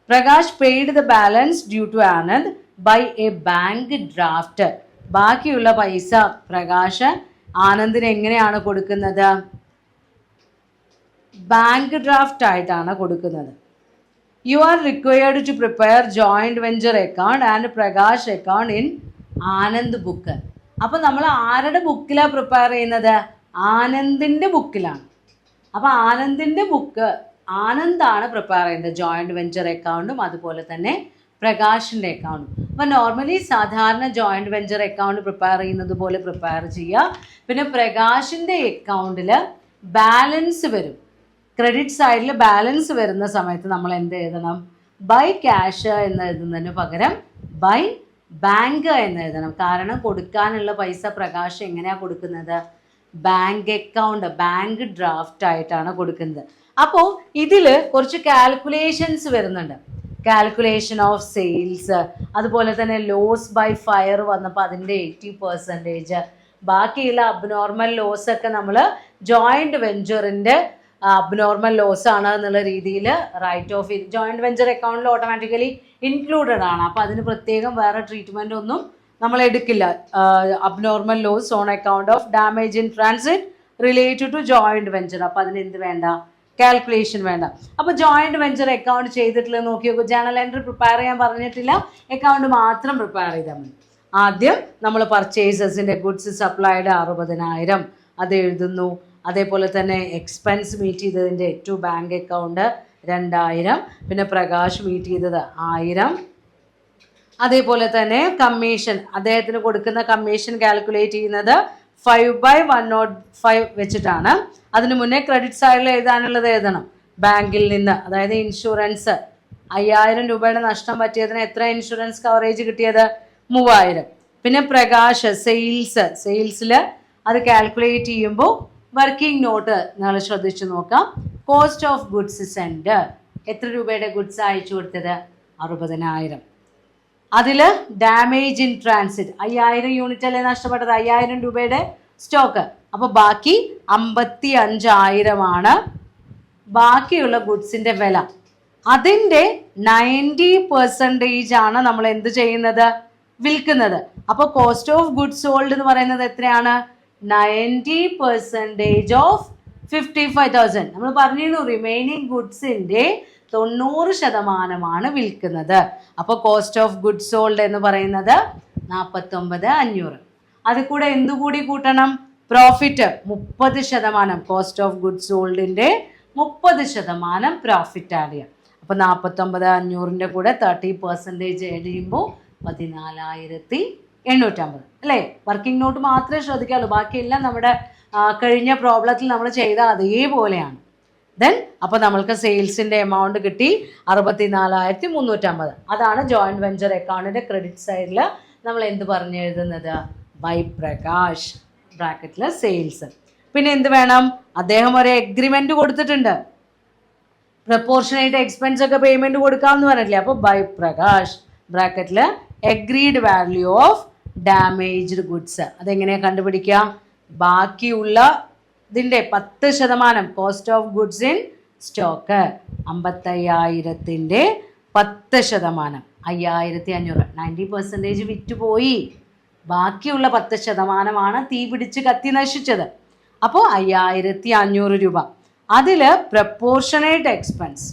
Prakash paid the balance due to Anand by a bank draft. ബാക്കിയുള്ള പൈസ പ്രകാശ് ആനന്ദിന് എങ്ങനെയാണ് കൊടുക്കുന്നത്? ബാങ്ക് ഡ്രാഫ്റ്റ് ആയിട്ടാണ് കൊടുക്കുന്നത്. You are required to prepare joint venture account and Prakash account in Anand book. അപ്പോൾ നമ്മൾ ആരുടെ ബുക്കിലാണ് പ്രിപ്പയർ ചെയ്യുന്നത്? ആനന്ദിൻ്റെ ബുക്കിലാണ്. അപ്പോൾ ആനന്ദിൻ്റെ ബുക്ക് ആനന്ദാണ് പ്രിപ്പയർ ചെയ്യുന്നത്, ജോയിൻറ്റ് വെഞ്ചർ അക്കൗണ്ടും അതുപോലെ തന്നെ പ്രകാശിൻ്റെ അക്കൗണ്ടും. അപ്പോൾ നോർമലി സാധാരണ ജോയിൻറ്റ് വെഞ്ചർ അക്കൗണ്ട് പ്രിപ്പയർ ചെയ്യുന്നത് പോലെ പ്രിപ്പയർ ചെയ്യുക. പിന്നെ പ്രകാശിൻ്റെ അക്കൗണ്ടിൽ ബാലൻസ് വരും, ക്രെഡിറ്റ് സൈഡിൽ ബാലൻസ് വരുന്ന സമയത്ത് നമ്മൾ എന്ത് എഴുതണം? ബൈ ക്യാഷ് എന്ന് എഴുതുന്നതിന് പകരം ബൈ ബാങ്ക് എന്ന് എഴുതണം. കാരണം കൊടുക്കാനുള്ള പൈസ പ്രകാശ് എങ്ങനെയാണ് കൊടുക്കുന്നത്? ബാങ്ക് അക്കൗണ്ട്, ബാങ്ക് ഡ്രാഫ്റ്റ് ആയിട്ടാണ് കൊടുക്കുന്നത്. അപ്പോൾ ഇതിൽ കുറച്ച് കാൽക്കുലേഷൻസ് വരുന്നുണ്ട്. കാൽക്കുലേഷൻ ഓഫ് സെയിൽസ്, അതുപോലെ തന്നെ ലോസ് ബൈ ഫയർ വന്നപ്പോൾ അതിൻ്റെ 80%, ബാക്കിയുള്ള അബ്നോർമൽ ലോസ് ഒക്കെ നമ്മൾ ജോയിൻറ്റ് വെഞ്ചറിൻ്റെ അബ്നോർമൽ ലോസ് ആണ് എന്നുള്ള രീതിയിൽ റൈറ്റ് ഓഫ് ജോയിൻറ്റ് വെഞ്ചർ അക്കൗണ്ടിൽ ഓട്ടോമാറ്റിക്കലി ഇൻക്ലൂഡഡ് ആണ്. അപ്പോൾ അതിന് പ്രത്യേകം വേറെ ട്രീറ്റ്മെൻ്റ് ഒന്നും നമ്മൾ എടുക്കില്ല. Abnormal loss on account of damage in transit related to joint venture. അപ്പോൾ അതിന് എന്ത് വേണ്ട? കാൽക്കുലേഷൻ വേണ്ട. അപ്പോൾ ജോയിൻറ്റ് വെഞ്ചർ അക്കൗണ്ട് ചെയ്തിട്ടുള്ള നോക്കി നോക്കൂ. ജേണൽ എൻട്രി പ്രിപ്പയർ ചെയ്യാൻ പറഞ്ഞിട്ടില്ല, അക്കൗണ്ട് മാത്രം പ്രിപ്പയർ ചെയ്താൽ മതി. ആദ്യം നമ്മൾ പർച്ചേസസിൻ്റെ ഗുഡ്സ് സപ്ലൈഡ് 60,000 അത് എഴുതുന്നു. അതേപോലെ തന്നെ എക്സ്പെൻസ് മീറ്റ് ചെയ്തതിൻ്റെ ടു ബാങ്ക് അക്കൗണ്ട് 2000, പിന്നെ പ്രകാശ് മീറ്റ് ചെയ്തത് 1000, അതേപോലെ തന്നെ കമ്മീഷൻ, അദ്ദേഹത്തിന് കൊടുക്കുന്ന കമ്മീഷൻ കാൽക്കുലേറ്റ് ചെയ്യുന്നത് 5/105 വെച്ചിട്ടാണ്. അതിന് മുന്നേ ക്രെഡിറ്റ് സൈഡിൽ എഴുതാനുള്ളത് എഴുതണം. ബാങ്കിൽ നിന്ന്, അതായത് ഇൻഷുറൻസ് 5000 രൂപയുടെ നഷ്ടം പറ്റിയതിന് എത്ര ഇൻഷുറൻസ് കവറേജ് കിട്ടിയത്? 3000. പിന്നെ പ്രകാശ് സെയിൽസിൽ അത് കാൽക്കുലേറ്റ് ചെയ്യുമ്പോൾ വർക്കിംഗ് നോട്ട് നിങ്ങൾ ശ്രദ്ധിച്ചു നോക്കാം. കോസ്റ്റ് ഓഫ് ഗുഡ്സ് സെൻഡ് എത്ര രൂപയുടെ ഗുഡ്സ് അയച്ചു കൊടുത്തത്? 60000. അതിൽ ഡാമേജ് ഇൻ ട്രാൻസിറ്റ് 5000 യൂണിറ്റ് അല്ലേ നഷ്ടപ്പെട്ടത്, 5000 രൂപയുടെ സ്റ്റോക്ക്. അപ്പോൾ ബാക്കി 55000 ബാക്കിയുള്ള ഗുഡ്സിൻ്റെ വില. അതിൻ്റെ 90% ആണ് നമ്മൾ എന്ത് ചെയ്യുന്നത്? വിൽക്കുന്നത്. അപ്പോൾ കോസ്റ്റ് ഓഫ് ഗുഡ്സ് സോൾഡ് എന്ന് പറയുന്നത് എത്രയാണ്? 90% ഓഫ് 55,000. നമ്മൾ പറഞ്ഞിരുന്നു റിമൈനിങ് ഗുഡ്സിൻ്റെ 90% വിൽക്കുന്നത്. അപ്പോൾ കോസ്റ്റ് ഓഫ് ഗുഡ്സ് സോൾഡ് എന്ന് പറയുന്നത് 49,500. അത് കൂടെ എന്തുകൂടി കൂട്ടണം? പ്രോഫിറ്റ് 30%. കോസ്റ്റ് ഓഫ് ഗുഡ്സ് സോൾഡിൻ്റെ 30% പ്രോഫിറ്റ് ആഡ് ചെയ്യാം. അപ്പോൾ 49,500 കൂടെ 30% ആഡ് ചെയ്യുമ്പോൾ 14,850 അല്ലേ? വർക്കിംഗ് നോട്ട് മാത്രമേ ശ്രദ്ധിക്കാവുള്ളൂ, ബാക്കിയെല്ലാം നമ്മുടെ കഴിഞ്ഞ പ്രോബ്ലത്തിൽ നമ്മൾ ചെയ്ത അതേപോലെയാണ്. ദെൻ അപ്പോൾ നമ്മൾക്ക് സെയിൽസിൻ്റെ എമൗണ്ട് കിട്ടി 64,350. അതാണ് ജോയിൻറ്റ് വെഞ്ചർ അക്കൗണ്ടിൻ്റെ ക്രെഡിറ്റ് സൈഡിൽ നമ്മൾ എന്ത് പറഞ്ഞ് എഴുതുന്നത്? ബൈ പ്രകാശ് ബ്രാക്കറ്റിൽ സെയിൽസ്. പിന്നെ എന്ത് വേണം? അദ്ദേഹം ഒരു എഗ്രിമെൻ്റ് കൊടുത്തിട്ടുണ്ട്, പ്രപ്പോർഷനേറ്റ് എക്സ്പെൻസ് ഒക്കെ പേയ്മെൻറ്റ് കൊടുക്കാമെന്ന് പറഞ്ഞില്ലേ. അപ്പോൾ ബൈ പ്രകാശ് ബ്രാക്കറ്റിൽ agreed value of damaged goods. അതെങ്ങനെയാണ് കണ്ടുപിടിക്കുക? ബാക്കിയുള്ള ഇതിൻ്റെ 10% cost of goods in stock 55,000-ൻ്റെ 10%, 5,500. 90% വിറ്റുപോയി, ബാക്കിയുള്ള 10% തീ പിടിച്ച് കത്തി നശിച്ചത്. അപ്പോൾ 5,500 രൂപ. അതിൽ പ്രപ്പോർഷനേറ്റ് എക്സ്പെൻസ്,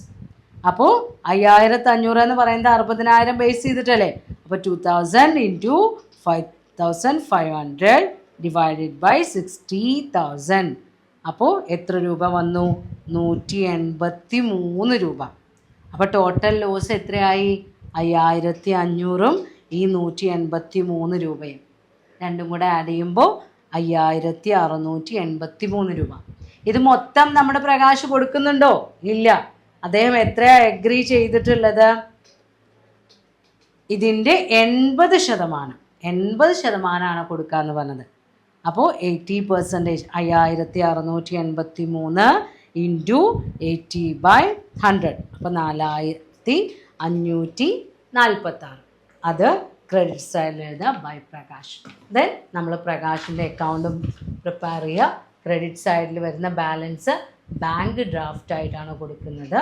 അപ്പോൾ 5,500 എന്ന് പറയുന്നത് 60,000 ബേസ് ചെയ്തിട്ടല്ലേ. അപ്പോൾ 2000 ഇൻറ്റു 5,500 ഡിവൈഡഡ് ബൈ 60,000. അപ്പോൾ എത്ര രൂപ വന്നു? 183 രൂപ. അപ്പോൾ ടോട്ടൽ ലോസ് എത്രയായി? 5,500-ഉം ഈ 183 രൂപയും രണ്ടും കൂടെ ആഡ് ചെയ്യുമ്പോൾ 5,683 രൂപ. ഇത് മൊത്തം നമ്മുടെ പ്രകാശ് കൊടുക്കുന്നുണ്ടോ? ഇല്ല. അദ്ദേഹം എത്രയാ എഗ്രി ചെയ്തിട്ടുള്ളത്? ഇതിൻ്റെ 80% കൊടുക്കാമെന്ന് പറഞ്ഞത്. അപ്പോൾ 80%, 5,683 ഇൻറ്റു 80/100, അപ്പോൾ 4,546. അത് ക്രെഡിറ്റ് സൈഡിൽ എഴുതുക ബൈ പ്രകാശ്. ദെൻ നമ്മൾ പ്രകാശിൻ്റെ അക്കൗണ്ടും പ്രിപ്പയർ ചെയ്യുക. ക്രെഡിറ്റ് സൈഡിൽ വരുന്ന ബാലൻസ് ബാങ്ക് ഡ്രാഫ്റ്റ് ആയിട്ടാണ് കൊടുക്കുന്നത്.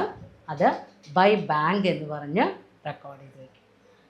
അത് ബൈ ബാങ്ക് എന്ന് പറഞ്ഞ് റെക്കോർഡ് ചെയ്തു.